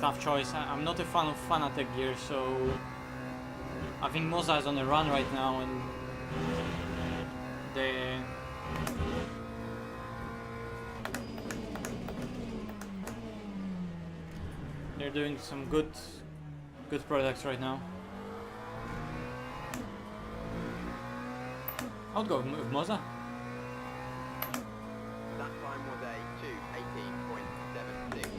tough choice. I'm not a fan of Fanatec gear, so I think Moza is on a run right now, and they're doing some good products right now. I'll go with Moza.
That time was a 2:18.76.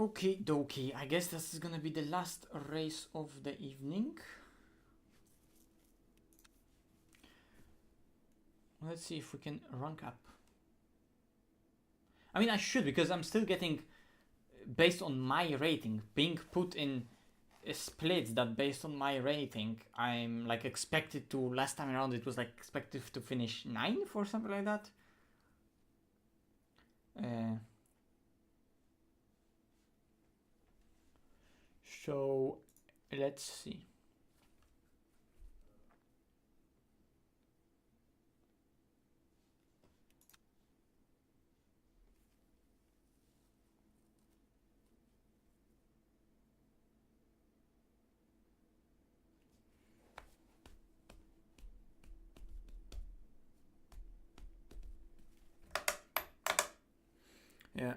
Okie dokie, I guess this is gonna be the last race of the evening. Let's see if we can rank up. I mean, I should, because I'm still getting, based on my rating, being put in splits that based on my rating, I'm like expected to, last time around it was like expected to finish 9th or something like that. So let's see. Yeah.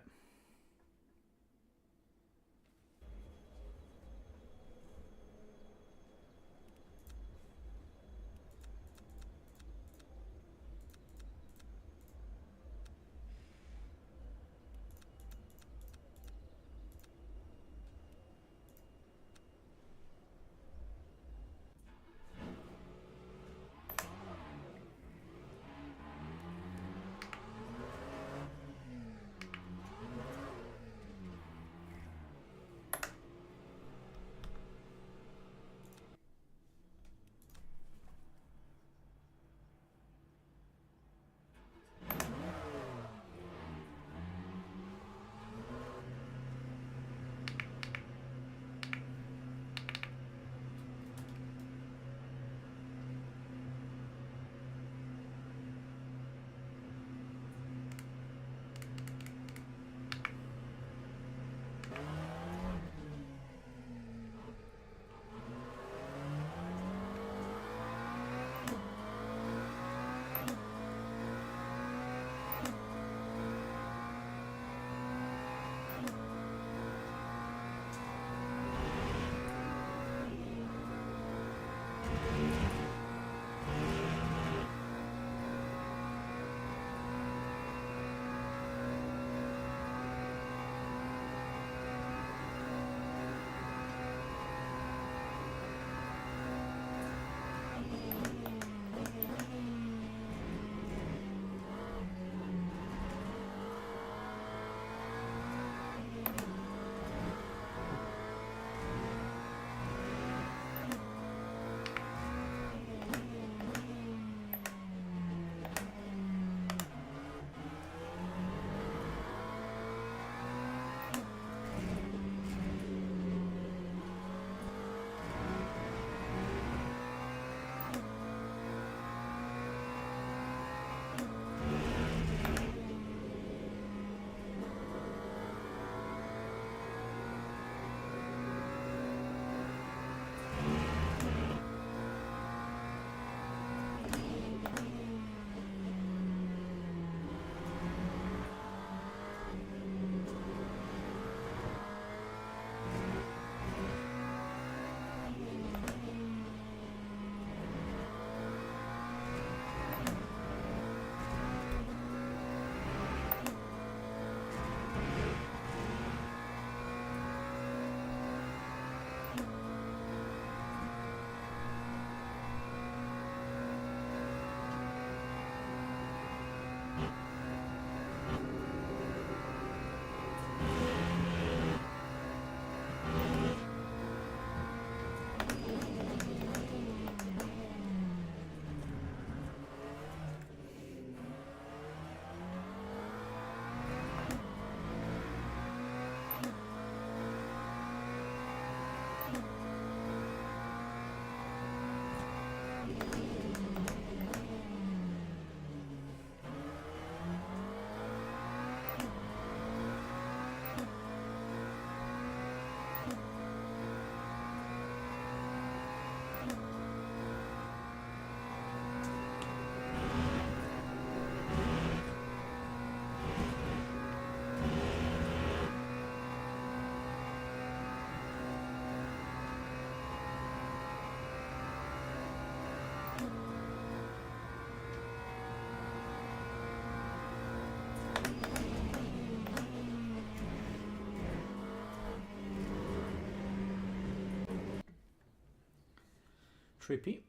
trippy.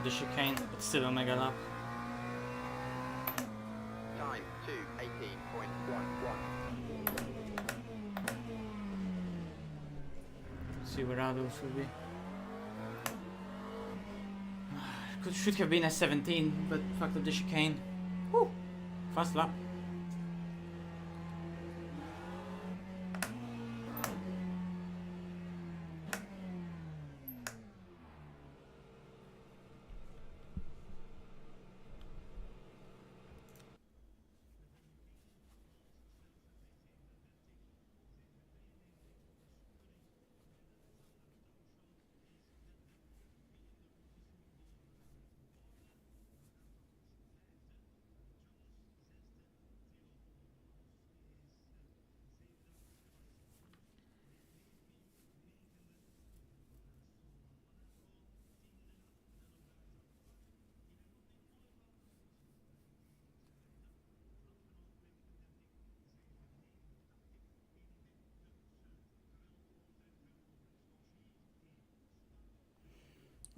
the chicane, but still a mega lap.
Time 2:18.11.
Let's see where others will be. Should have been a 17, but fucked up the chicane. Woo! Fast lap.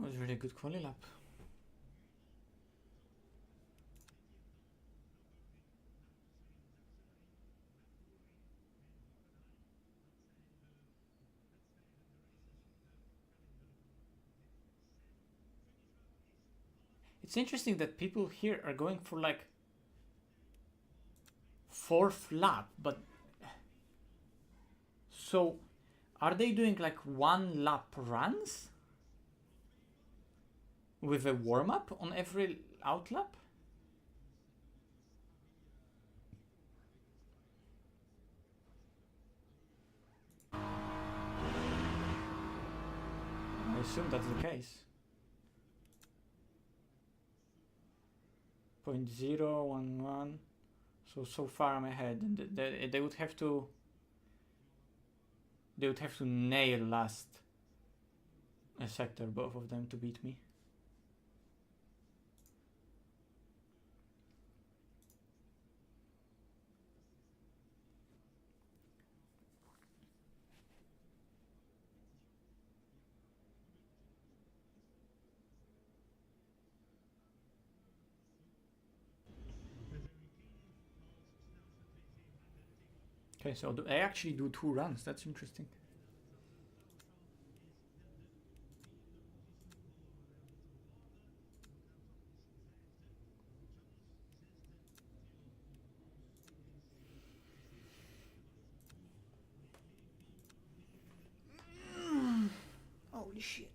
It was a really good quali lap. It's interesting that people here are going for like 4th lap, but so are they doing like 1 lap runs with a warm-up on every out lap? I assume that's the case. 0.011. So far I'm ahead, and they would have to. They would have to nail last a sector, both of them, to beat me. Okay, so I actually do 2 runs. That's interesting. Holy shit.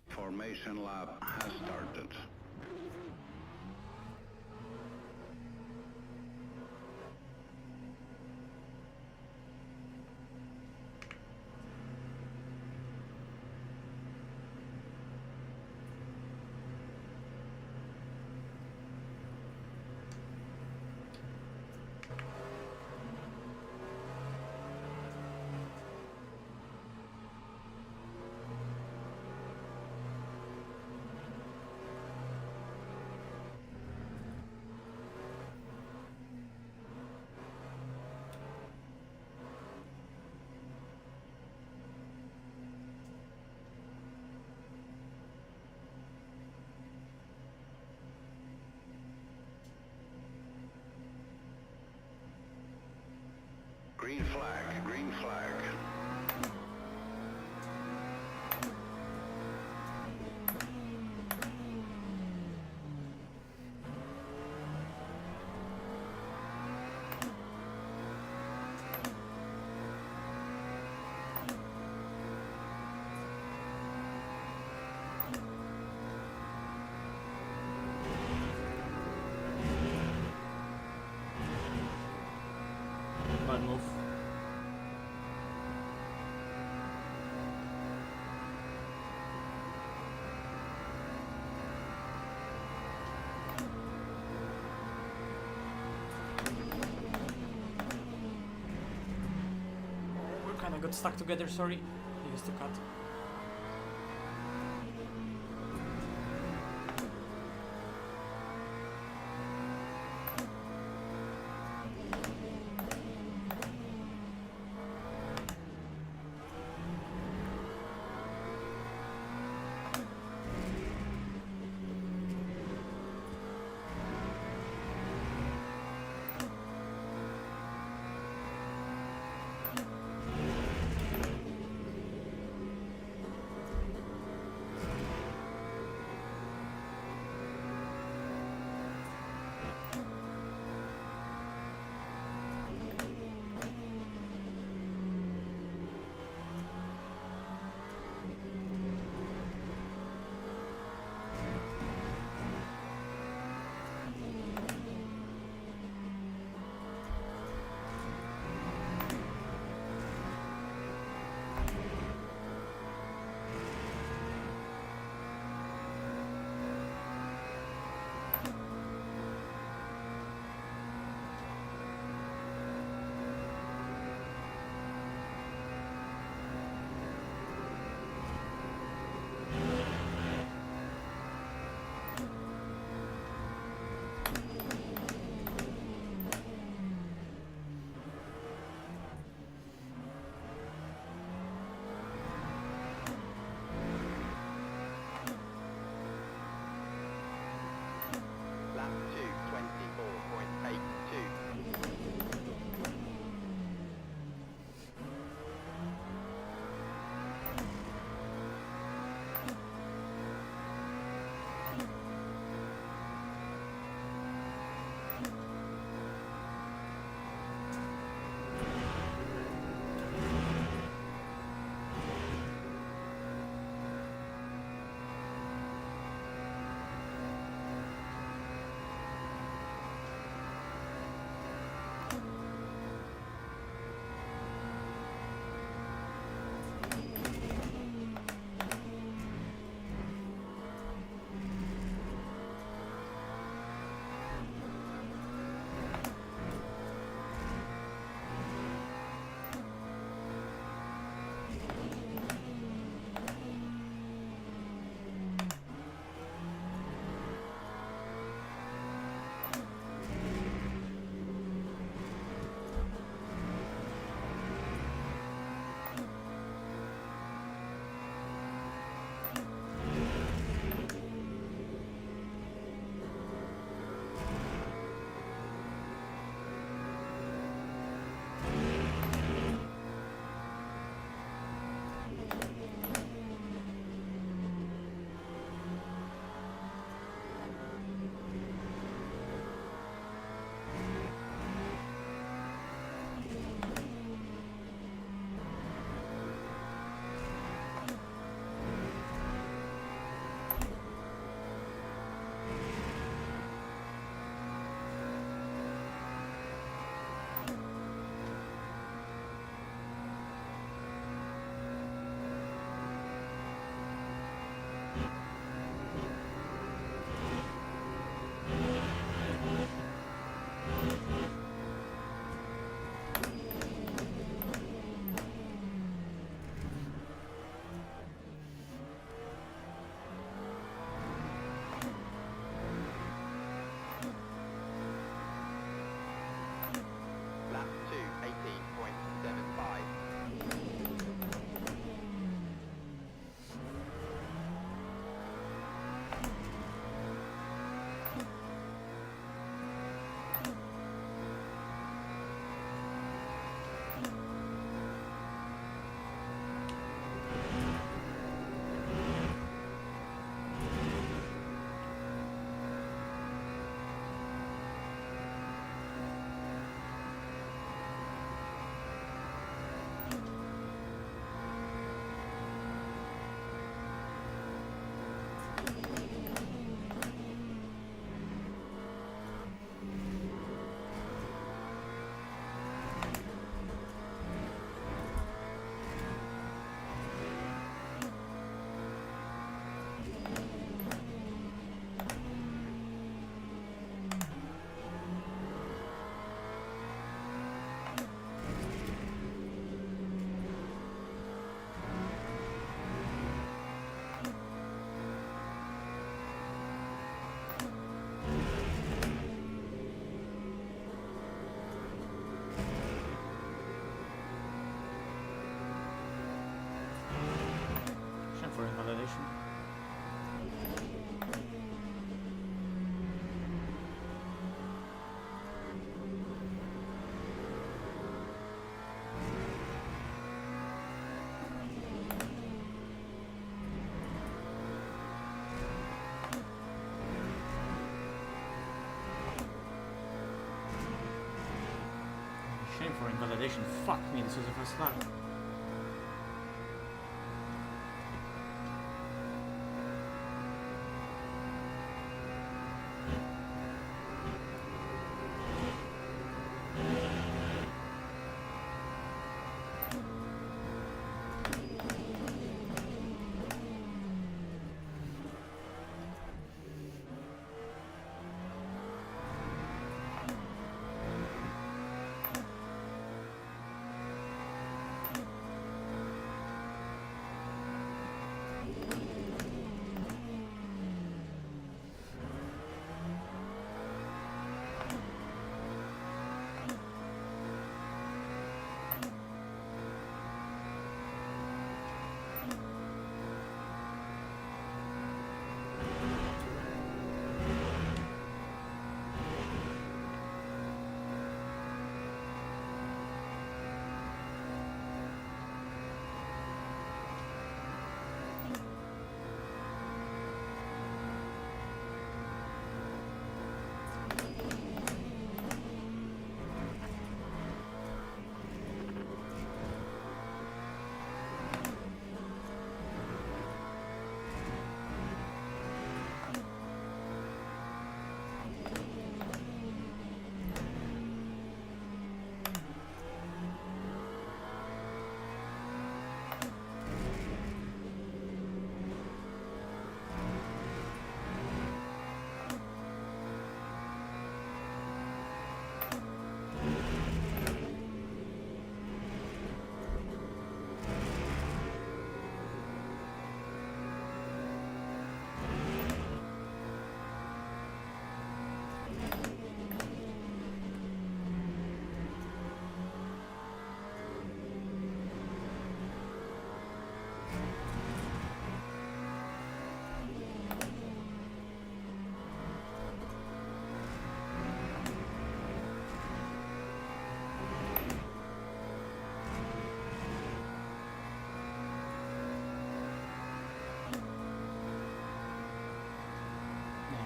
Formation lap has started. Green flag, green flag.
got stuck together, sorry. He has to cut. for invalidation. Fuck me, this was the first lap.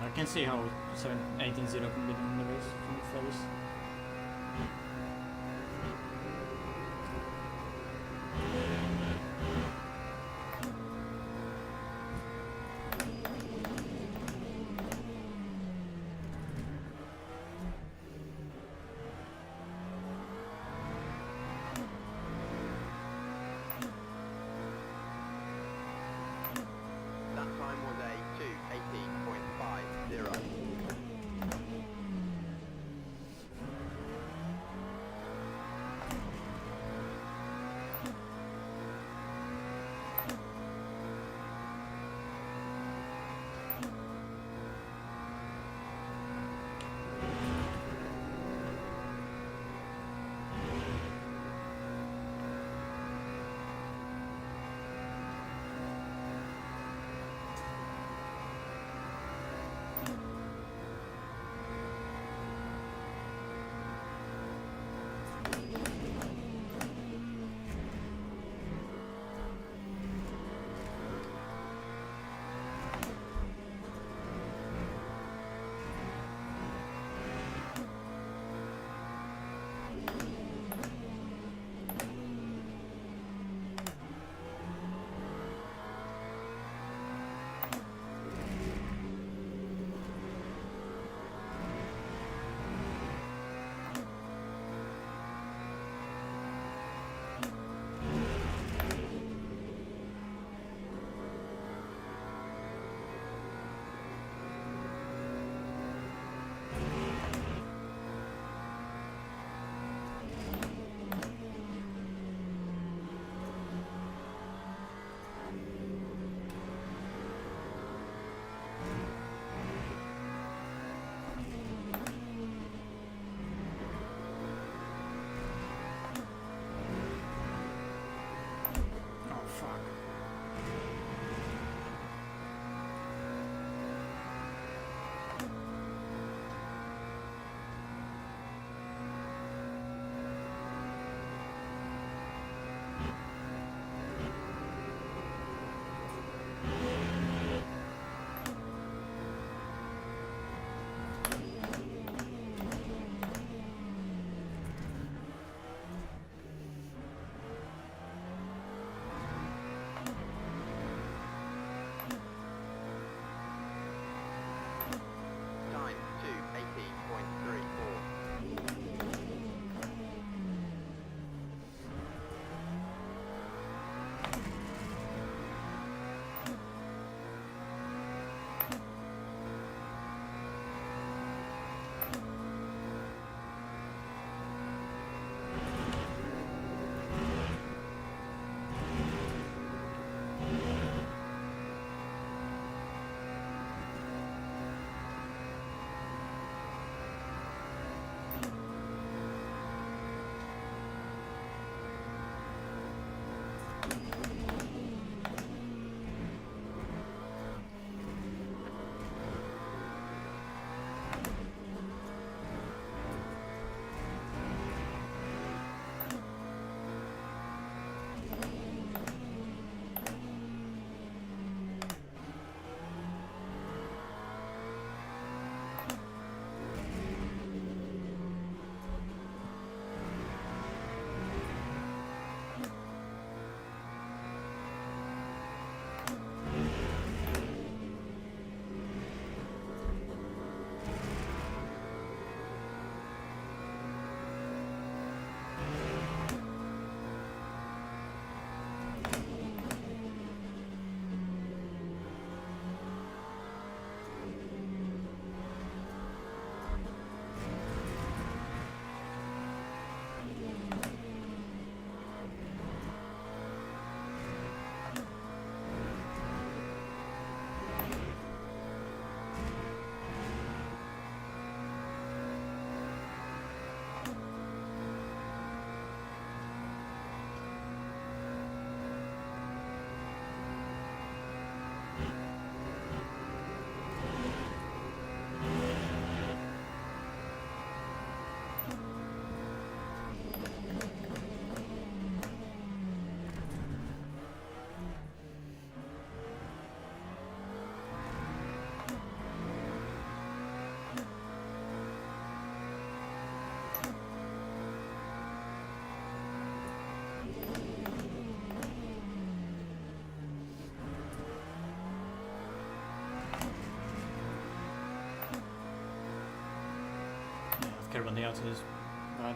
I can see how 18-0 can be done in the race from the face.
That time was a 2:18.50.
care when the outside is bad.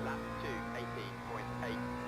Lap 2, 18.80.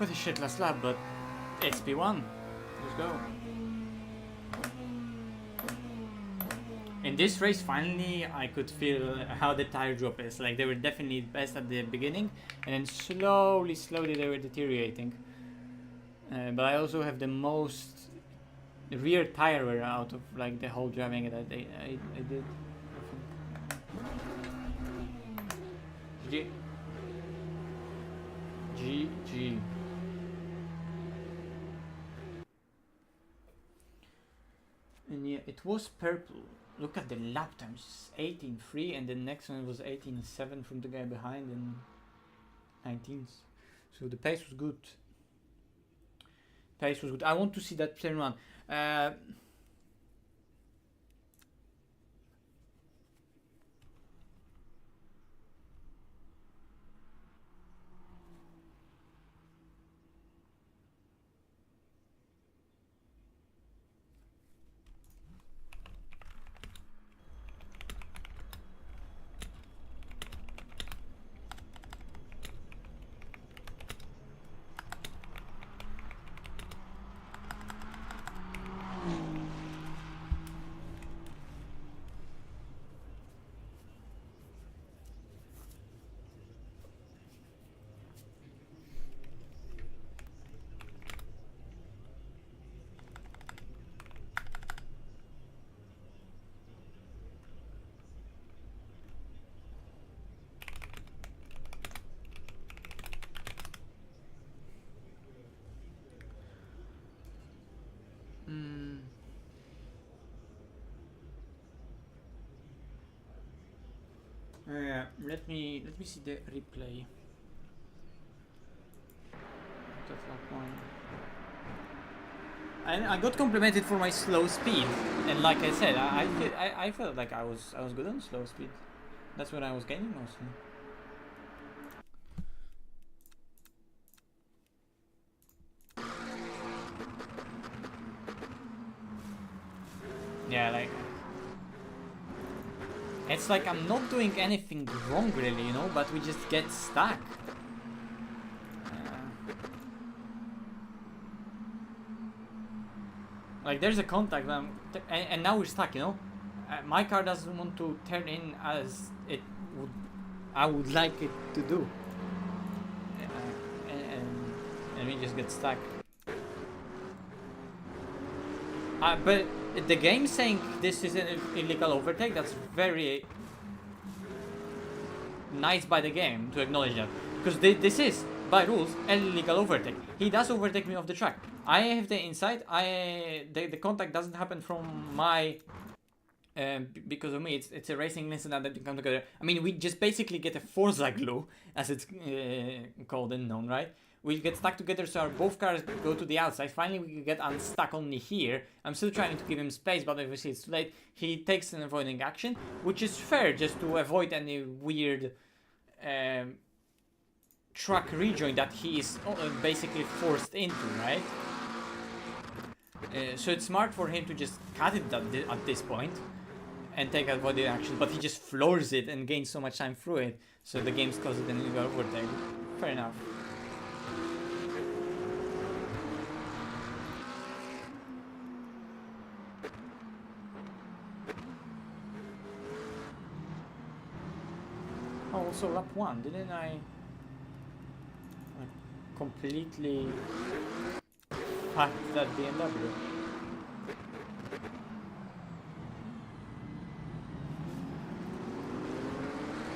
What a shit last lap, but SP1. Let's go. In this race, finally, I could feel how the tire drop is. Like, they were definitely best at the beginning, and then slowly they were deteriorating. But I also have the most rear tire wear out of like the whole driving that I did. GG. And yeah, it was purple. Look at the lap times, 18.3, and the next one was 18.7 from the guy behind, and 19th. So the pace was good. Pace was good. I want to see that turn run. Let me see the replay. And I got complimented for my slow speed, and like I said, I felt like I was good on slow speed. That's what I was gaining mostly. Yeah, like it's like I'm not doing anything wrong really, you know, but we just get stuck. Like there's a contact, and now we're stuck, you know. My car doesn't want to turn in as I would like it to do, and we just get stuck. But the game saying this is an illegal overtake, that's very nice by the game to acknowledge that, because this is by rules an illegal overtake. He does overtake me off the track. I have the inside. The contact doesn't happen from my because of me. It's a racing incident that we come together. I mean, we just basically get a Forza glue, as it's called and known, right? We get stuck together, so our both cars go to the outside. Finally, we get unstuck only here. I'm still trying to give him space, but obviously it's too late. He takes an avoiding action, which is fair, just to avoid any weird truck rejoin that he is basically forced into, right? So it's smart for him to just cut it at this point and take avoiding action, but he just floors it and gains so much time through it, so the game's caused an illegal overtake. Fair enough. Oh, also lap 1, didn't I completely hack that BMW?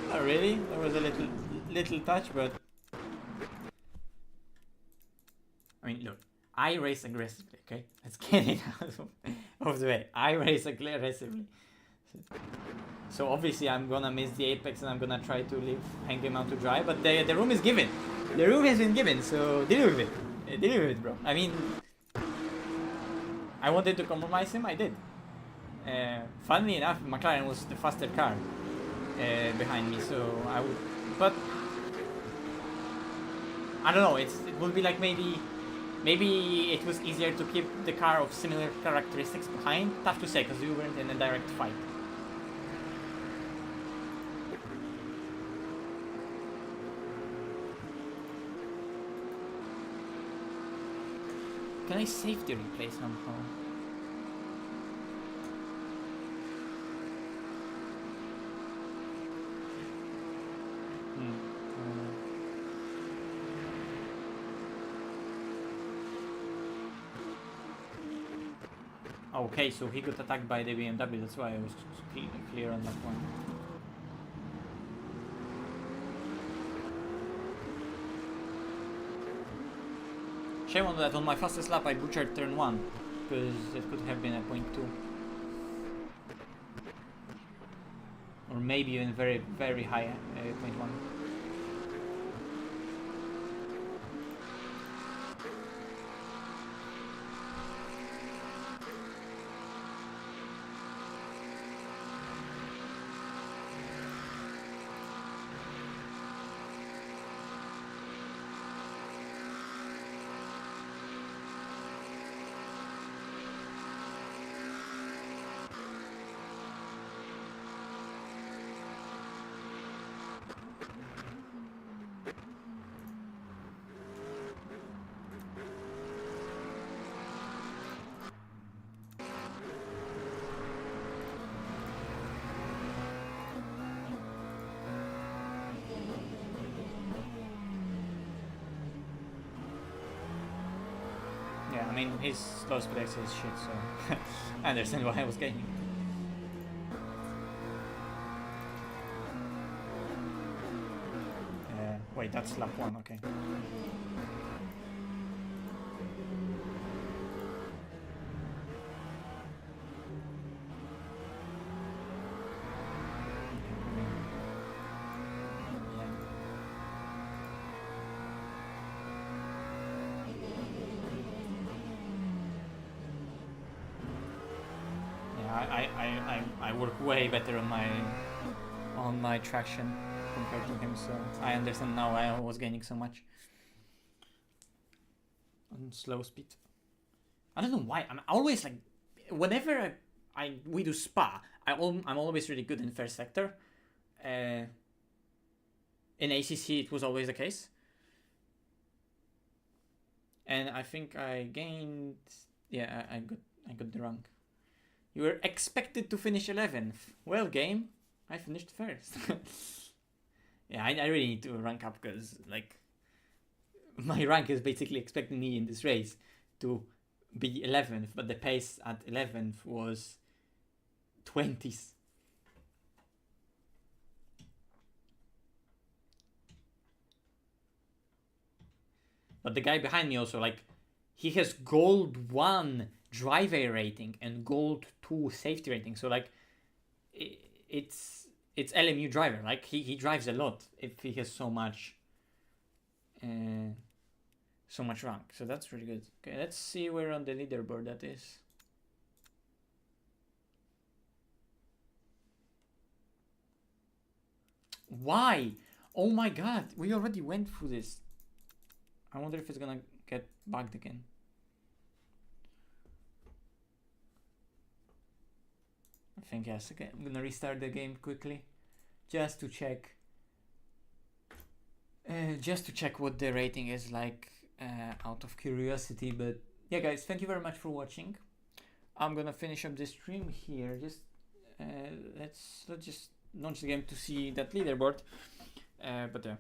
Not really, there was a little touch, but I mean, look, I race aggressively, okay? Let's get it out of the way. I race aggressively. So obviously I'm gonna miss the apex and I'm gonna try to hang him out to dry, but the room is given. The room has been given, so deal with it. Deal with it, bro. I mean, I wanted to compromise him, I did. Funnily enough, McLaren was the faster car behind me, so I would, but I don't know, it would be like maybe it was easier to keep the car of similar characteristics behind. Tough to say, because we weren't in a direct fight. Can I safety replay somehow? Okay, so he got attacked by the BMW, that's why I was clear on that one. Shame on that, on my fastest lap I butchered turn 1, because it could have been a 0.2. Or maybe even very, very high 0.1. Yeah, I mean, his slow speed X is shit, so I understand why I was gaining. Wait, that's lap 1, okay. I work way better on my traction compared to him, so I understand now why I was gaining so much on slow speed. I don't know why. I'm always like, whenever we do spa, I'm always really good in first sector. In ACC it was always the case, and I think I gained. Yeah, I got the rank. You were expected to finish 11th. Well, game, I finished first. Yeah, I really need to rank up because, like, my rank is basically expecting me in this race to be 11th, but the pace at 11th was 20s. But the guy behind me also, like, he has gold 1 driver rating and gold 2 safety rating, so like it's LMU driver, like he drives a lot if he has so much rank, so that's really good. Okay, let's see where on the leaderboard that is. Why? Oh my god, we already went through this. I wonder if it's gonna get bugged again. I think yes. Okay, I'm gonna restart the game quickly, just to check. Just to check what the rating is like, out of curiosity. But yeah, guys, thank you very much for watching. I'm gonna finish up the stream here. Just let's just launch the game to see that leaderboard. But yeah,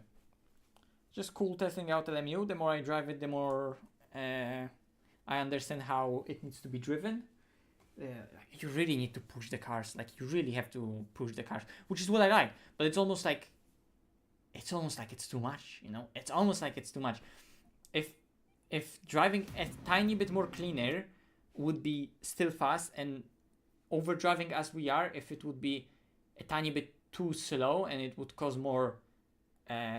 just cool testing out LMU. The more I drive it, the more I understand how it needs to be driven. You really need to push the cars, like you really have to push the cars, which is what I like, but it's almost like it's too much, you know. It's almost like it's too much. If driving a tiny bit more cleaner would be still fast, and overdriving as we are, if it would be a tiny bit too slow and it would cause more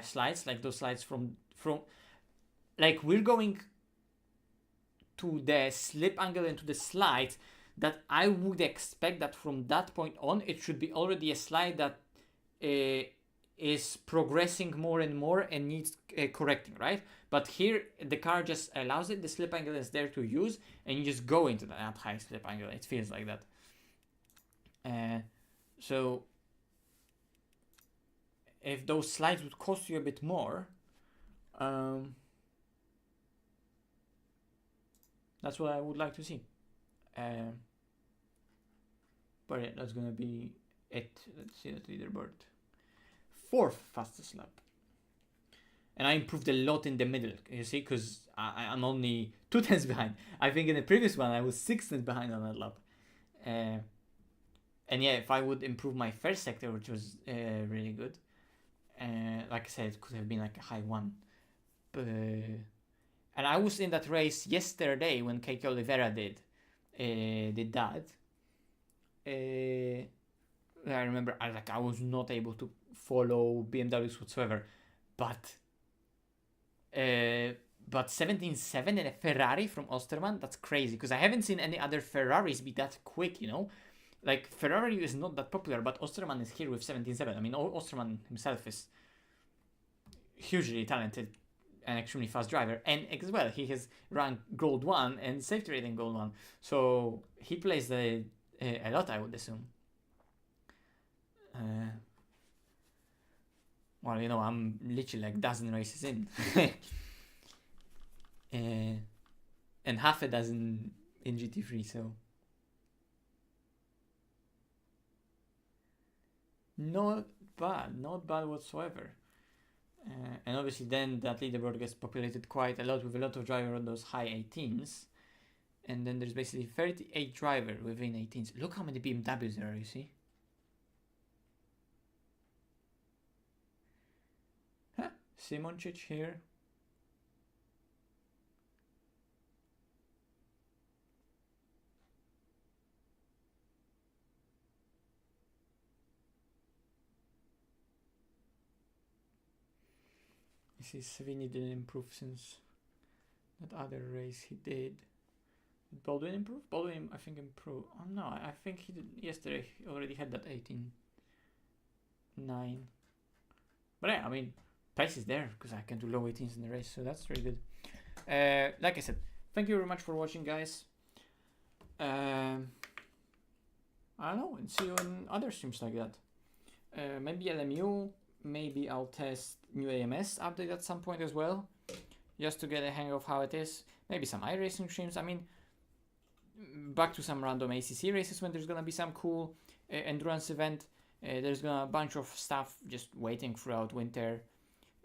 slides, like those slides from like we're going to the slip angle and to the slides, that I would expect that from that point on it should be already a slide that is progressing more and more and needs correcting, right? But here the car just allows it, the slip angle is there to use, and you just go into that high slip angle. It feels like that. So if those slides would cost you a bit more, that That's what I would like to see. But yeah, that's gonna be it. Let's see that leaderboard. 4th fastest lap. And I improved a lot in the middle, you see, because I'm only 2 tenths behind. I think in the previous one I was 6 tenths behind on that lap. And yeah, if I would improve my first sector, which was really good, like I said, it could have been like a high 1. But and I was in that race yesterday when Keiko Oliveira did that. I remember I was not able to follow BMWs whatsoever, but 17.7 in a Ferrari from Osterman, that's crazy, because I haven't seen any other Ferraris be that quick, you know. Like, Ferrari is not that popular, but Osterman is here with 17.7. I mean, Osterman himself is hugely talented and extremely fast driver, and as well, he has ranked Gold 1 and safety rating Gold 1, so he plays a lot, I would assume. Well, you know, I'm literally like dozen races in. And half a dozen in GT3, so not bad whatsoever. And obviously then that leaderboard gets populated quite a lot with a lot of drivers on those high 18s, and then there's basically 38 drivers within 18s. Look how many BMWs there are, you see. Huh? Simucube here. You see, Savini didn't improve since that other race he did. Did Baldwin improve? Baldwin, I think, improved. Oh no, I think he did yesterday. He already had that 18.9. But yeah, I mean, pace is there because I can do low 18s in the race, so that's really good. Like I said, thank you very much for watching, guys. I don't know, and see you in other streams like that. Maybe LMU. Maybe I'll test new AMS update at some point as well, just to get a hang of how it is. Maybe some iRacing streams. I mean, back to some random ACC races when there's gonna be some cool endurance event. There's gonna a bunch of stuff just waiting throughout winter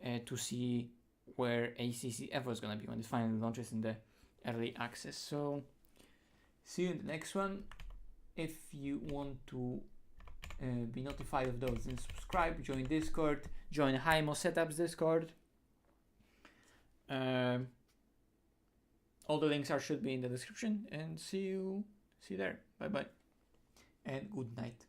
to see where ACC Evo is gonna be when it finally launches in the early access. So see you in the next one. If you want to be notified of those, then subscribe, join Discord, join Haimo Setups Discord. All the links should be in the description, and see you there. Bye bye and good night.